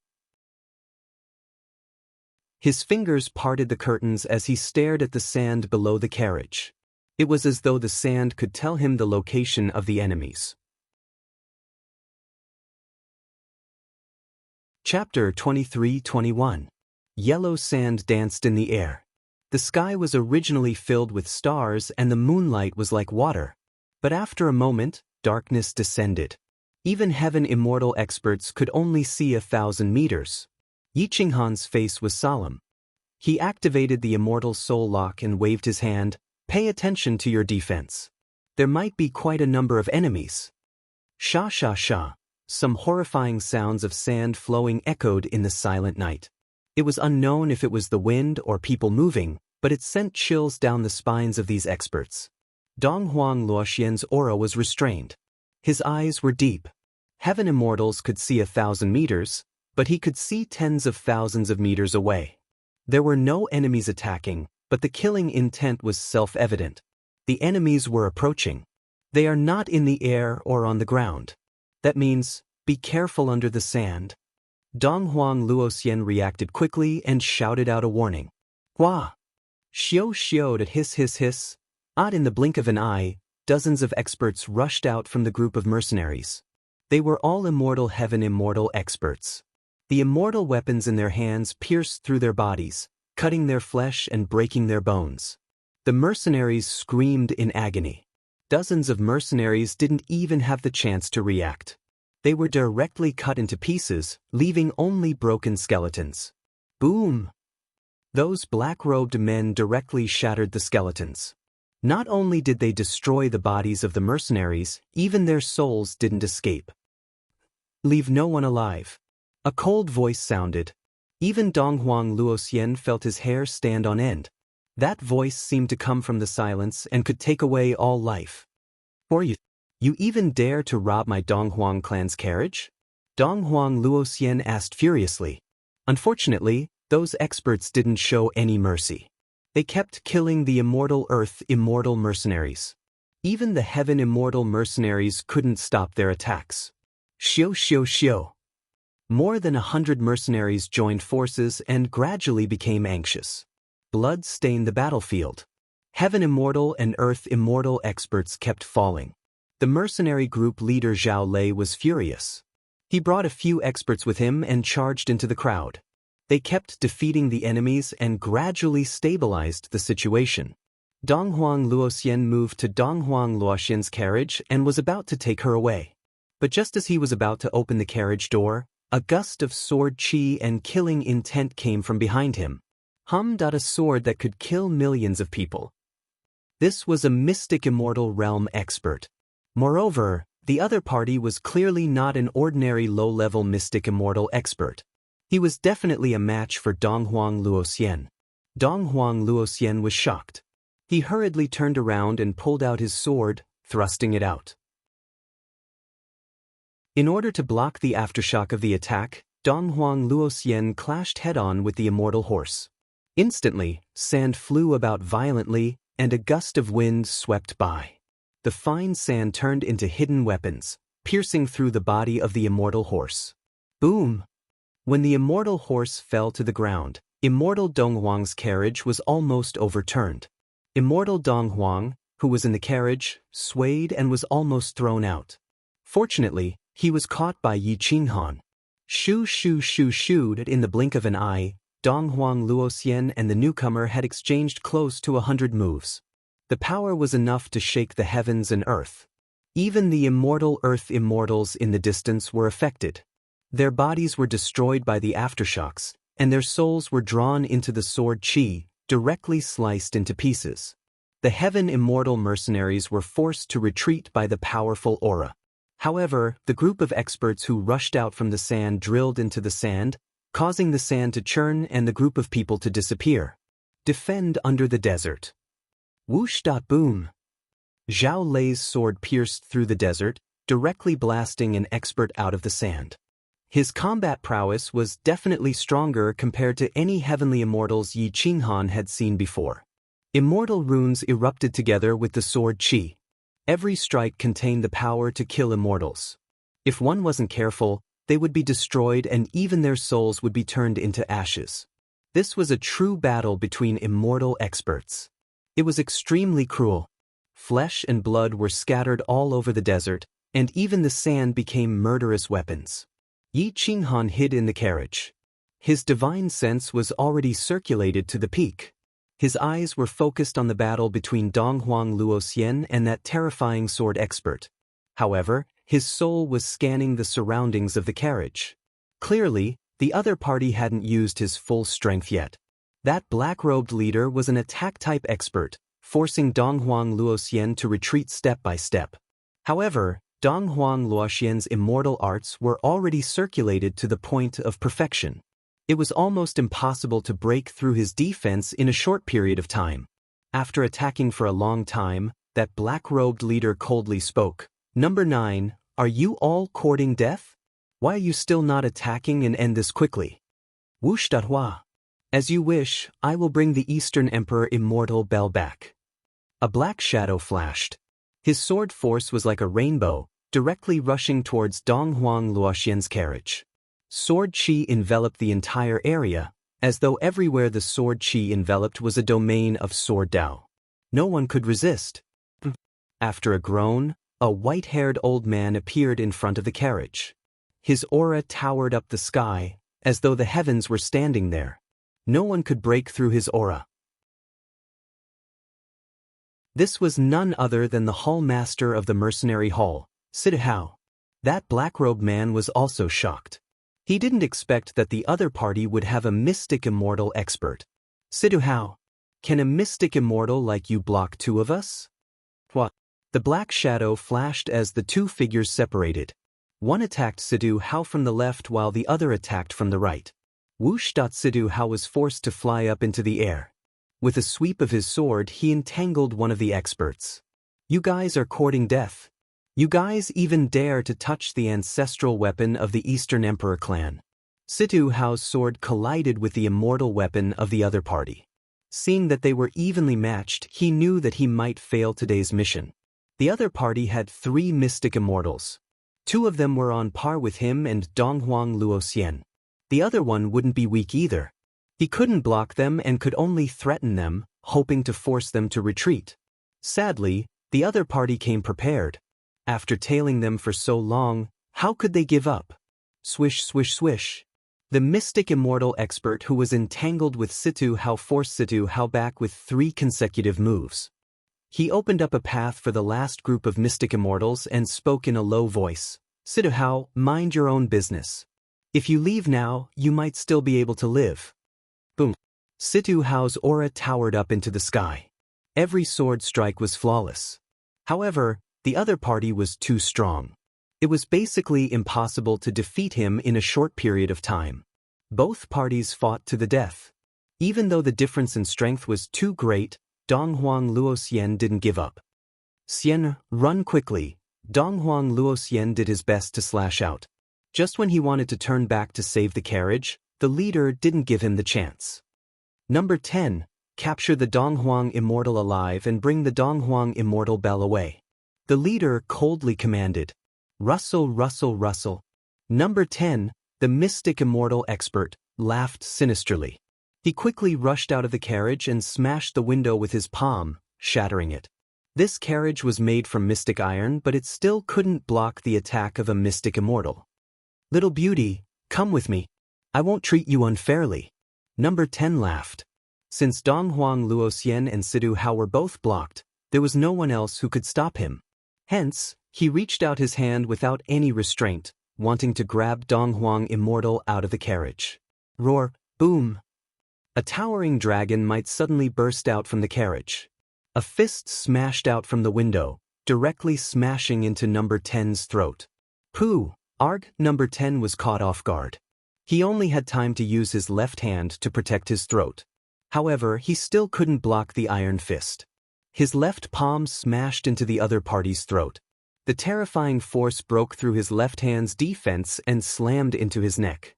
His fingers parted the curtains as he stared at the sand below the carriage. It was as though the sand could tell him the location of the enemies. Chapter 23-21. Yellow sand danced in the air. The sky was originally filled with stars and the moonlight was like water. But after a moment, darkness descended. Even heaven immortal experts could only see 1,000 meters. Yi Qinghan's face was solemn. He activated the immortal soul lock and waved his hand. Pay attention to your defense. There might be quite a number of enemies. Sha sha sha. Some horrifying sounds of sand flowing echoed in the silent night. It was unknown if it was the wind or people moving, but it sent chills down the spines of these experts. Donghuang Luoxian's aura was restrained. His eyes were deep. Heaven immortals could see 1,000 meters, but he could see tens of thousands of meters away. There were no enemies attacking, but the killing intent was self-evident. The enemies were approaching. They are not in the air or on the ground. That means, be careful under the sand. Donghuang Luoxian reacted quickly and shouted out a warning. Hua! Xiao xiaoed at hiss hiss hiss. In the blink of an eye, dozens of experts rushed out from the group of mercenaries. They were all immortal heaven immortal experts. The immortal weapons in their hands pierced through their bodies, cutting their flesh and breaking their bones. The mercenaries screamed in agony. Dozens of mercenaries didn't even have the chance to react. They were directly cut into pieces, leaving only broken skeletons. Boom! Those black-robed men directly shattered the skeletons. Not only did they destroy the bodies of the mercenaries, even their souls didn't escape. Leave no one alive. A cold voice sounded. Even Donghuang Luoxian felt his hair stand on end. That voice seemed to come from the silence and could take away all life. Or you even dare to rob my Donghuang clan's carriage? Donghuang Luoxian asked furiously. Unfortunately, those experts didn't show any mercy. They kept killing the immortal earth immortal mercenaries. Even the heaven immortal mercenaries couldn't stop their attacks. Xiao xiao xiao. More than 100 mercenaries joined forces and gradually became anxious. Blood stained the battlefield. Heaven immortal and earth immortal experts kept falling. The mercenary group leader Zhao Lei was furious. He brought a few experts with him and charged into the crowd. They kept defeating the enemies and gradually stabilized the situation. Donghuang Luoxian moved to Donghuang Luoxian's carriage and was about to take her away. But just as he was about to open the carriage door, a gust of sword chi and killing intent came from behind him. A sword that could kill millions of people. This was a mystic immortal realm expert. Moreover, the other party was clearly not an ordinary low-level mystic immortal expert. He was definitely a match for Donghuang Luoxian. Donghuang Luoxian was shocked. He hurriedly turned around and pulled out his sword, thrusting it out. In order to block the aftershock of the attack, Donghuang Luoxian clashed head-on with the immortal horse. Instantly, sand flew about violently, and a gust of wind swept by. The fine sand turned into hidden weapons, piercing through the body of the immortal horse. Boom! When the immortal horse fell to the ground, immortal Donghuang's carriage was almost overturned. Immortal Donghuang, who was in the carriage, swayed and was almost thrown out. Fortunately, he was caught by Yi Qinghan. Shoo shoo shoo shooed in the blink of an eye, Donghuang Luoxian and the newcomer had exchanged close to 100 moves. The power was enough to shake the heavens and earth. Even the immortal earth immortals in the distance were affected. Their bodies were destroyed by the aftershocks, and their souls were drawn into the sword chi, directly sliced into pieces. The heaven immortal mercenaries were forced to retreat by the powerful aura. However, the group of experts who rushed out from the sand drilled into the sand, causing the sand to churn and the group of people to disappear. Defend under the desert. Whoosh! Boom! Zhao Lei's sword pierced through the desert, directly blasting an expert out of the sand. His combat prowess was definitely stronger compared to any heavenly immortals Yi Qinghan had seen before. Immortal runes erupted together with the sword chi. Every strike contained the power to kill immortals. If one wasn't careful, they would be destroyed and even their souls would be turned into ashes. This was a true battle between immortal experts. It was extremely cruel. Flesh and blood were scattered all over the desert, and even the sand became murderous weapons. Yi Qinghan hid in the carriage. His divine sense was already circulated to the peak. His eyes were focused on the battle between Donghuang Luoxian and that terrifying sword expert. However, his soul was scanning the surroundings of the carriage. Clearly, the other party hadn't used his full strength yet. That black-robed leader was an attack-type expert, forcing Donghuang Luoxian to retreat step by step. However, Donghuang Luoxian's immortal arts were already circulated to the point of perfection. It was almost impossible to break through his defense in a short period of time. After attacking for a long time, that black-robed leader coldly spoke. "Number 9, are you all courting death? Why are you still not attacking and end this quickly?" Wush Hua. "As you wish, I will bring the Eastern Emperor Immortal Bell back." A black shadow flashed. His sword force was like a rainbow, directly rushing towards Donghuang Luoxian's carriage. Sword chi enveloped the entire area, as though everywhere the sword chi enveloped was a domain of sword Dao. No one could resist. After a groan, a white-haired old man appeared in front of the carriage. His aura towered up the sky, as though the heavens were standing there. No one could break through his aura. This was none other than the hall master of the mercenary hall, Sidahao. That black-robed man was also shocked. He didn't expect that the other party would have a mystic immortal expert. "Sidahao, can a mystic immortal like you block two of us?" What? The black shadow flashed as the two figures separated. One attacked Sidahao from the left while the other attacked from the right. Whoosh! Sidahao was forced to fly up into the air. With a sweep of his sword, he entangled one of the experts. "You guys are courting death. You guys even dare to touch the ancestral weapon of the Eastern Emperor clan." Sidahao's sword collided with the immortal weapon of the other party. Seeing that they were evenly matched, he knew that he might fail today's mission. The other party had 3 mystic immortals. 2 of them were on par with him and Donghuang Luoxian. The other one wouldn't be weak either. He couldn't block them and could only threaten them, hoping to force them to retreat. Sadly, the other party came prepared. After tailing them for so long, how could they give up? Swish, swish, swish. The mystic immortal expert who was entangled with Sidahao forced Sidahao back with 3 consecutive moves. He opened up a path for the last group of mystic immortals and spoke in a low voice. "Sidahao, mind your own business. If you leave now, you might still be able to live." Boom. Sidahao's aura towered up into the sky. Every sword strike was flawless. However, the other party was too strong. It was basically impossible to defeat him in a short period of time. Both parties fought to the death. Even though the difference in strength was too great, Donghuang Luoxian didn't give up. "Xian, run quickly." Donghuang Luoxian did his best to slash out. Just when he wanted to turn back to save the carriage, the leader didn't give him the chance. Number 10. Capture the Donghuang Immortal alive and bring the Donghuang Immortal Bell away. The leader coldly commanded. "Rustle, rustle, rustle." Number 10, the mystic immortal expert, laughed sinisterly. He quickly rushed out of the carriage and smashed the window with his palm, shattering it. This carriage was made from mystic iron, but it still couldn't block the attack of a mystic immortal. "Little beauty, come with me. I won't treat you unfairly." Number 10 laughed. Since Donghuang Luoxian and Sidahao were both blocked, there was no one else who could stop him. Hence, he reached out his hand without any restraint, wanting to grab Donghuang Immortal out of the carriage. Roar, boom. A towering dragon might suddenly burst out from the carriage. A fist smashed out from the window, directly smashing into Number 10's throat. Pooh! Arg! Number 10 was caught off guard. He only had time to use his left hand to protect his throat. However, he still couldn't block the iron fist. His left palm smashed into the other party's throat. The terrifying force broke through his left hand's defense and slammed into his neck.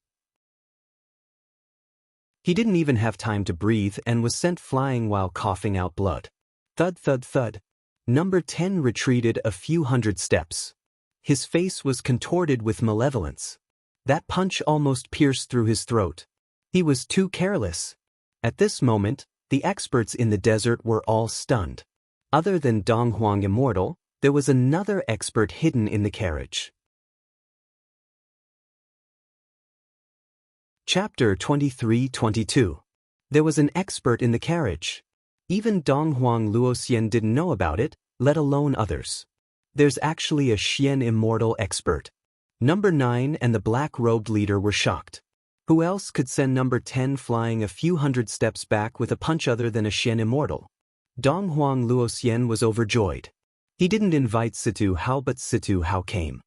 He didn't even have time to breathe and was sent flying while coughing out blood. Thud, thud, thud. Number 10 retreated a few hundred steps. His face was contorted with malevolence. That punch almost pierced through his throat. He was too careless. At this moment, the experts in the desert were all stunned. Other than Dong Huang Immortal, there was another expert hidden in the carriage. Chapter 23-22. There was an expert in the carriage. Even Dong Huang Luoxian didn't know about it, let alone others. There's actually a Xian Immortal expert. Number 9 and the black-robed leader were shocked. Who else could send number 10 flying a few hundred steps back with a punch other than a Xian Immortal? Dong Huang Luoxian was overjoyed. He didn't invite Situ Hao, but Situ Hao came.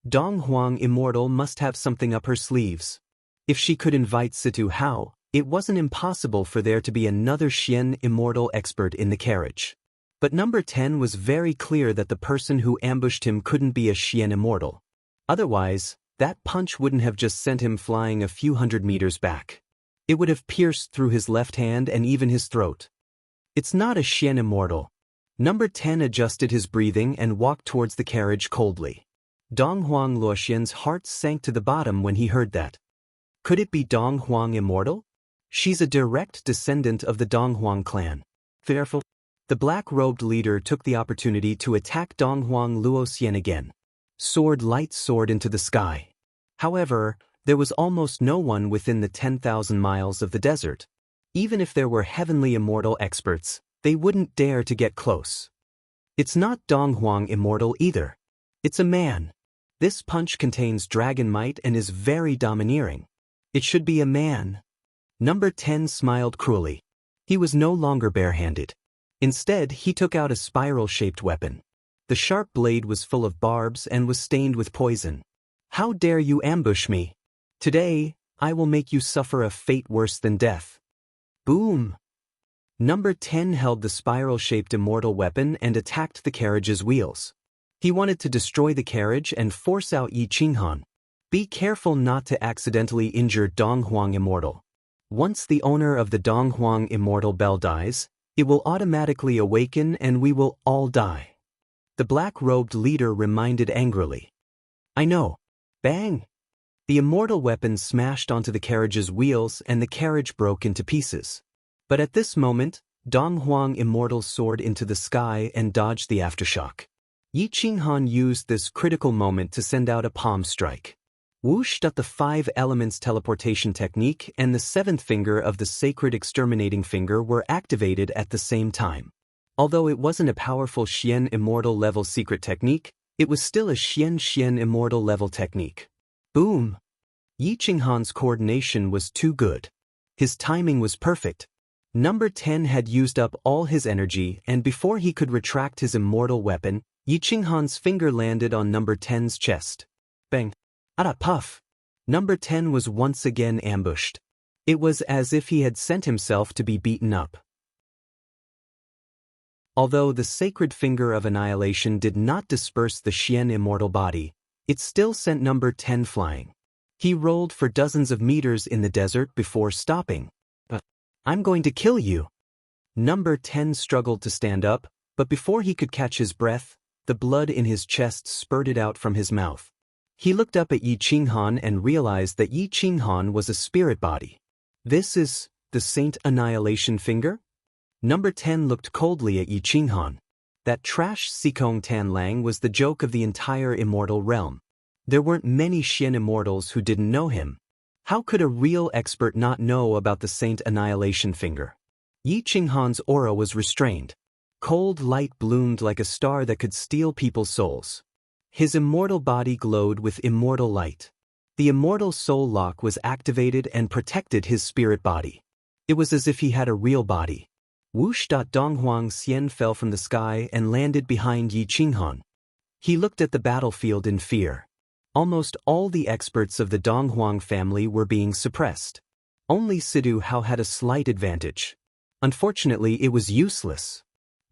Dong Huang Immortal must have something up her sleeves. If she could invite Situ Hao, it wasn't impossible for there to be another Xian Immortal expert in the carriage. But number 10 was very clear that the person who ambushed him couldn't be a Xian Immortal. Otherwise, that punch wouldn't have just sent him flying a few hundred meters back. It would have pierced through his left hand and even his throat. It's not a Xian Immortal. Number 10 adjusted his breathing and walked towards the carriage coldly. Dong Huang Luoxian's heart sank to the bottom when he heard that. Could it be Dong Huang Immortal? She's a direct descendant of the Dong Huang clan. Fearful. The black-robed leader took the opportunity to attack Dong Huang Luoxian again. Light soared into the sky. However, there was almost no one within the 10,000 miles of the desert. Even if there were heavenly immortal experts, they wouldn't dare to get close. It's not Dong Huang Immortal either. It's a man. This punch contains dragon might and is very domineering. It should be a man. Number 10 smiled cruelly. He was no longer barehanded. Instead, he took out a spiral-shaped weapon. The sharp blade was full of barbs and was stained with poison. How dare you ambush me? Today, I will make you suffer a fate worse than death. Boom! Number 10 held the spiral-shaped immortal weapon and attacked the carriage's wheels. He wanted to destroy the carriage and force out Yi Qinghan. Be careful not to accidentally injure Dong Huang Immortal. Once the owner of the Dong Huang Immortal bell dies, it will automatically awaken and we will all die. The black-robed leader reminded angrily. I know. Bang! The immortal weapon smashed onto the carriage's wheels and the carriage broke into pieces. But at this moment, Dong Huang Immortal soared into the sky and dodged the aftershock. Yi Qinghan used this critical moment to send out a palm strike. Whoosh! The 5 elements teleportation technique and the 7th finger of the sacred exterminating finger were activated at the same time. Although it wasn't a powerful Xian Immortal level secret technique, it was still a Xian Immortal level technique. Boom! Yi Qinghan's coordination was too good. His timing was perfect. Number 10 had used up all his energy, and before he could retract his immortal weapon, Yi Qinghan's finger landed on number 10's chest. Bang! Ada puff! Number 10 was once again ambushed. It was as if he had sent himself to be beaten up. Although the sacred finger of annihilation did not disperse the Xian Immortal body, it still sent number 10 flying. He rolled for dozens of meters in the desert before stopping. I'm going to kill you. Number 10 struggled to stand up, but before he could catch his breath, the blood in his chest spurted out from his mouth. He looked up at Yi Qinghan and realized that Yi Qinghan was a spirit body. This is the Saint Annihilation Finger? Number 10 looked coldly at Yi Qinghan. That trash Sikong Tan Lang was the joke of the entire immortal realm. There weren't many Xian immortals who didn't know him. How could a real expert not know about the Saint Annihilation Finger? Yi Qinghan's aura was restrained. Cold light bloomed like a star that could steal people's souls. His immortal body glowed with immortal light. The immortal soul lock was activated and protected his spirit body. It was as if he had a real body. Whoosh! Dong Huang Xian fell from the sky and landed behind Yi Qinghan. He looked at the battlefield in fear. Almost all the experts of the Dong Huang family were being suppressed. Only Sidu Hao had a slight advantage. Unfortunately, it was useless.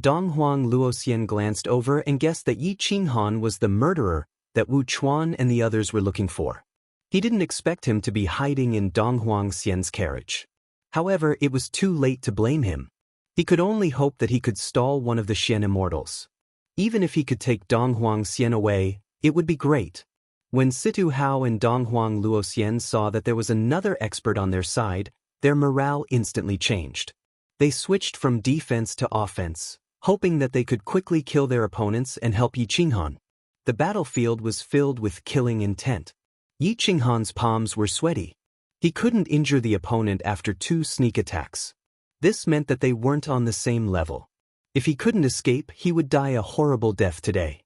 Dong Huang Luoxian glanced over and guessed that Yi Qinghan was the murderer that Wu Chuan and the others were looking for. He didn't expect him to be hiding in Dong Huang Xian's carriage. However, it was too late to blame him. He could only hope that he could stall one of the Xian immortals. Even if he could take Dong Huang Xian away, it would be great. When Situ Hao and Dong Huang Luoxian saw that there was another expert on their side, their morale instantly changed. They switched from defense to offense, hoping that they could quickly kill their opponents and help Yi Qinghan. The battlefield was filled with killing intent. Yi Qinghan's palms were sweaty. He couldn't injure the opponent after 2 sneak attacks. This meant that they weren't on the same level. If he couldn't escape, he would die a horrible death today.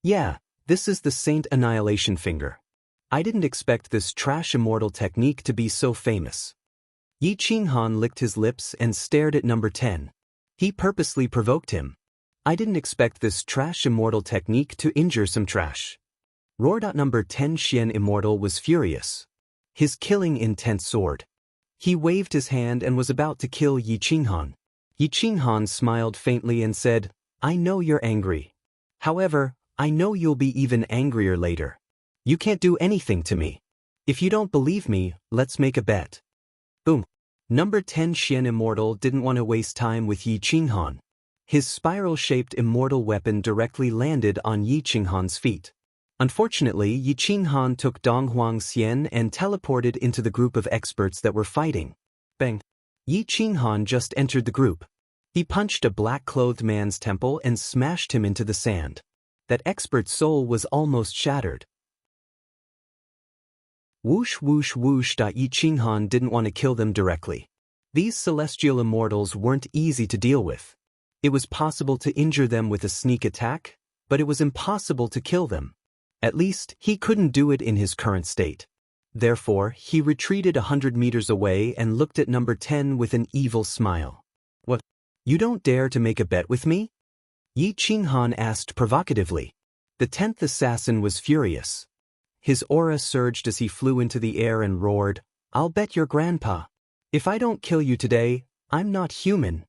Yeah, this is the Saint Annihilation Finger. I didn't expect this trash immortal technique to be so famous. Yi Qinghan licked his lips and stared at number 10. He purposely provoked him. I didn't expect this trash immortal technique to injure some trash. Roared number 10. Xian Immortal was furious. His killing intent soared. He waved his hand and was about to kill Yi Qinghan. Yi Qinghan smiled faintly and said, I know you're angry. However, I know you'll be even angrier later. You can't do anything to me. If you don't believe me, let's make a bet. Boom. Number 10 Xian Immortal didn't want to waste time with Yi Qinghan. His spiral-shaped immortal weapon directly landed on Yi Qinghan's feet. Unfortunately, Yi Qinghan took Donghuang Xian and teleported into the group of experts that were fighting. Bang! Yi Qinghan just entered the group. He punched a black-clothed man's temple and smashed him into the sand. That expert's soul was almost shattered. Whoosh whoosh whoosh. Yi Qinghan didn't want to kill them directly. These celestial immortals weren't easy to deal with. It was possible to injure them with a sneak attack, but it was impossible to kill them. At least, he couldn't do it in his current state. Therefore, he retreated 100 meters away and looked at number 10 with an evil smile. What? You don't dare to make a bet with me? Yi Qinghan asked provocatively. The 10th assassin was furious. His aura surged as he flew into the air and roared, I'll bet your grandpa. If I don't kill you today, I'm not human.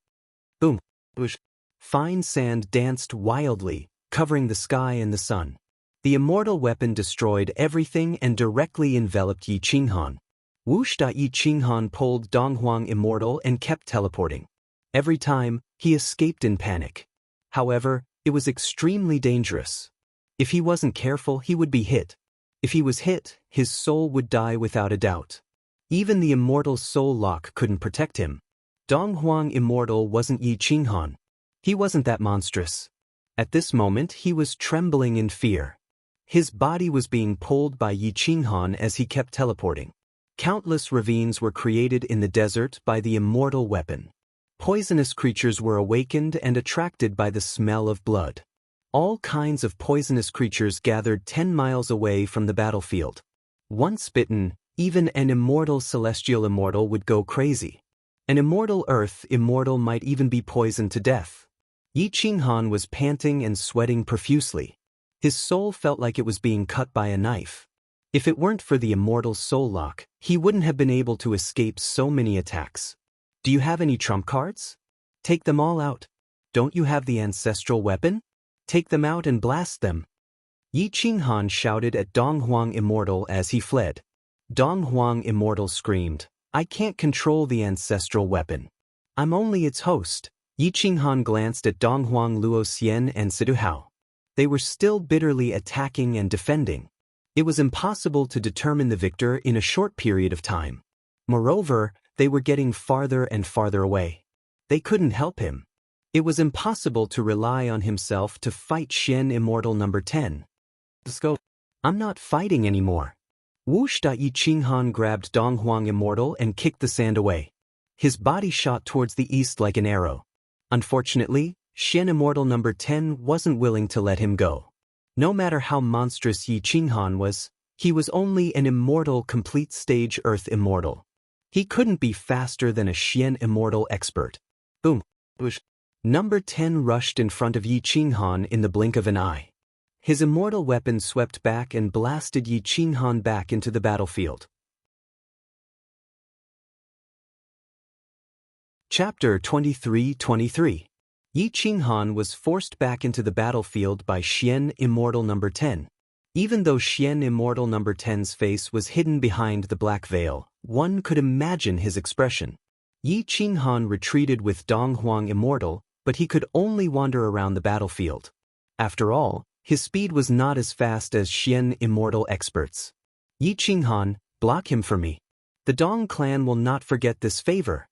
Boom. Whoosh. Fine sand danced wildly, covering the sky and the sun. The immortal weapon destroyed everything and directly enveloped Yi Qinghan. Whoosh. Yi Qinghan pulled Donghuang Immortal and kept teleporting. Every time, he escaped in panic. However, it was extremely dangerous. If he wasn't careful, he would be hit. If he was hit, his soul would die without a doubt. Even the immortal soul lock couldn't protect him. Donghuang Immortal wasn't Yi Qinghan. He wasn't that monstrous. At this moment, he was trembling in fear. His body was being pulled by Yi Qinghan as he kept teleporting. Countless ravines were created in the desert by the immortal weapon. Poisonous creatures were awakened and attracted by the smell of blood. All kinds of poisonous creatures gathered 10 miles away from the battlefield. Once bitten, even an immortal celestial immortal would go crazy. An immortal earth immortal might even be poisoned to death. Yi Qinghan was panting and sweating profusely. His soul felt like it was being cut by a knife. If it weren't for the immortal soul lock, he wouldn't have been able to escape so many attacks. Do you have any trump cards? Take them all out. Don't you have the ancestral weapon? Take them out and blast them. Yi Qinghan shouted at Donghuang Immortal as he fled. Donghuang Immortal screamed, I can't control the ancestral weapon. I'm only its host. Yi Qinghan glanced at Donghuang Luo Xian and Siduhao. They were still bitterly attacking and defending. It was impossible to determine the victor in a short period of time. Moreover, they were getting farther and farther away. They couldn't help him. It was impossible to rely on himself to fight Xian Immortal number 10. Let's go. I'm not fighting anymore. Whoosh. Yi Qinghan grabbed Donghuang Immortal and kicked the sand away. His body shot towards the east like an arrow. Unfortunately, Xian Immortal number 10 wasn't willing to let him go. No matter how monstrous Yi Qinghan was, he was only an immortal complete stage Earth Immortal. He couldn't be faster than a Xian Immortal expert. Boom. Whoosh. Number 10 rushed in front of Yi Qinghan in the blink of an eye. His immortal weapon swept back and blasted Yi Qinghan back into the battlefield. Chapter 23-23. Yi Qinghan was forced back into the battlefield by Xian Immortal number 10. Even though Xian Immortal number 10's face was hidden behind the black veil, one could imagine his expression. Yi Qinghan retreated with Donghuang Immortal, but he could only wander around the battlefield. After all, his speed was not as fast as Xian Immortal experts. Yi Qinghan, block him for me. The Dong clan will not forget this favor.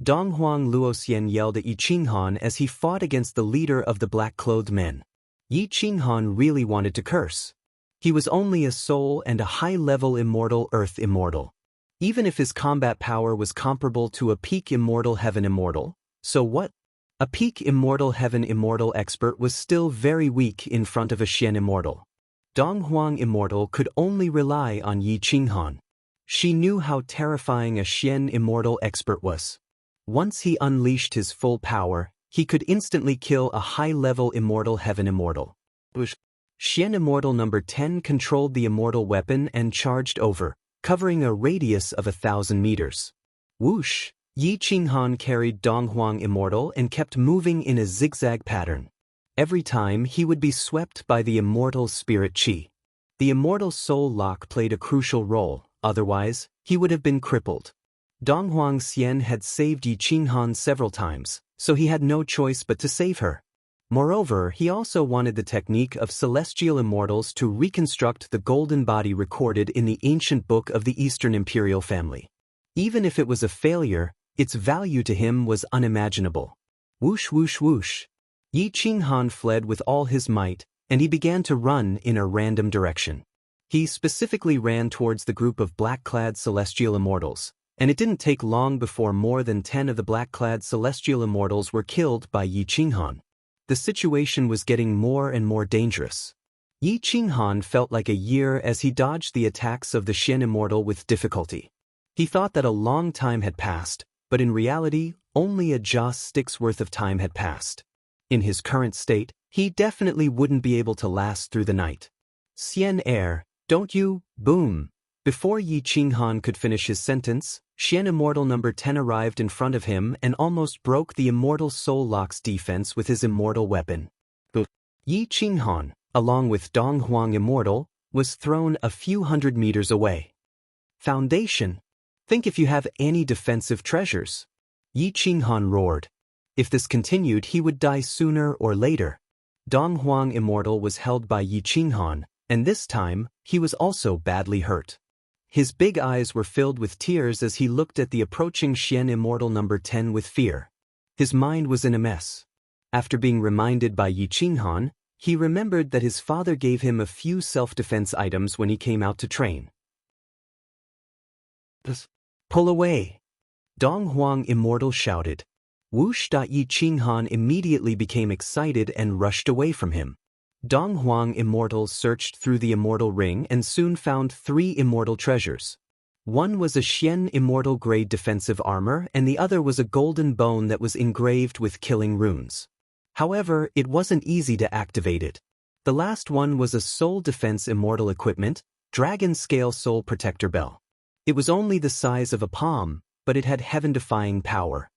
Donghuang Luoxian yelled at Yi Qinghan as he fought against the leader of the black-clothed men. Yi Qinghan really wanted to curse. He was only a soul and a high-level immortal earth immortal. Even if his combat power was comparable to a peak immortal heaven immortal, so what? A peak immortal heaven immortal expert was still very weak in front of a Xian immortal. Donghuang immortal could only rely on Yi Qinghan. She knew how terrifying a Xian immortal expert was. Once he unleashed his full power, he could instantly kill a high-level immortal heaven immortal. Xian immortal number 10 controlled the immortal weapon and charged over, covering a radius of 1,000 meters. Whoosh! Yi Qinghan carried Donghuang immortal and kept moving in a zigzag pattern. Every time he would be swept by the immortal spirit qi. The immortal soul lock played a crucial role, otherwise, he would have been crippled. Donghuang Xian had saved Yi Qinghan several times, so he had no choice but to save her. Moreover, he also wanted the technique of celestial immortals to reconstruct the golden body recorded in the ancient book of the Eastern Imperial family. Even if it was a failure, its value to him was unimaginable. Whoosh whoosh whoosh. Yi Qinghan fled with all his might, and he began to run in a random direction. He specifically ran towards the group of black-clad celestial immortals, and it didn't take long before more than 10 of the black-clad celestial immortals were killed by Yi Qinghan. The situation was getting more and more dangerous. Yi Qinghan felt like a year as he dodged the attacks of the Xian immortal with difficulty. He thought that a long time had passed, but in reality, only a joss stick's worth of time had passed. In his current state, he definitely wouldn't be able to last through the night. Xian heir, don't you, boom. Before Yi Qinghan could finish his sentence, Xian immortal number 10 arrived in front of him and almost broke the immortal soul lock's defense with his immortal weapon. Yi Qinghan, along with Donghuang immortal, was thrown a few hundred meters away. Foundation. Think if you have any defensive treasures. Yi Qinghan roared. If this continued, he would die sooner or later. Donghuang immortal was held by Yi Qinghan, and this time, he was also badly hurt. His big eyes were filled with tears as he looked at the approaching Xian immortal number 10 with fear. His mind was in a mess. After being reminded by Yi Qinghan, he remembered that his father gave him a few self-defense items when he came out to train. Pull away! Donghuang immortal shouted. Whoosh! Yi Qinghan immediately became excited and rushed away from him. Donghuang immortal searched through the immortal ring and soon found 3 immortal treasures. One was a Xian immortal grade defensive armor and the other was a golden bone that was engraved with killing runes. However, it wasn't easy to activate it. The last one was a soul defense immortal equipment, dragon scale soul protector bell. It was only the size of a palm, but it had heaven-defying power.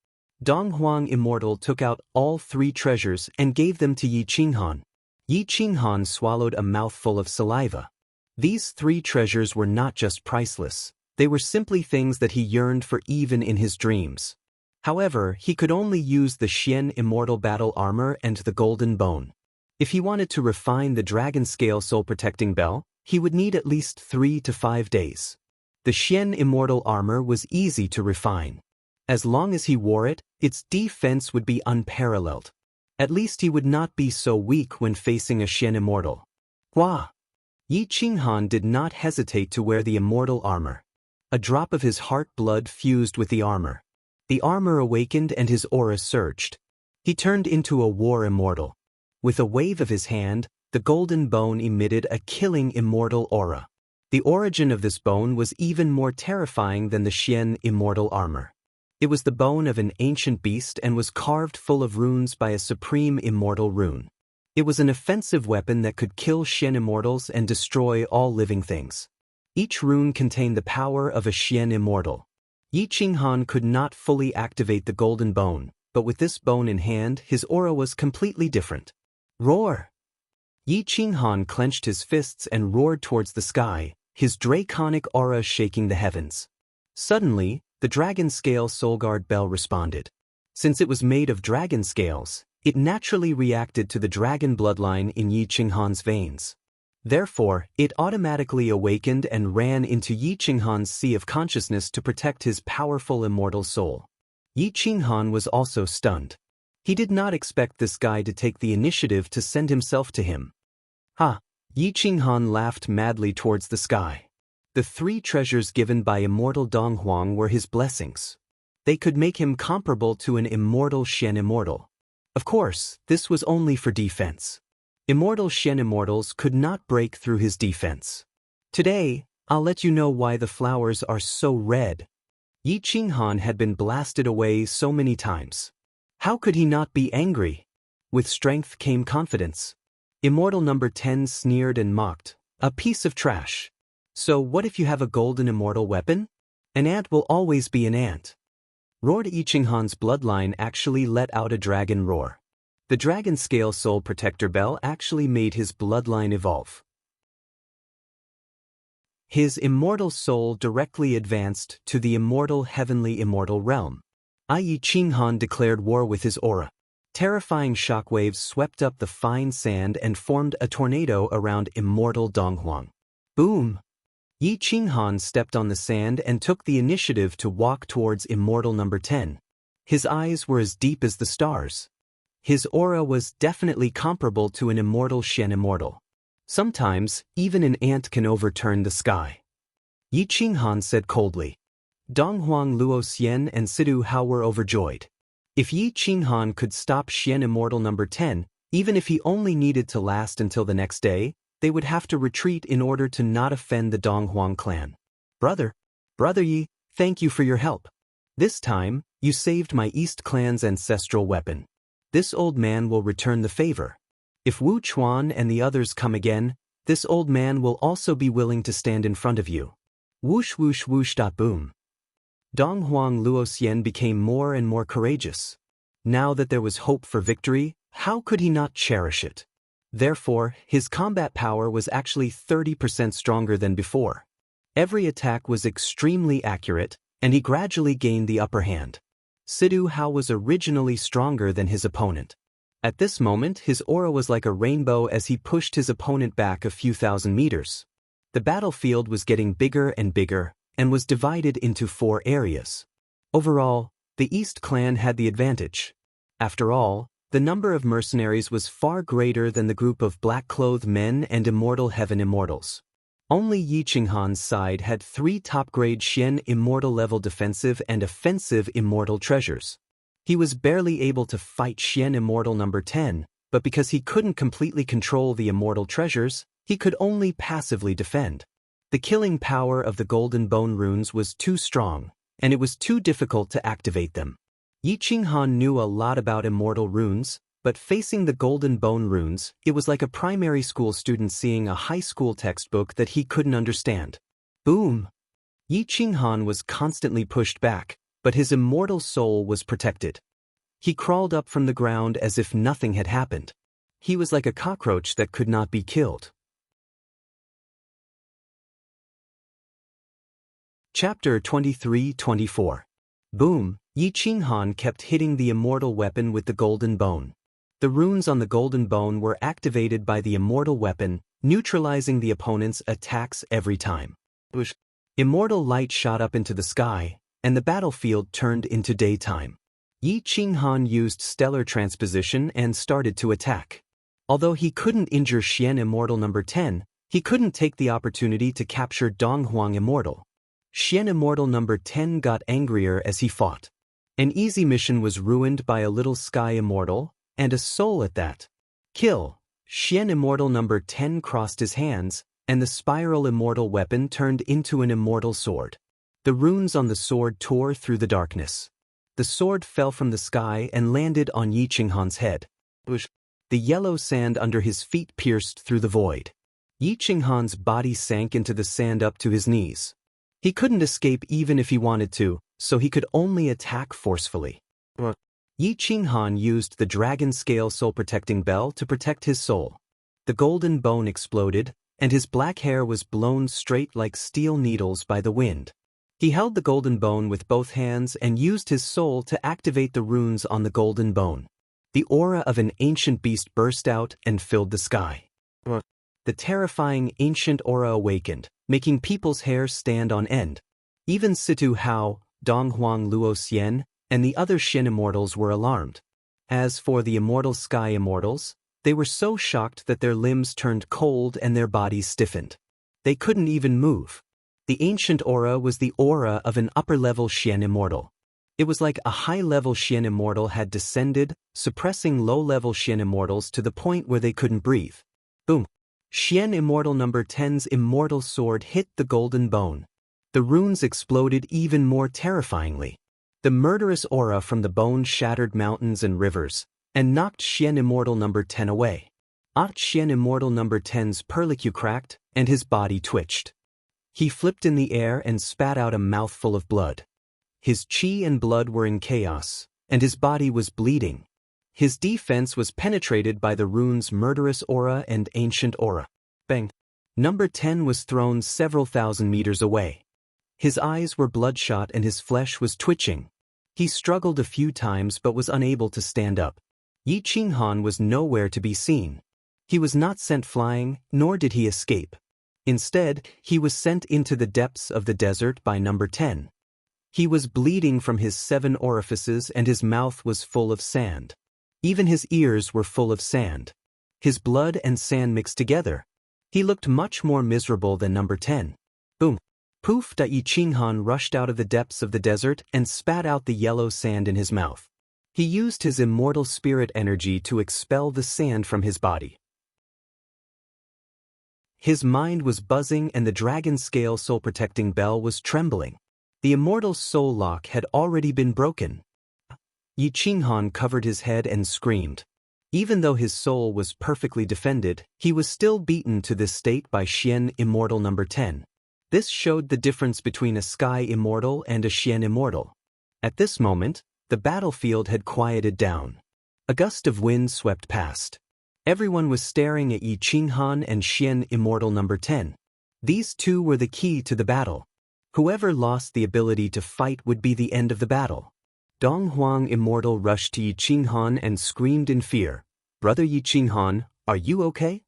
Donghuang immortal took out all 3 treasures and gave them to Yi Qinghan. Yi Qinghan swallowed a mouthful of saliva. These 3 treasures were not just priceless, they were simply things that he yearned for even in his dreams. However, he could only use the Xian immortal battle armor and the golden bone. If he wanted to refine the dragon scale soul protecting bell, he would need at least 3 to 5 days. The Xian immortal armor was easy to refine. As long as he wore it, its defense would be unparalleled. At least he would not be so weak when facing a Xian immortal. Hua! Yi Qinghan did not hesitate to wear the immortal armor. A drop of his heart blood fused with the armor. The armor awakened and his aura surged. He turned into a war immortal. With a wave of his hand, the golden bone emitted a killing immortal aura. The origin of this bone was even more terrifying than the Xian immortal armor. It was the bone of an ancient beast and was carved full of runes by a supreme immortal rune. It was an offensive weapon that could kill Xian immortals and destroy all living things. Each rune contained the power of a Xian immortal. Yi Qinghan could not fully activate the golden bone, but with this bone in hand, his aura was completely different. Roar! Yi Qinghan clenched his fists and roared towards the sky, his draconic aura shaking the heavens. Suddenly, the dragon scale soul guard bell responded. Since it was made of dragon scales, it naturally reacted to the dragon bloodline in Yi Qinghan's veins. Therefore, it automatically awakened and ran into Yi Qinghan's sea of consciousness to protect his powerful immortal soul. Yi Qinghan was also stunned. He did not expect this guy to take the initiative to send himself to him. Ha! Yi Qinghan laughed madly towards the sky. The 3 treasures given by immortal Donghuang were his blessings. They could make him comparable to an immortal Shen immortal. Of course, this was only for defense. Immortal Shen immortals could not break through his defense. Today, I'll let you know why the flowers are so red. Yi Qinghan had been blasted away so many times. How could he not be angry? With strength came confidence. Immortal number 10 sneered and mocked. A piece of trash. So what if you have a golden immortal weapon? An ant will always be an ant. Roared Yi Qinghan's bloodline actually let out a dragon roar. The dragon scale soul protector bell actually made his bloodline evolve. His immortal soul directly advanced to the immortal heavenly immortal realm. Yi Qinghan declared war with his aura. Terrifying shockwaves swept up the fine sand and formed a tornado around immortal Donghuang. Boom! Yi Qinghan stepped on the sand and took the initiative to walk towards immortal number 10. His eyes were as deep as the stars. His aura was definitely comparable to an immortal Shen immortal. Sometimes, even an ant can overturn the sky. Yi Qinghan said coldly. Donghuang Luoxian and Sidu Hao were overjoyed. If Yi Qinghan could stop Shen immortal number 10, even if he only needed to last until the next day, they would have to retreat in order to not offend the Donghuang clan. Brother Yi, thank you for your help. This time, you saved my East clan's ancestral weapon. This old man will return the favor. If Wu Chuan and the others come again, this old man will also be willing to stand in front of you. Whoosh whoosh whoosh. Boom. Donghuang Luoxian became more and more courageous. Now that there was hope for victory, how could he not cherish it? Therefore, his combat power was actually 30% stronger than before. Every attack was extremely accurate, and he gradually gained the upper hand. Sidu Hao was originally stronger than his opponent. At this moment, his aura was like a rainbow as he pushed his opponent back a few thousand meters. The battlefield was getting bigger and bigger, and was divided into 4 areas. Overall, the East clan had the advantage. After all, the number of mercenaries was far greater than the group of black-clothed men and immortal heaven immortals. Only Yi Qinghan's side had 3 top-grade Shen immortal-level defensive and offensive immortal treasures. He was barely able to fight Shen immortal number 10, but because he couldn't completely control the immortal treasures, he could only passively defend. The killing power of the Golden Bone runes was too strong, and it was too difficult to activate them. Yi Qinghan knew a lot about immortal runes, but facing the Golden Bone runes, it was like a primary school student seeing a high school textbook that he couldn't understand. Boom! Yi Qinghan was constantly pushed back, but his immortal soul was protected. He crawled up from the ground as if nothing had happened. He was like a cockroach that could not be killed. Chapter 23-24. Boom! Yi Qinghan kept hitting the immortal weapon with the golden bone. The runes on the golden bone were activated by the immortal weapon, neutralizing the opponent's attacks every time. Immortal light shot up into the sky, and the battlefield turned into daytime. Yi Qinghan used stellar transposition and started to attack. Although he couldn't injure Xian Immortal number 10, he couldn't take the opportunity to capture Donghuang Immortal. Xian Immortal number 10 got angrier as he fought. An easy mission was ruined by a little Sky Immortal, and a soul at that. Kill! Xian Immortal number 10 crossed his hands, and the spiral immortal weapon turned into an immortal sword. The runes on the sword tore through the darkness. The sword fell from the sky and landed on Yi Qinghan's head. The yellow sand under his feet pierced through the void. Yi Qinghan's body sank into the sand up to his knees. He couldn't escape even if he wanted to, so he could only attack forcefully. Yi Qinghan used the dragon scale soul protecting bell to protect his soul. The golden bone exploded, and his black hair was blown straight like steel needles by the wind. He held the golden bone with both hands and used his soul to activate the runes on the golden bone. The aura of an ancient beast burst out and filled the sky. The terrifying ancient aura awakened, making people's hair stand on end. Even Situ Hao, Donghuang Luoxian, and the other Xian immortals were alarmed. As for the immortal sky immortals, they were so shocked that their limbs turned cold and their bodies stiffened. They couldn't even move. The ancient aura was the aura of an upper-level Xian immortal. It was like a high-level Xian immortal had descended, suppressing low-level Xian immortals to the point where they couldn't breathe. Boom! Xian immortal number 10's immortal sword hit the golden bone. The runes exploded even more terrifyingly. The murderous aura from the bone shattered mountains and rivers, and knocked Xian immortal number 10 away. Xian immortal number 10's perlicue cracked, and his body twitched. He flipped in the air and spat out a mouthful of blood. His chi and blood were in chaos, and his body was bleeding. His defense was penetrated by the runes murderous aura and ancient aura. Bang! Number 10 was thrown several thousand meters away. His eyes were bloodshot and his flesh was twitching. He struggled a few times but was unable to stand up. Yi Qinghan was nowhere to be seen. He was not sent flying, nor did he escape. Instead, he was sent into the depths of the desert by number 10. He was bleeding from his 7 orifices and his mouth was full of sand. Even his ears were full of sand. His blood and sand mixed together. He looked much more miserable than number 10. Boom! Poof! Yi Qinghan rushed out of the depths of the desert and spat out the yellow sand in his mouth. He used his immortal spirit energy to expel the sand from his body. His mind was buzzing and the dragon scale soul-protecting bell was trembling. The immortal soul lock had already been broken. Yi Qinghan covered his head and screamed. Even though his soul was perfectly defended, he was still beaten to this state by Xian immortal number 10. This showed the difference between a sky immortal and a Xian immortal. At this moment, the battlefield had quieted down. A gust of wind swept past. Everyone was staring at Yi Qinghan and Xian immortal number 10. These two were the key to the battle. Whoever lost the ability to fight would be the end of the battle. Dong Huang immortal rushed to Yi Qinghan and screamed in fear, "Brother Yi Qinghan, are you okay?"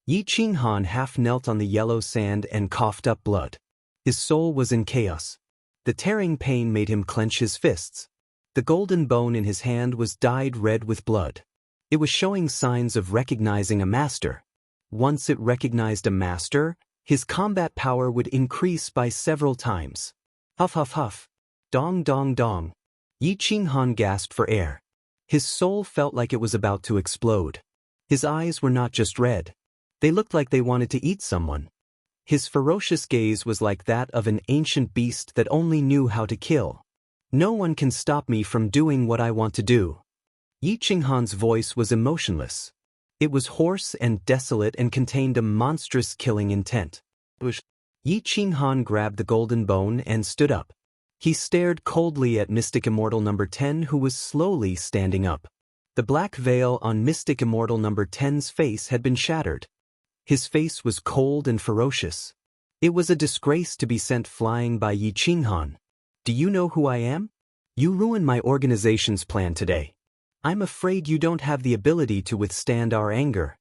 Yi Qinghan half knelt on the yellow sand and coughed up blood. His soul was in chaos. The tearing pain made him clench his fists. The golden bone in his hand was dyed red with blood. It was showing signs of recognizing a master. Once it recognized a master, his combat power would increase by several times. Huff huff huff. Dong dong dong. Yi Qinghan gasped for air. His soul felt like it was about to explode. His eyes were not just red. They looked like they wanted to eat someone. His ferocious gaze was like that of an ancient beast that only knew how to kill. No one can stop me from doing what I want to do. Yi Qinghan's voice was emotionless. It was hoarse and desolate and contained a monstrous killing intent. Yi Qinghan grabbed the golden bone and stood up. He stared coldly at Mystic Immortal number 10 who was slowly standing up. The black veil on Mystic Immortal number 10's face had been shattered. His face was cold and ferocious. It was a disgrace to be sent flying by Yi Qinghan. Do you know who I am? You ruined my organization's plan today. I'm afraid you don't have the ability to withstand our anger.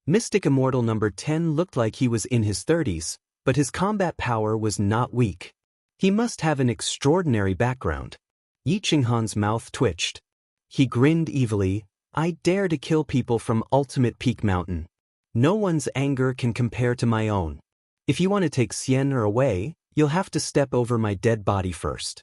Mystic Immortal number 10 looked like he was in his 30s, but his combat power was not weak. He must have an extraordinary background. Yi Qinghan's mouth twitched. He grinned evilly. I dare to kill people from Ultimate Peak Mountain. No one's anger can compare to my own. If you want to take Xian away, you'll have to step over my dead body first.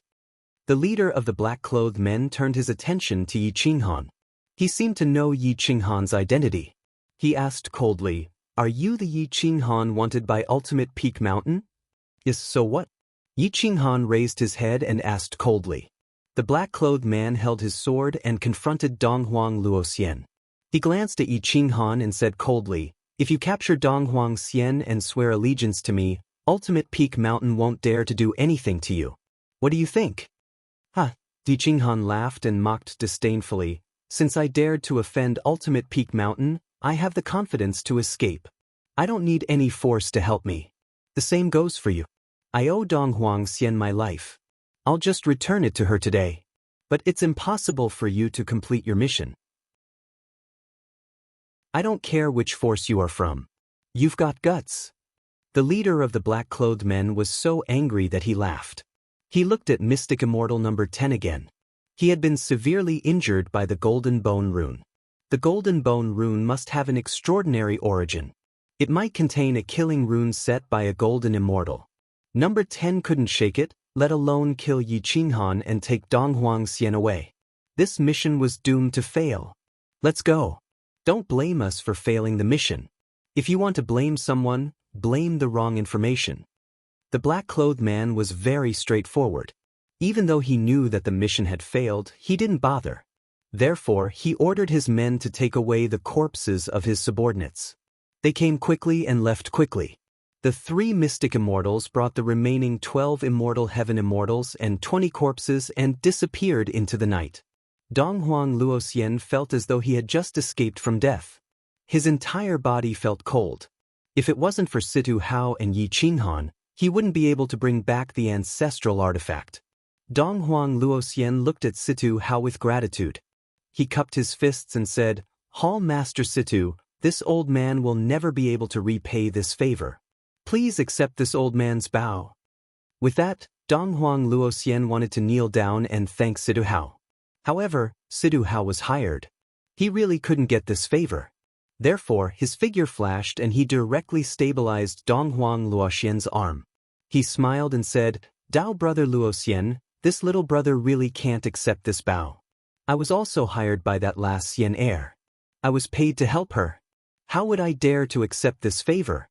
The leader of the black-clothed men turned his attention to Yi Qinghan. He seemed to know Yi Qinghan's identity. He asked coldly, "Are you the Yi Qinghan wanted by Ultimate Peak Mountain?" "Yes, so what?" Yi Qinghan raised his head and asked coldly. The black-clothed man held his sword and confronted Donghuang Luoxian. He glanced at Yi Qinghan and said coldly, "If you capture Donghuang Xian and swear allegiance to me, Ultimate Peak Mountain won't dare to do anything to you. What do you think?" "Huh?" Yi Qinghan laughed and mocked disdainfully. "Since I dared to offend Ultimate Peak Mountain, I have the confidence to escape. I don't need any force to help me. The same goes for you. I owe Donghuang Xian my life. I'll just return it to her today. But it's impossible for you to complete your mission. I don't care which force you are from. You've got guts." The leader of the black-clothed men was so angry that he laughed. He looked at Mystic Immortal number 10 again. He had been severely injured by the Golden Bone Rune. The Golden Bone Rune must have an extraordinary origin. It might contain a killing rune set by a golden immortal. Number 10 couldn't shake it, let alone kill Yi Qinghan and take Donghuang Xian away. This mission was doomed to fail. Let's go. Don't blame us for failing the mission. If you want to blame someone, blame the wrong information. The black-clothed man was very straightforward. Even though he knew that the mission had failed, he didn't bother. Therefore, he ordered his men to take away the corpses of his subordinates. They came quickly and left quickly. The 3 mystic immortals brought the remaining 12 immortal heaven immortals and 20 corpses and disappeared into the night. Donghuang Luoxian felt as though he had just escaped from death. His entire body felt cold. If it wasn't for Situ Hao and Yi Qinghan, he wouldn't be able to bring back the ancestral artifact. Donghuang Luoxian looked at Situ Hao with gratitude. He cupped his fists and said, "Hall Master Situ, this old man will never be able to repay this favor. Please accept this old man's bow." With that, Donghuang Luoxian wanted to kneel down and thank Situ Hao. However, Situ Hao was hired. He really couldn't get this favor. Therefore, his figure flashed and he directly stabilized Donghuang Luoxian's arm. He smiled and said, "Dao brother Luoxian, this little brother really can't accept this bow. I was also hired by that last Xian heir. I was paid to help her. How would I dare to accept this favor?"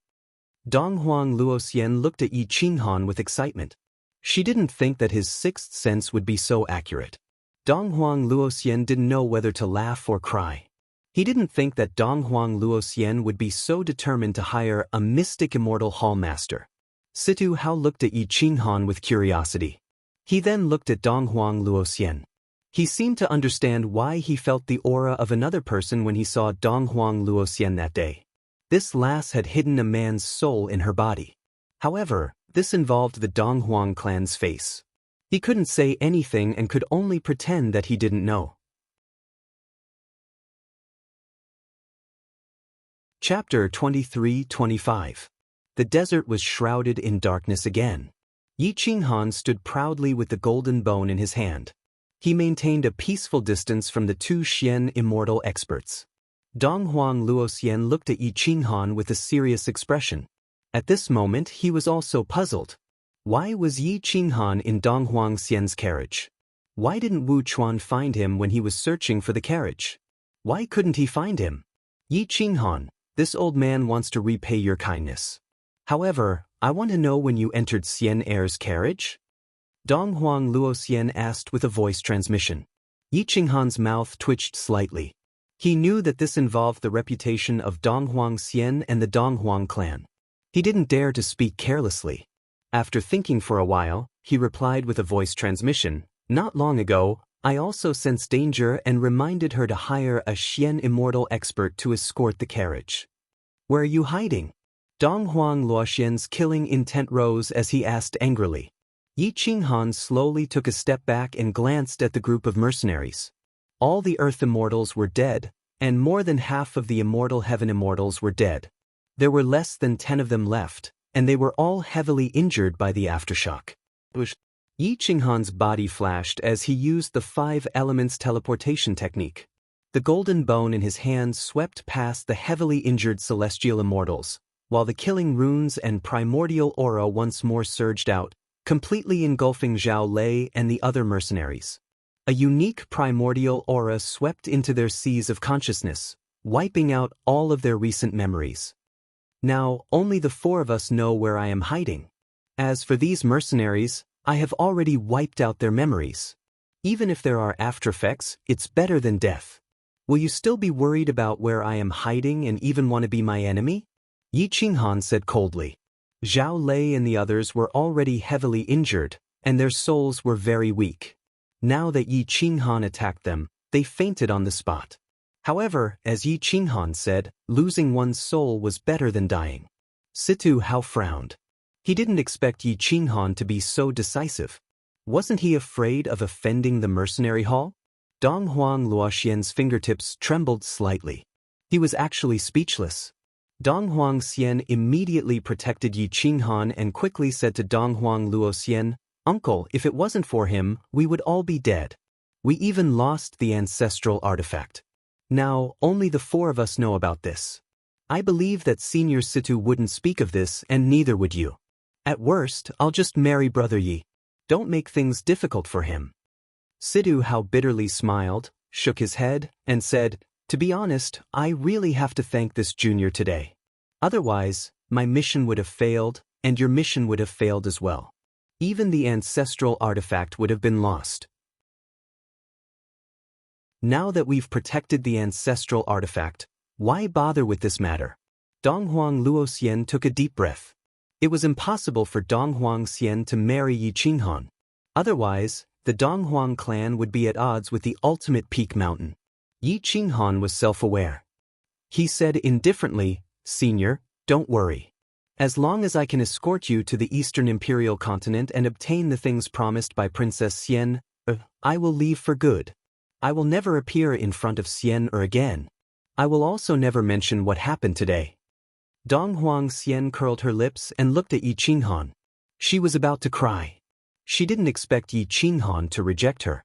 Donghuang Luoxian looked at Yi Qinghan with excitement. She didn't think that his sixth sense would be so accurate. Donghuang Luoxian didn't know whether to laugh or cry. He didn't think that Donghuang Luoxian would be so determined to hire a mystic immortal hall master. Situ Hao looked at Yi Qinghan with curiosity. He then looked at Donghuang Luoxian. He seemed to understand why he felt the aura of another person when he saw Donghuang Luoxian that day. This lass had hidden a man's soul in her body. However, this involved the Donghuang clan's face. He couldn't say anything and could only pretend that he didn't know. Chapter 23-25. The desert was shrouded in darkness again. Yi Qinghan stood proudly with the golden bone in his hand. He maintained a peaceful distance from the 2 Xian immortal experts. Donghuang Luoxian looked at Yi Qinghan with a serious expression. At this moment he was also puzzled. Why was Yi Qinghan in Donghuang Xian's carriage? Why didn't Wu Chuan find him when he was searching for the carriage? Why couldn't he find him? Yi Qinghan, this old man wants to repay your kindness. However, I want to know when you entered Xian heir's carriage? Donghuang Luoxian asked with a voice transmission. Yi Qinghan's mouth twitched slightly. He knew that this involved the reputation of Donghuang Xian and the Donghuang clan. He didn't dare to speak carelessly. After thinking for a while, he replied with a voice transmission, "Not long ago, I also sensed danger and reminded her to hire a Xian immortal expert to escort the carriage." "Where are you hiding?" Donghuang Luoxian's killing intent rose as he asked angrily. Yi Qinghan slowly took a step back and glanced at the group of mercenaries. All the Earth Immortals were dead, and more than half of the Immortal Heaven Immortals were dead. There were less than 10 of them left, and they were all heavily injured by the aftershock. Yi Qinghan's body flashed as he used the 5 elements teleportation technique. The golden bone in his hand swept past the heavily injured celestial immortals, while the killing runes and primordial aura once more surged out, completely engulfing Zhao Lei and the other mercenaries. A unique primordial aura swept into their seas of consciousness, wiping out all of their recent memories. Now, only the 4 of us know where I am hiding. As for these mercenaries, I have already wiped out their memories. Even if there are aftereffects, it's better than death. Will you still be worried about where I am hiding and even want to be my enemy? Yi Qinghan said coldly. Zhao Lei and the others were already heavily injured, and their souls were very weak. Now that Yi Qinghan attacked them, they fainted on the spot. However, as Yi Qinghan said, losing one's soul was better than dying. Situ Hao frowned. He didn't expect Yi Qinghan to be so decisive. Wasn't he afraid of offending the mercenary hall? Donghuang Luoxian's fingertips trembled slightly. He was actually speechless. Donghuang Xian immediately protected Yi Qinghan and quickly said to Donghuang Luoxian, "Uncle, if it wasn't for him, we would all be dead." We even lost the ancestral artifact. Now, only the four of us know about this. I believe that Senior Situ wouldn't speak of this, and neither would you. At worst, I'll just marry Brother Yi. Don't make things difficult for him. Situ Hao bitterly smiled, shook his head, and said, "To be honest, I really have to thank this junior today. Otherwise, my mission would have failed, and your mission would have failed as well. Even the ancestral artifact would have been lost. Now that we've protected the ancestral artifact, why bother with this matter?" Donghuang Luoxian took a deep breath. It was impossible for Donghuang Xian to marry Yi Qinghan. Otherwise, the Donghuang clan would be at odds with the ultimate peak mountain. Yi Qinghan was self-aware. He said indifferently, "Senior, don't worry. As long as I can escort you to the Eastern Imperial Continent and obtain the things promised by Princess Xian, I will leave for good. I will never appear in front of Xian again. I will also never mention what happened today." Donghuang Xian curled her lips and looked at Yi Qinghan. She was about to cry. She didn't expect Yi Qinghan to reject her.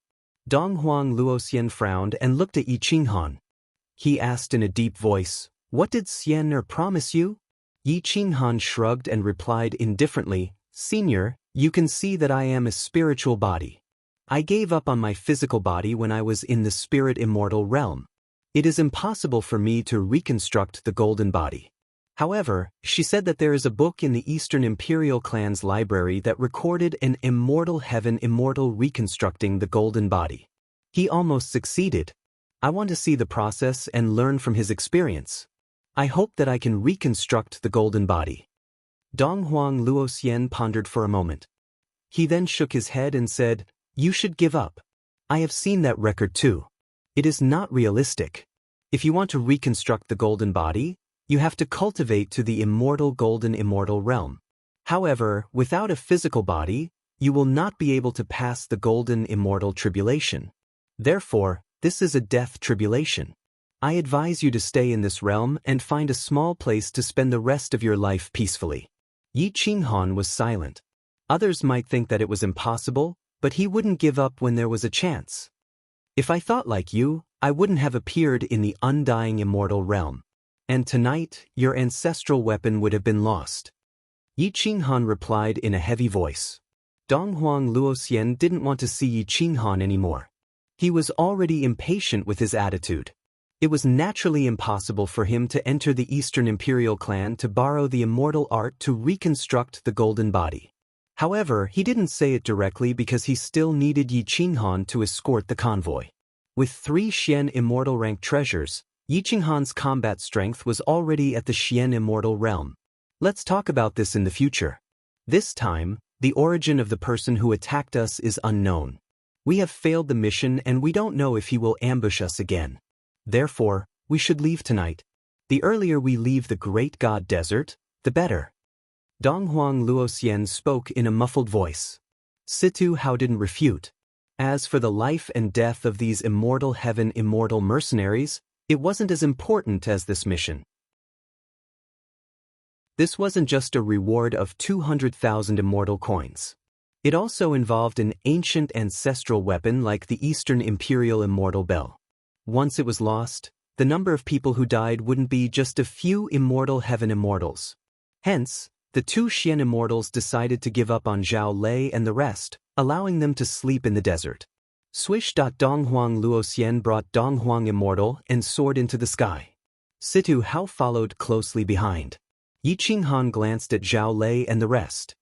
Donghuang Luoxian frowned and looked at Yi Qinghan. He asked in a deep voice, "What did Xian promise you?" Yi Qinghan shrugged and replied indifferently, "Senior, you can see that I am a spiritual body. I gave up on my physical body when I was in the spirit immortal realm. It is impossible for me to reconstruct the golden body. However, she said that there is a book in the Eastern Imperial Clan's library that recorded an immortal heaven immortal reconstructing the golden body. He almost succeeded. I want to see the process and learn from his experience. I hope that I can reconstruct the golden body." Donghuang Luoxian pondered for a moment. He then shook his head and said, "You should give up. I have seen that record too. It is not realistic. If you want to reconstruct the golden body, you have to cultivate to the immortal golden immortal realm. However, without a physical body, you will not be able to pass the golden immortal tribulation. Therefore, this is a death tribulation. I advise you to stay in this realm and find a small place to spend the rest of your life peacefully." Yi Qinghan was silent. Others might think that it was impossible, but he wouldn't give up when there was a chance. "If I thought like you, I wouldn't have appeared in the undying immortal realm. And tonight, your ancestral weapon would have been lost." Yi Qinghan replied in a heavy voice. Donghuang Luoxian didn't want to see Yi Qinghan anymore. He was already impatient with his attitude. It was naturally impossible for him to enter the Eastern Imperial Clan to borrow the immortal art to reconstruct the golden body. However, he didn't say it directly because he still needed Yi Qinghan to escort the convoy. With 3 Xian immortal rank treasures, Yi Qinghan's combat strength was already at the Xian immortal realm. Let's talk about this in the future. This time, the origin of the person who attacked us is unknown. We have failed the mission and we don't know if he will ambush us again. Therefore, we should leave tonight. The earlier we leave the Great God Desert, the better." Donghuang Luoxian spoke in a muffled voice. Situ Hao didn't refute. As for the life and death of these immortal heaven immortal mercenaries, it wasn't as important as this mission. This wasn't just a reward of 200,000 immortal coins. It also involved an ancient ancestral weapon like the Eastern Imperial Immortal Bell. Once it was lost, the number of people who died wouldn't be just a few immortal heaven immortals. Hence, the 2 Xian immortals decided to give up on Zhao Lei and the rest, allowing them to sleep in the desert. Swish. Donghuang Luoxian brought Donghuang Immortal and soared into the sky. Situ Hao followed closely behind. Yi Qinghan glanced at Zhao Lei and the rest.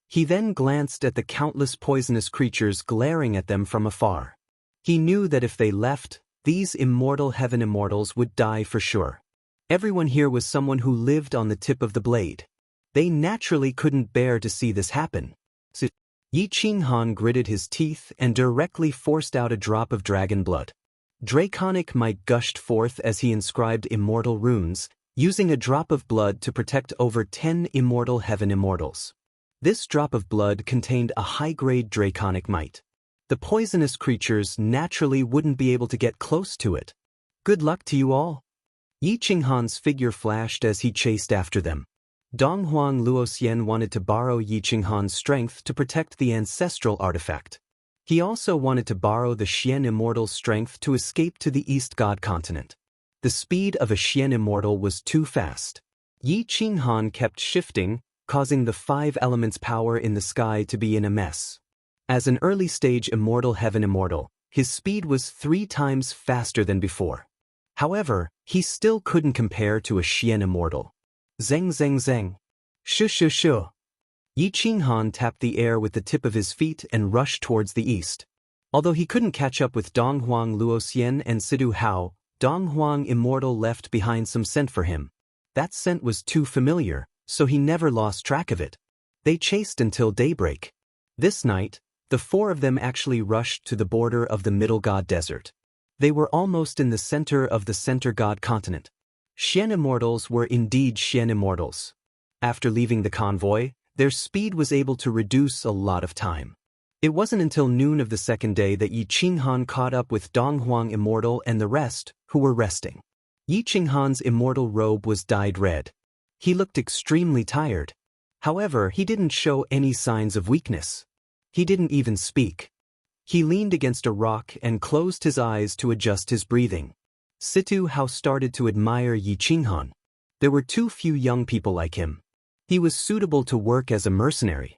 He then glanced at the countless poisonous creatures glaring at them from afar. He knew that if they left, these immortal heaven immortals would die for sure. Everyone here was someone who lived on the tip of the blade. They naturally couldn't bear to see this happen. Yi Qinghan gritted his teeth and directly forced out a drop of dragon blood. Draconic might gushed forth as he inscribed immortal runes, using a drop of blood to protect over 10 immortal heaven immortals. This drop of blood contained a high-grade draconic might. The poisonous creatures naturally wouldn't be able to get close to it. Good luck to you all. Yi Qinghan's figure flashed as he chased after them. Donghuang Luoxian wanted to borrow Yi Qinghan's strength to protect the ancestral artifact. He also wanted to borrow the Xian immortal's strength to escape to the East God continent. The speed of a Xian immortal was too fast. Yi Qinghan kept shifting, causing the 5 elements' power in the sky to be in a mess. As an early-stage immortal heaven immortal, his speed was 3 times faster than before. However, he still couldn't compare to a Xian immortal. Zeng zeng zeng. Shu shu shu. Yi Qinghan tapped the air with the tip of his feet and rushed towards the east. Although he couldn't catch up with Donghuang Luoxian and Sidu Hao, Donghuang Immortal left behind some scent for him. That scent was too familiar, so he never lost track of it. They chased until daybreak. This night, the 4 of them actually rushed to the border of the Middle God Desert. They were almost in the center of the Center God continent. Xian Immortals were indeed Xian Immortals. After leaving the convoy, their speed was able to reduce a lot of time. It wasn't until noon of the second day that Yi Qinghan caught up with Donghuang Immortal and the rest, who were resting. Yi Qinghan's immortal robe was dyed red. He looked extremely tired. However, he didn't show any signs of weakness. He didn't even speak. He leaned against a rock and closed his eyes to adjust his breathing. Situ Hao started to admire Yi Qinghan. There were too few young people like him. He was suitable to work as a mercenary.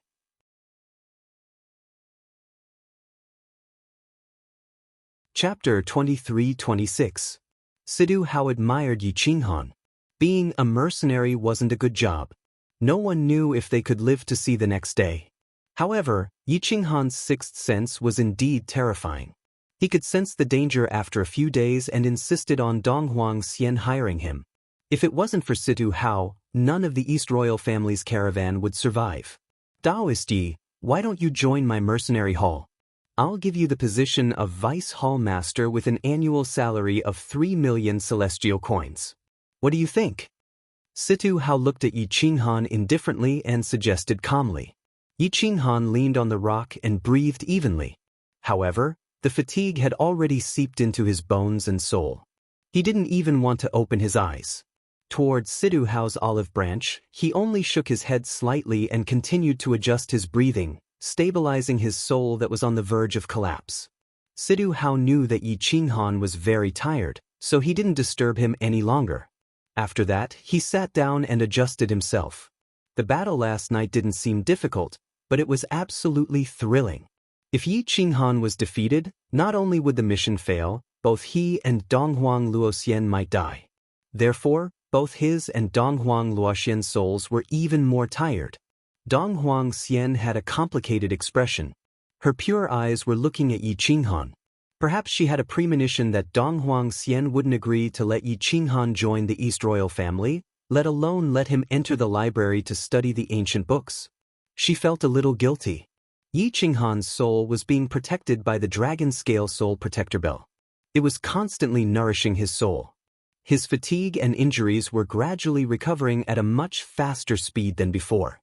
Chapter 23-26. Sidu Hao admired Yi Qinghan. Being a mercenary wasn't a good job. No one knew if they could live to see the next day. However, Yi Qinghan's 6th sense was indeed terrifying. He could sense the danger after a few days and insisted on Donghuang Xian hiring him. If it wasn't for Situ Hao, none of the East Royal family's caravan would survive. Taoist Yi, why don't you join my mercenary hall? I'll give you the position of Vice Hall Master with an annual salary of 3 million celestial coins. What do you think? Situ Hao looked at Yi Qinghan indifferently and suggested calmly. Yi Qinghan leaned on the rock and breathed evenly. However, the fatigue had already seeped into his bones and soul. He didn't even want to open his eyes. Towards Sidu Hao's olive branch, he only shook his head slightly and continued to adjust his breathing, stabilizing his soul that was on the verge of collapse. Sidu Hao knew that Yi Qinghan was very tired, so he didn't disturb him any longer. After that, he sat down and adjusted himself. The battle last night didn't seem difficult, but it was absolutely thrilling. If Yi Qinghan was defeated, not only would the mission fail, both he and Donghuang Luoxian might die. Therefore, both his and Donghuang Luoxian's souls were even more tired. Donghuang Xian had a complicated expression. Her pure eyes were looking at Yi Qinghan. Perhaps she had a premonition that Donghuang Xian wouldn't agree to let Yi Qinghan join the East Royal family, let alone let him enter the library to study the ancient books. She felt a little guilty. Yi Qinghan's soul was being protected by the dragon scale soul protector bell. It was constantly nourishing his soul. His fatigue and injuries were gradually recovering at a much faster speed than before.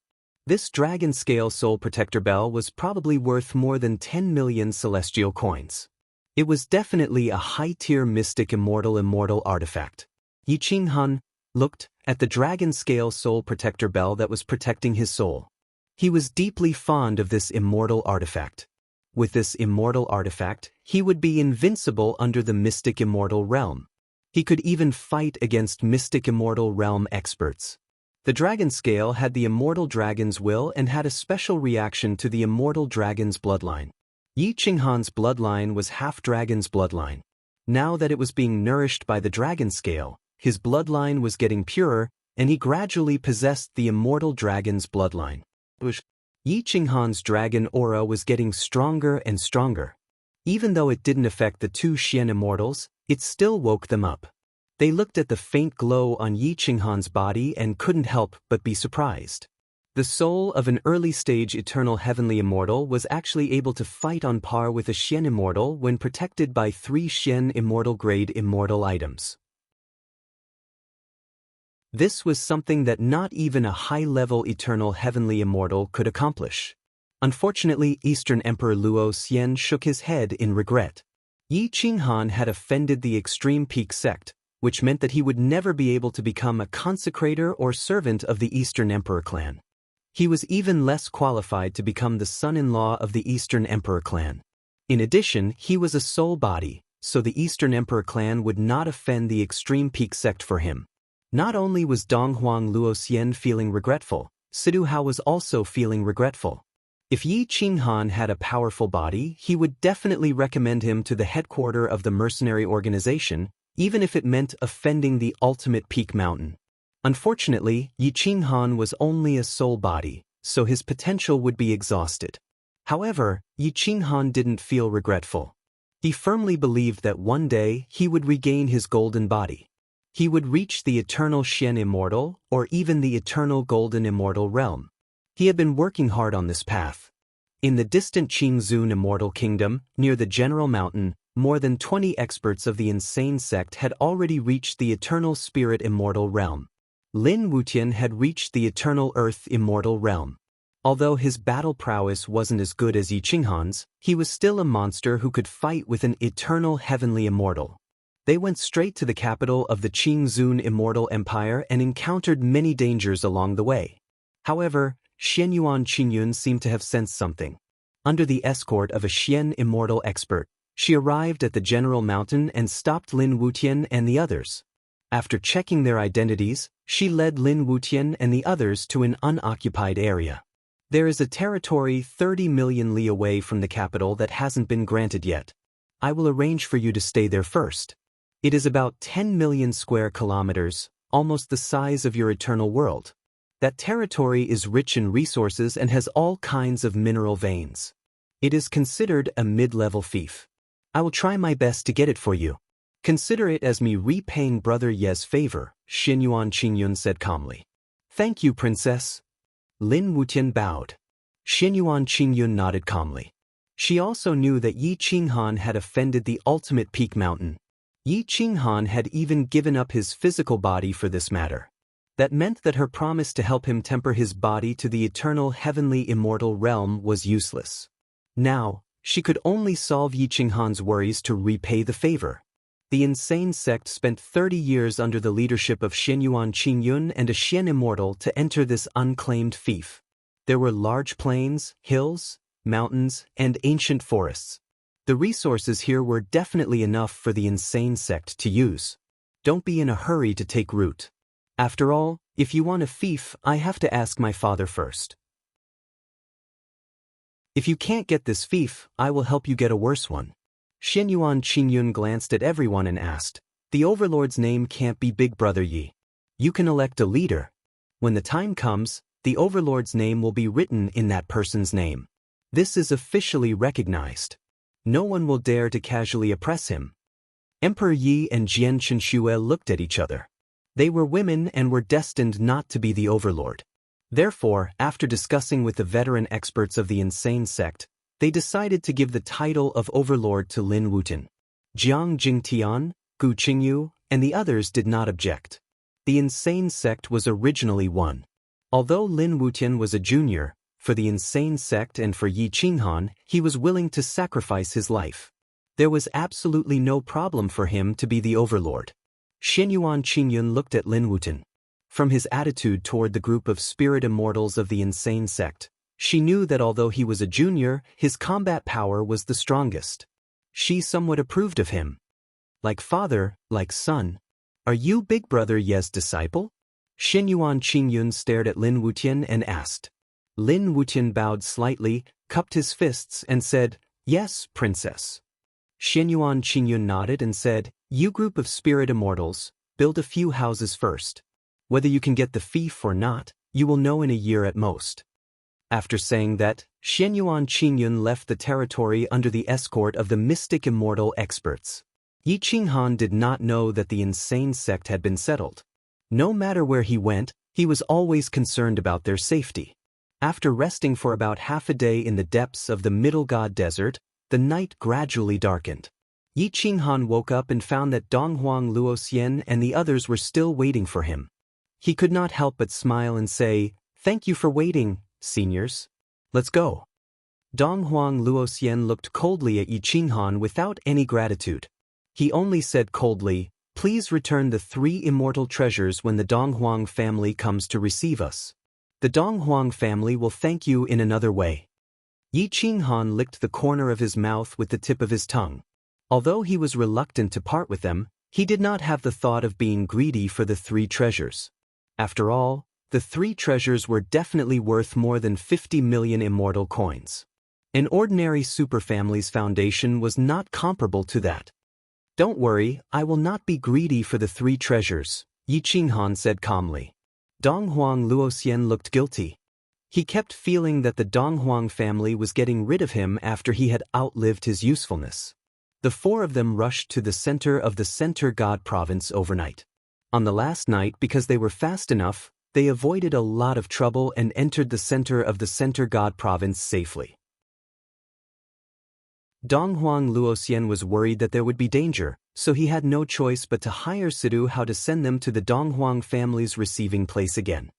This dragon scale soul protector bell was probably worth more than 10 million celestial coins. It was definitely a high-tier mystic immortal artifact. Yi Qinghan looked at the dragon scale soul protector bell that was protecting his soul. He was deeply fond of this immortal artifact. With this immortal artifact, he would be invincible under the mystic immortal realm. He could even fight against mystic immortal realm experts. The dragon scale had the immortal dragon's will and had a special reaction to the immortal dragon's bloodline. Yi Qinghan's bloodline was half dragon's bloodline. Now that it was being nourished by the dragon scale, his bloodline was getting purer, and he gradually possessed the immortal dragon's bloodline. Yi Qinghan's dragon aura was getting stronger and stronger. Even though it didn't affect the 2 Xian immortals, it still woke them up. They looked at the faint glow on Yi Qinghan's body and couldn't help but be surprised. The soul of an early-stage eternal heavenly immortal was actually able to fight on par with a Xian immortal when protected by 3 Xian immortal-grade immortal items. This was something that not even a high-level eternal heavenly immortal could accomplish. Unfortunately, Eastern Emperor Luo Xian shook his head in regret. Yi Qinghan had offended the Extreme Peak sect, which meant that he would never be able to become a consecrator or servant of the Eastern Emperor clan. He was even less qualified to become the son-in-law of the Eastern Emperor clan. In addition, he was a soul body, so the Eastern Emperor clan would not offend the extreme peak sect for him. Not only was Donghuang Luoxian feeling regretful, Sidu Hao was also feeling regretful. If Yi Qinghan had a powerful body, he would definitely recommend him to the headquarters of the mercenary organization, even if it meant offending the ultimate peak mountain. Unfortunately, Yi Qinghan was only a soul body, so his potential would be exhausted. However, Yi Qinghan didn't feel regretful. He firmly believed that one day he would regain his golden body. He would reach the eternal Xian Immortal, or even the eternal Golden Immortal realm. He had been working hard on this path. In the distant Qingzun Immortal Kingdom, near the General Mountain, more than 20 experts of the insane sect had already reached the Eternal Spirit Immortal realm. Lin Wutian had reached the Eternal Earth Immortal realm. Although his battle prowess wasn't as good as Yi Qinghan's, he was still a monster who could fight with an eternal heavenly immortal. They went straight to the capital of the Qingzun Immortal Empire and encountered many dangers along the way. However, Xianyuan Qingyun seemed to have sensed something. Under the escort of a Xian Immortal expert, she arrived at the General Mountain and stopped Lin Wutian and the others. After checking their identities, she led Lin Wutian and the others to an unoccupied area. There is a territory 30 million li away from the capital that hasn't been granted yet. I will arrange for you to stay there first. It is about 10 million square kilometers, almost the size of your eternal world. That territory is rich in resources and has all kinds of mineral veins. It is considered a mid-level fief. I will try my best to get it for you. Consider it as me repaying Brother Ye's favor, Xianyuan Qingyun said calmly. Thank you, Princess. Lin Wutian bowed. Xianyuan Qingyun nodded calmly. She also knew that Yi Qinghan had offended the ultimate peak mountain. Yi Qinghan had even given up his physical body for this matter. That meant that her promise to help him temper his body to the eternal heavenly immortal realm was useless. Now, she could only solve Yi Qinghan's worries to repay the favor. The insane sect spent 30 years under the leadership of Xianyuan Qingyun and a Xian immortal to enter this unclaimed fief. There were large plains, hills, mountains, and ancient forests. The resources here were definitely enough for the insane sect to use. Don't be in a hurry to take root. After all, if you want a fief, I have to ask my father first. If you can't get this fief, I will help you get a worse one. Xianyuan Qingyun glanced at everyone and asked, the overlord's name can't be Big Brother Yi. You can elect a leader. When the time comes, the overlord's name will be written in that person's name. This is officially recognized. No one will dare to casually oppress him. Emperor Yi and Jian Chenxue looked at each other. They were women and were destined not to be the overlord. Therefore, after discussing with the veteran experts of the insane sect, they decided to give the title of overlord to Lin Wutian. Jiang Jingtian, Gu Qingyu, and the others did not object. The insane sect was originally one. Although Lin Wutian was a junior, for the insane sect and for Yi Qinghan, he was willing to sacrifice his life. There was absolutely no problem for him to be the overlord. Xianyuan Qingyun looked at Lin Wutian. From his attitude toward the group of spirit immortals of the insane sect, she knew that although he was a junior, his combat power was the strongest. She somewhat approved of him. Like father, like son. Are you Big Brother Ye's disciple? Xianyuan Qingyun stared at Lin Wutian and asked. Lin Wutian bowed slightly, cupped his fists, and said, Yes, Princess. Xianyuan Qingyun nodded and said, You group of spirit immortals, build a few houses first. Whether you can get the fief or not, you will know in a year at most. After saying that, Xianyuan Qingyun left the territory under the escort of the mystic immortal experts. Yi Qinghan did not know that the insane sect had been settled. No matter where he went, he was always concerned about their safety. After resting for about half a day in the depths of the Middle God Desert, the night gradually darkened. Yi Qinghan woke up and found that Donghuang Luoxian and the others were still waiting for him. He could not help but smile and say, Thank you for waiting, seniors. Let's go. Donghuang Luoxian looked coldly at Yi Qinghan without any gratitude. He only said coldly, Please return the 3 immortal treasures when the Donghuang family comes to receive us. The Donghuang family will thank you in another way. Yi Qinghan licked the corner of his mouth with the tip of his tongue. Although he was reluctant to part with them, he did not have the thought of being greedy for the 3 treasures. After all, the 3 treasures were definitely worth more than 50 million immortal coins. An ordinary superfamily's foundation was not comparable to that. Don't worry, I will not be greedy for the 3 treasures, Yi Qinghan said calmly. Donghuang Luoxian looked guilty. He kept feeling that the Donghuang family was getting rid of him after he had outlived his usefulness. The 4 of them rushed to the center of the Center God province overnight. On the last night, because they were fast enough, they avoided a lot of trouble and entered the center of the Center God province safely. Donghuang Luoxian was worried that there would be danger, so he had no choice but to hire Sidu Hao to send them to the Donghuang family's receiving place again.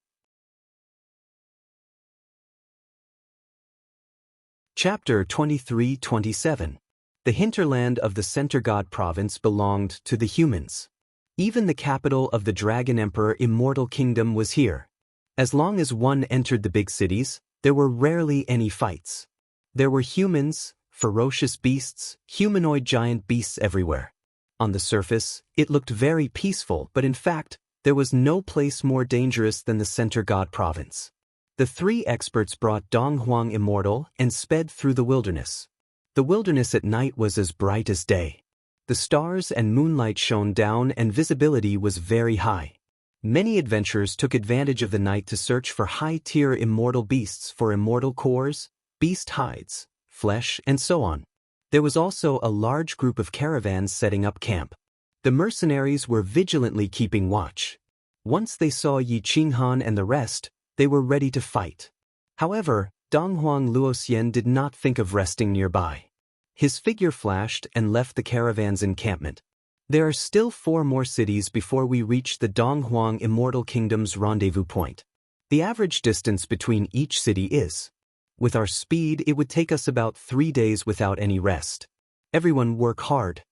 Chapter 23-27. The hinterland of the Center God province belonged to the humans. Even the capital of the Dragon Emperor Immortal Kingdom was here. As long as one entered the big cities, there were rarely any fights. There were humans, ferocious beasts, humanoid giant beasts everywhere. On the surface, it looked very peaceful, but in fact, there was no place more dangerous than the Center God province. The 3 experts brought Donghuang Immortal and sped through the wilderness. The wilderness at night was as bright as day. The stars and moonlight shone down and visibility was very high. Many adventurers took advantage of the night to search for high-tier immortal beasts for immortal cores, beast hides, flesh, and so on. There was also a large group of caravans setting up camp. The mercenaries were vigilantly keeping watch. Once they saw Yi Qinghan and the rest, they were ready to fight. However, Donghuang Luoxian did not think of resting nearby. His figure flashed and left the caravan's encampment. There are still 4 more cities before we reach the Donghuang Immortal Kingdom's rendezvous point. The average distance between each city is. With our speed, it would take us about 3 days without any rest. Everyone work hard.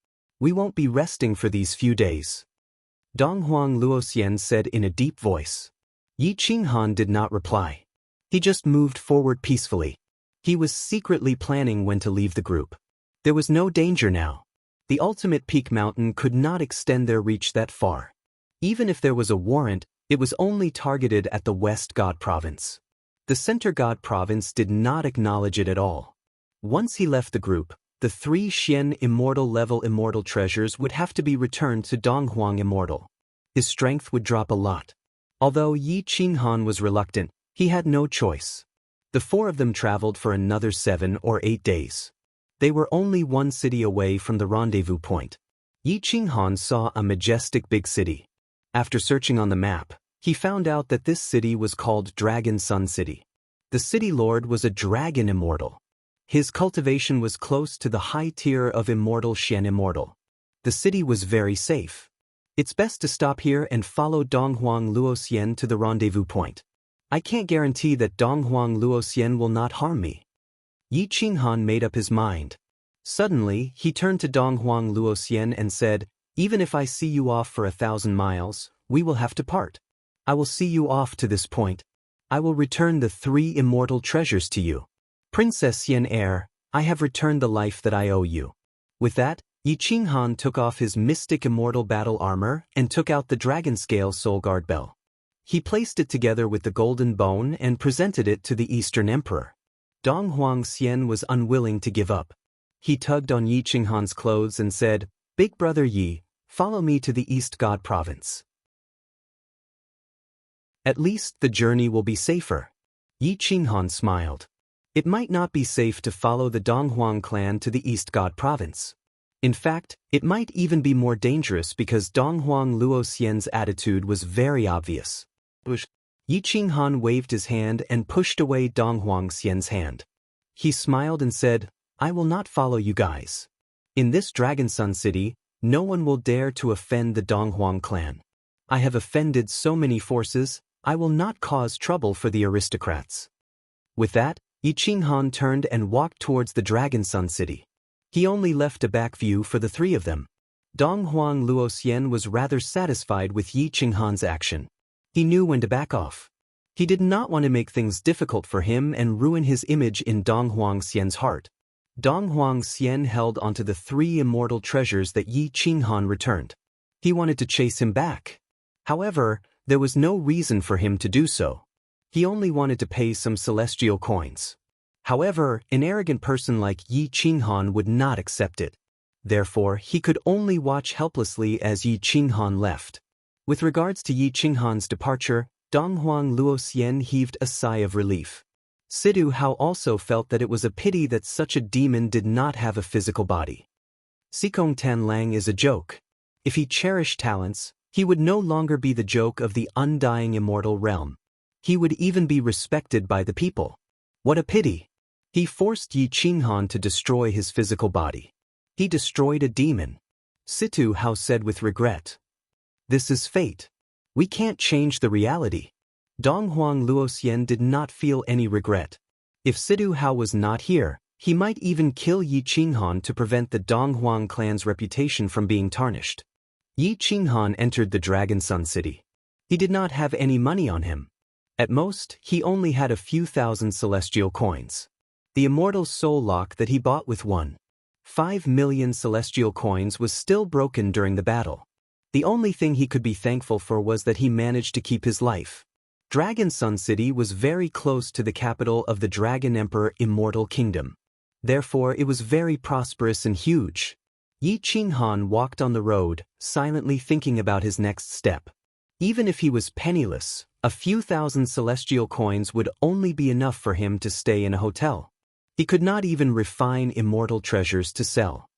We won't be resting for these few days. Donghuang Luoxian said in a deep voice. Yi Qinghan did not reply. He just moved forward peacefully. He was secretly planning when to leave the group. There was no danger now. The ultimate peak mountain could not extend their reach that far. Even if there was a warrant, it was only targeted at the West God province. The Center God province did not acknowledge it at all. Once he left the group, the 3 Xian immortal level immortal treasures would have to be returned to Donghuang Immortal. His strength would drop a lot. Although Yi Qinghan was reluctant, he had no choice. The 4 of them traveled for another 7 or 8 days. They were only 1 city away from the rendezvous point. Yi Qinghan saw a majestic big city. After searching on the map, he found out that this city was called Dragon Sun City. The city lord was a dragon immortal. His cultivation was close to the high tier of immortal Xian Immortal. The city was very safe. It's best to stop here and follow Donghuang Luoxian to the rendezvous point. I can't guarantee that Donghuang Luoxian will not harm me. Yi Qinghan made up his mind. Suddenly, he turned to Donghuang Luoxian and said, "Even if I see you off for 1,000 miles, we will have to part. I will see you off to this point. I will return the 3 immortal treasures to you. Princess Xian Heir, I have returned the life that I owe you." With that, Yi Qinghan took off his mystic immortal battle armor and took out the dragon scale soul guard bell. He placed it together with the golden bone and presented it to the Eastern Emperor. Donghuang Xian was unwilling to give up. He tugged on Yi Qinghan's clothes and said, "Big brother Yi, follow me to the East God province. At least the journey will be safer." Yi Qinghan smiled. It might not be safe to follow the Donghuang clan to the East God province. In fact, it might even be more dangerous because Donghuang Luoxian's attitude was very obvious. Yi Qinghan waved his hand and pushed away Donghuang Xian's hand. He smiled and said, "I will not follow you guys. In this Dragon Sun City, no one will dare to offend the Donghuang clan. I have offended so many forces, I will not cause trouble for the aristocrats." With that, Yi Qinghan turned and walked towards the Dragon Sun City. He only left a back view for the 3 of them. Donghuang Luoxian was rather satisfied with Yi Qinghan's action. He knew when to back off. He did not want to make things difficult for him and ruin his image in Dong Huangxian's heart. Dong Huangxian held onto the 3 immortal treasures that Yi Qinghan returned. He wanted to chase him back. However, there was no reason for him to do so. He only wanted to pay some celestial coins. However, an arrogant person like Yi Qinghan would not accept it. Therefore, he could only watch helplessly as Yi Qinghan left. With regards to Yi Qinghan's departure, Donghuang Luoxian heaved a sigh of relief. Sidu Hao also felt that it was a pity that such a demon did not have a physical body. Sikong Tan Lang is a joke. If he cherished talents, he would no longer be the joke of the undying immortal realm. He would even be respected by the people. What a pity! He forced Yi Qinghan to destroy his physical body. He destroyed a demon. Situ Hao said with regret. This is fate. We can't change the reality. Donghuang Luoxian did not feel any regret. If Sidu Hao was not here, he might even kill Yi Qinghan to prevent the Donghuang clan's reputation from being tarnished. Yi Qinghan entered the Dragon Sun City. He did not have any money on him. At most, he only had a few thousand celestial coins. The immortal soul lock that he bought with 1.5 million celestial coins was still broken during the battle. The only thing he could be thankful for was that he managed to keep his life. Dragon Sun City was very close to the capital of the Dragon Emperor Immortal Kingdom. Therefore, it was very prosperous and huge. Yi Qinghan walked on the road, silently thinking about his next step. Even if he was penniless, a few thousand celestial coins would only be enough for him to stay in a hotel. He could not even refine immortal treasures to sell.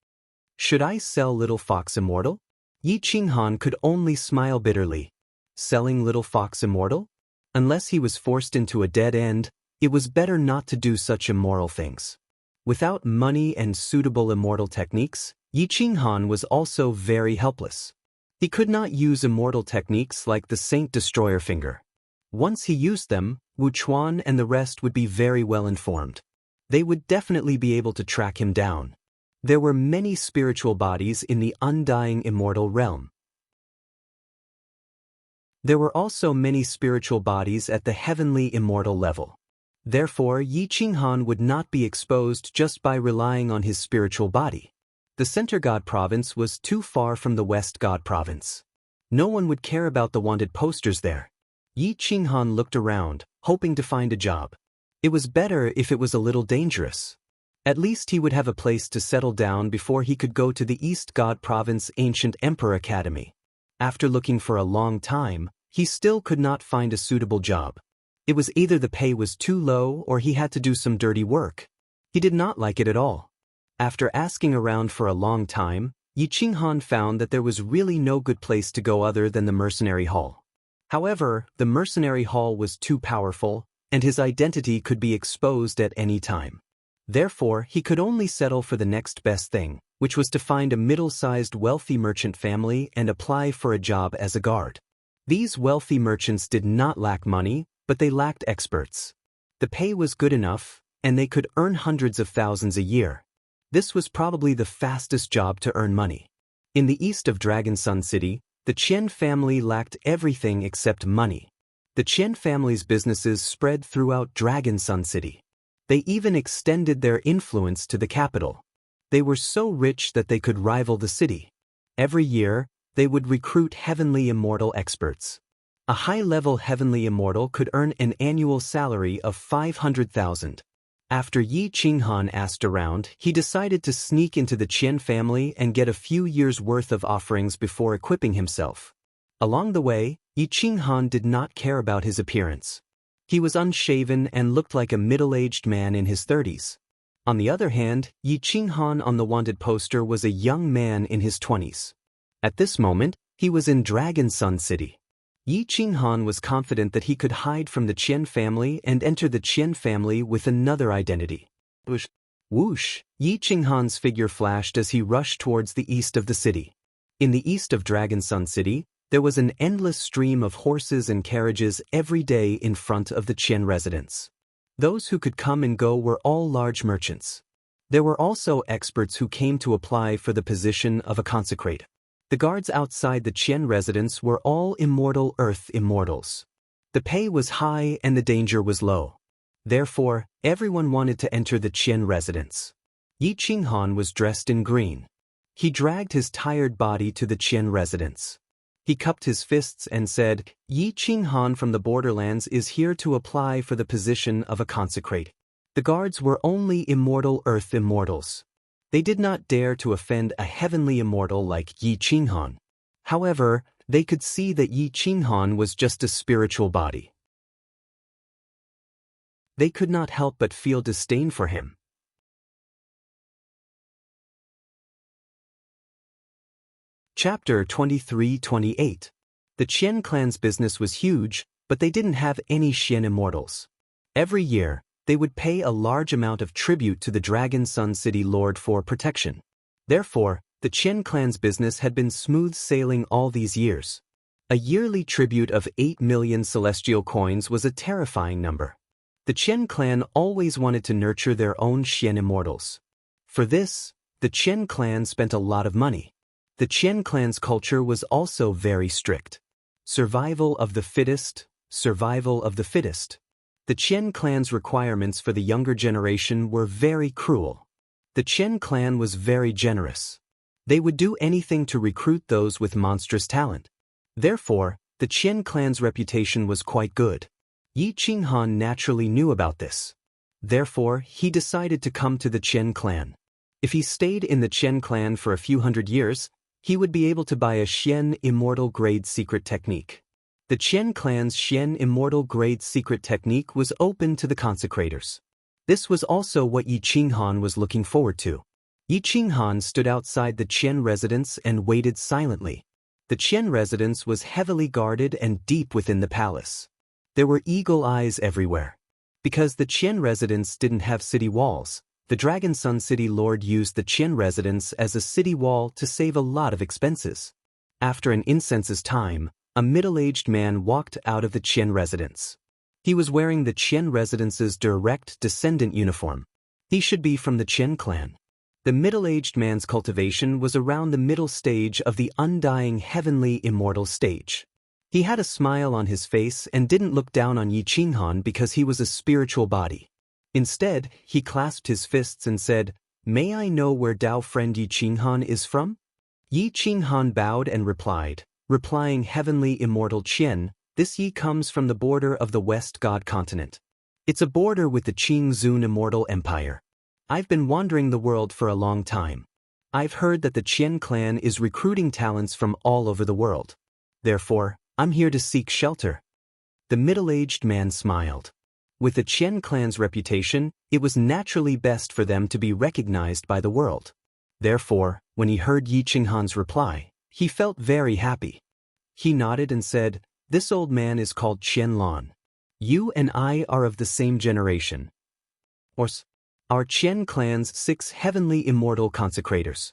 Should I sell Little Fox Immortal? Yi Qinghan could only smile bitterly. Selling Little Fox Immortal? Unless he was forced into a dead end, it was better not to do such immoral things. Without money and suitable immortal techniques, Yi Qinghan was also very helpless. He could not use immortal techniques like the Saint Destroyer Finger. Once he used them, Wu Chuan and the rest would be very well informed. They would definitely be able to track him down. There were many spiritual bodies in the undying immortal realm. There were also many spiritual bodies at the heavenly immortal level. Therefore, Yi Qinghan would not be exposed just by relying on his spiritual body. The Center God Province was too far from the West God Province. No one would care about the wanted posters there. Yi Qinghan looked around, hoping to find a job. It was better if it was a little dangerous. At least he would have a place to settle down before he could go to the East God Province Ancient Emperor Academy. After looking for a long time, he still could not find a suitable job. It was either the pay was too low or he had to do some dirty work. He did not like it at all. After asking around for a long time, Yi Qinghan found that there was really no good place to go other than the Mercenary Hall. However, the Mercenary Hall was too powerful, and his identity could be exposed at any time. Therefore, he could only settle for the next best thing, which was to find a middle-sized wealthy merchant family and apply for a job as a guard. These wealthy merchants did not lack money, but they lacked experts. The pay was good enough, and they could earn hundreds of thousands a year. This was probably the fastest job to earn money. In the east of Dragon Sun City, the Qian family lacked everything except money. The Qian family's businesses spread throughout Dragon Sun City. They even extended their influence to the capital. They were so rich that they could rival the city. Every year, they would recruit heavenly immortal experts. A high-level heavenly immortal could earn an annual salary of 500,000. After Yi Qinghan asked around, he decided to sneak into the Qian family and get a few years' worth of offerings before equipping himself. Along the way, Yi Qinghan did not care about his appearance. He was unshaven and looked like a middle-aged man in his 30s. On the other hand, Yi Qinghan on the wanted poster was a young man in his 20s. At this moment, he was in Dragon Sun City. Yi Qinghan was confident that he could hide from the Qian family and enter the Qian family with another identity. Whoosh! Yi Qinghan's figure flashed as he rushed towards the east of the city. In the east of Dragon Sun City, there was an endless stream of horses and carriages every day in front of the Qian residence. Those who could come and go were all large merchants. There were also experts who came to apply for the position of a consecrate. The guards outside the Qian residence were all immortal earth immortals. The pay was high and the danger was low. Therefore, everyone wanted to enter the Qian residence. Yi Qinghan was dressed in green. He dragged his tired body to the Qian residence. He cupped his fists and said, "Yi Qinghan from the borderlands is here to apply for the position of a consecrate." The guards were only immortal earth immortals. They did not dare to offend a heavenly immortal like Yi Qinghan. However, they could see that Yi Qinghan was just a spiritual body. They could not help but feel disdain for him. Chapter 23-28. The Qian clan's business was huge, but they didn't have any Qian immortals. Every year, they would pay a large amount of tribute to the Dragon Sun City Lord for protection. Therefore, the Qian clan's business had been smooth sailing all these years. A yearly tribute of 8 million celestial coins was a terrifying number. The Qian clan always wanted to nurture their own Qian immortals. For this, the Qian clan spent a lot of money. The Qian clan's culture was also very strict. Survival of the fittest, survival of the fittest. The Qian clan's requirements for the younger generation were very cruel. The Qian clan was very generous. They would do anything to recruit those with monstrous talent. Therefore, the Qian clan's reputation was quite good. Yi Qinghan naturally knew about this. Therefore, he decided to come to the Qian clan. If he stayed in the Qian clan for a few hundred years, he would be able to buy a Qian Immortal Grade secret technique. The Qian clan's Qian Immortal Grade secret technique was open to the consecrators. This was also what Yi Qinghan was looking forward to. Yi Qinghan stood outside the Qian residence and waited silently. The Qian residence was heavily guarded and deep within the palace. There were eagle eyes everywhere. Because the Qian residence didn't have city walls, the Dragon Sun City Lord used the Qian residence as a city wall to save a lot of expenses. After an incense's time, a middle-aged man walked out of the Qian residence. He was wearing the Qian residence's direct descendant uniform. He should be from the Qian clan. The middle-aged man's cultivation was around the middle stage of the undying heavenly immortal stage. He had a smile on his face and didn't look down on Yi Qinghan because he was a spiritual body. Instead, he clasped his fists and said, "May I know where Dao friend Yi Qinghan is from?" Yi Qinghan bowed and replying heavenly immortal Qian, "This Yi comes from the border of the West God continent. It's a border with the Qingzun immortal empire. I've been wandering the world for a long time. I've heard that the Qian clan is recruiting talents from all over the world. Therefore, I'm here to seek shelter." The middle-aged man smiled. With the Qian clan's reputation, it was naturally best for them to be recognized by the world. Therefore, when he heard Yi Qinghan's reply, he felt very happy. He nodded and said, "This old man is called Qian Lan. You and I are of the same generation. Our Qian clan's 6 heavenly immortal consecrators.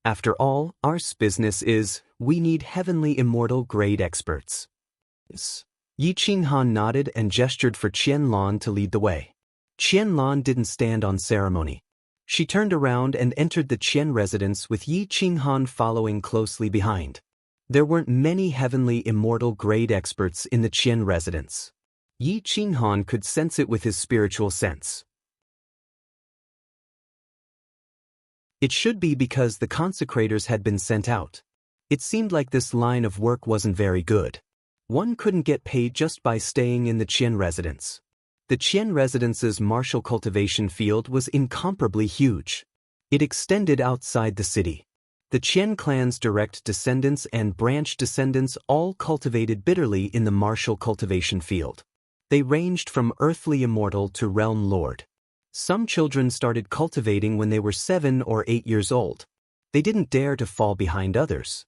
After all, our business is, we need heavenly immortal grade experts." Yi Qinghan nodded and gestured for Qian Lan to lead the way. Qian Lan didn't stand on ceremony. She turned around and entered the Qian residence with Yi Qinghan following closely behind. There weren't many heavenly immortal grade experts in the Qian residence. Yi Qinghan could sense it with his spiritual sense. It should be because the consecrators had been sent out. It seemed like this line of work wasn't very good. One couldn't get paid just by staying in the Qian residence. The Qian residence's martial cultivation field was incomparably huge. It extended outside the city. The Qian clan's direct descendants and branch descendants all cultivated bitterly in the martial cultivation field. They ranged from earthly immortal to realm lord. Some children started cultivating when they were 7 or 8 years old. They didn't dare to fall behind others.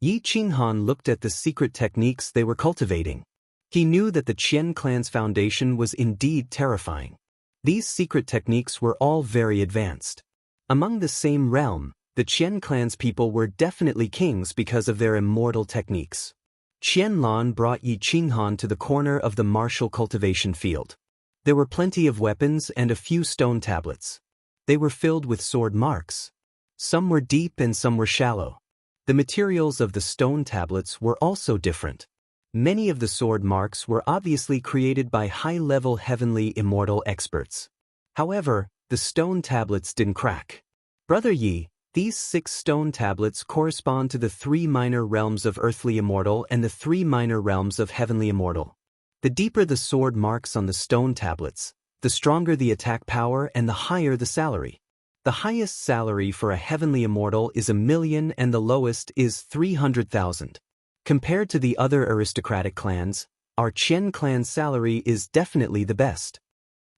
Yi Qinghan looked at the secret techniques they were cultivating. He knew that the Qian clan's foundation was indeed terrifying. These secret techniques were all very advanced. Among the same realm, the Qian clan's people were definitely kings because of their immortal techniques. Qian Lan brought Yi Qinghan to the corner of the martial cultivation field. There were plenty of weapons and a few stone tablets. They were filled with sword marks. Some were deep and some were shallow. The materials of the stone tablets were also different. Many of the sword marks were obviously created by high-level heavenly immortal experts. However, the stone tablets didn't crack. Brother Yi, these 6 stone tablets correspond to the 3 minor realms of earthly immortal and the 3 minor realms of heavenly immortal. The deeper the sword marks on the stone tablets, the stronger the attack power and the higher the salary. The highest salary for a heavenly immortal is 1,000,000 and the lowest is 300,000. Compared to the other aristocratic clans, our Qian clan's salary is definitely the best.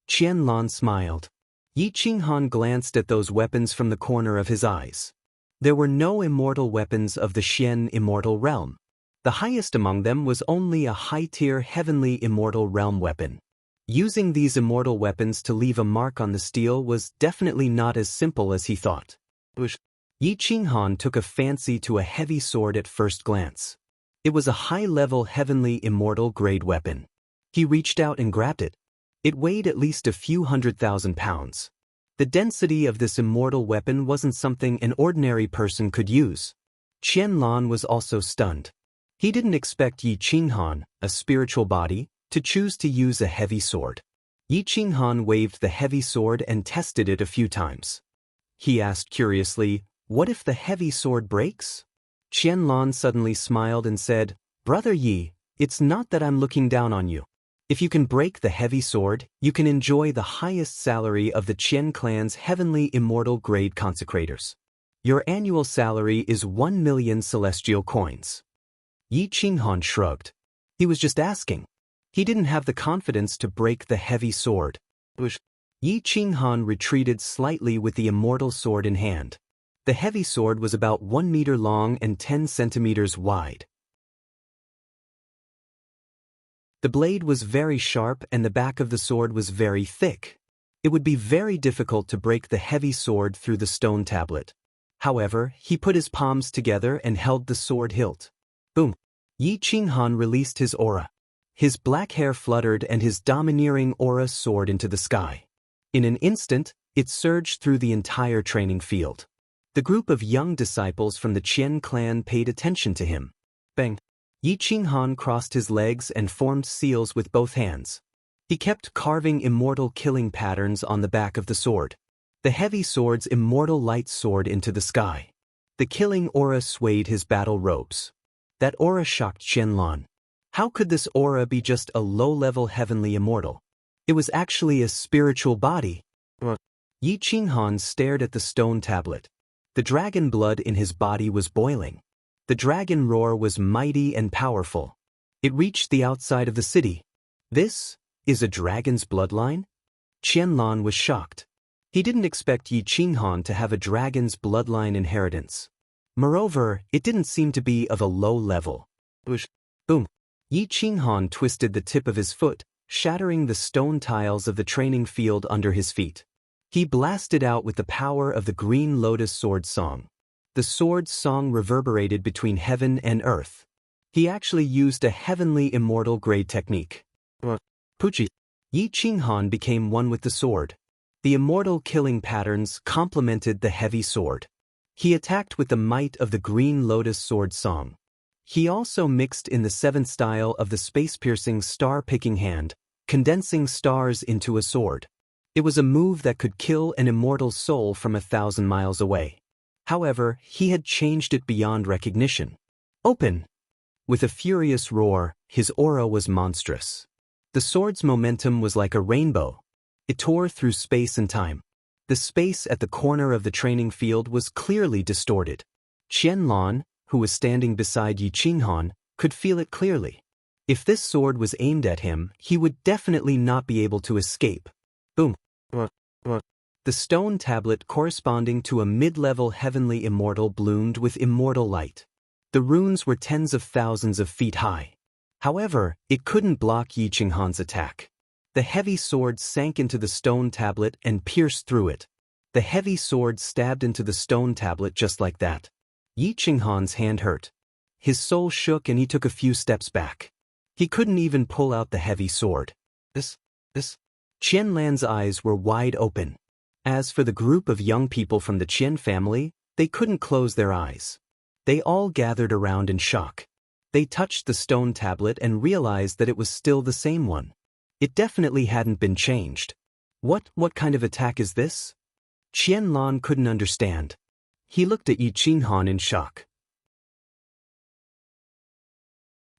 Qianlan smiled. Yi Qinghan glanced at those weapons from the corner of his eyes. There were no immortal weapons of the Xian immortal realm. The highest among them was only a high-tier heavenly immortal realm weapon. Using these immortal weapons to leave a mark on the steel was definitely not as simple as he thought. Yi Qinghan took a fancy to a heavy sword at first glance. It was a high-level heavenly immortal grade weapon. He reached out and grabbed it. It weighed at least a few 100,000 pounds. The density of this immortal weapon wasn't something an ordinary person could use. Qianlan was also stunned. He didn't expect Yi Qinghan, a spiritual body, to choose to use a heavy sword. Yi Qinghan waved the heavy sword and tested it a few times. He asked curiously, "What if the heavy sword breaks?" Qianlan suddenly smiled and said, "Brother Yi, it's not that I'm looking down on you. If you can break the heavy sword, you can enjoy the highest salary of the Qian clan's heavenly immortal grade consecrators. Your annual salary is 1,000,000 celestial coins." Yi Qinghan shrugged. He was just asking. He didn't have the confidence to break the heavy sword. Yi Qinghan retreated slightly with the immortal sword in hand. The heavy sword was about 1 meter long and 10 centimeters wide. The blade was very sharp and the back of the sword was very thick. It would be very difficult to break the heavy sword through the stone tablet. However, he put his palms together and held the sword hilt. Boom! Yi Qinghan released his aura. His black hair fluttered and his domineering aura soared into the sky. In an instant, it surged through the entire training field. The group of young disciples from the Qian clan paid attention to him. Bang! Yi Qinghan crossed his legs and formed seals with both hands. He kept carving immortal killing patterns on the back of the sword. The heavy sword's immortal light soared into the sky. The killing aura swayed his battle robes. That aura shocked Qianlan. How could this aura be just a low-level heavenly immortal? It was actually a spiritual body. Yi Qinghan stared at the stone tablet. The dragon blood in his body was boiling. The dragon roar was mighty and powerful. It reached the outside of the city. This is a dragon's bloodline? Qianlan was shocked. He didn't expect Yi Qinghan to have a dragon's bloodline inheritance. Moreover, it didn't seem to be of a low level. Boom! Yi Qinghan twisted the tip of his foot, shattering the stone tiles of the training field under his feet. He blasted out with the power of the Green Lotus Sword Song. The sword's song reverberated between heaven and earth. He actually used a heavenly immortal grade technique. Puchi! Yi Qinghan became one with the sword. The immortal killing patterns complemented the heavy sword. He attacked with the might of the Green Lotus Sword Song. He also mixed in the 7th style of the space-piercing star-picking hand, condensing stars into a sword. It was a move that could kill an immortal soul from 1,000 miles away. However, he had changed it beyond recognition. Open! With a furious roar, his aura was monstrous. The sword's momentum was like a rainbow. It tore through space and time. The space at the corner of the training field was clearly distorted. Qianlan, who was standing beside Yi Qinghan, could feel it clearly. If this sword was aimed at him, he would definitely not be able to escape. Boom! The stone tablet corresponding to a mid-level heavenly immortal bloomed with immortal light. The runes were tens of thousands of feet high. However, it couldn't block Yi Qinghan's attack. The heavy sword sank into the stone tablet and pierced through it. The heavy sword stabbed into the stone tablet just like that. Yi Qinghan's hand hurt. His soul shook and he took a few steps back. He couldn't even pull out the heavy sword. This. Qianlan's eyes were wide open. As for the group of young people from the Qian family, they couldn't close their eyes. They all gathered around in shock. They touched the stone tablet and realized that it was still the same one. It definitely hadn't been changed. What kind of attack is this? Qianlong couldn't understand. He looked at Yi Qinghan in shock.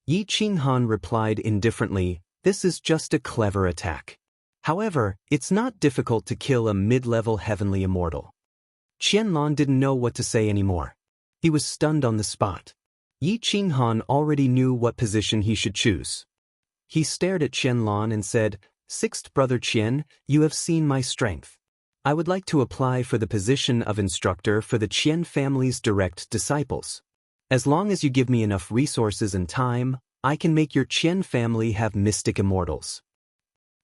Yi Qinghan replied indifferently, "This is just a clever attack. However, it's not difficult to kill a mid-level heavenly immortal." Qianlong didn't know what to say anymore. He was stunned on the spot. Yi Qinghan already knew what position he should choose. He stared at Qianlong and said, "Sixth brother Qian, you have seen my strength. I would like to apply for the position of instructor for the Qian family's direct disciples. As long as you give me enough resources and time, I can make your Qian family have mystic immortals."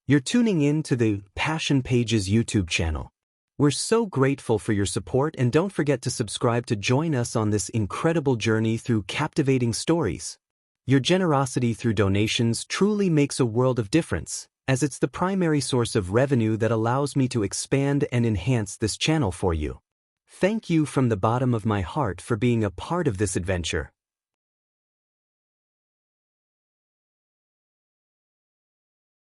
You're tuning in to the Passion Pages YouTube channel. We're so grateful for your support, and don't forget to subscribe to join us on this incredible journey through captivating stories. Your generosity through donations truly makes a world of difference, as it's the primary source of revenue that allows me to expand and enhance this channel for you. Thank you from the bottom of my heart for being a part of this adventure.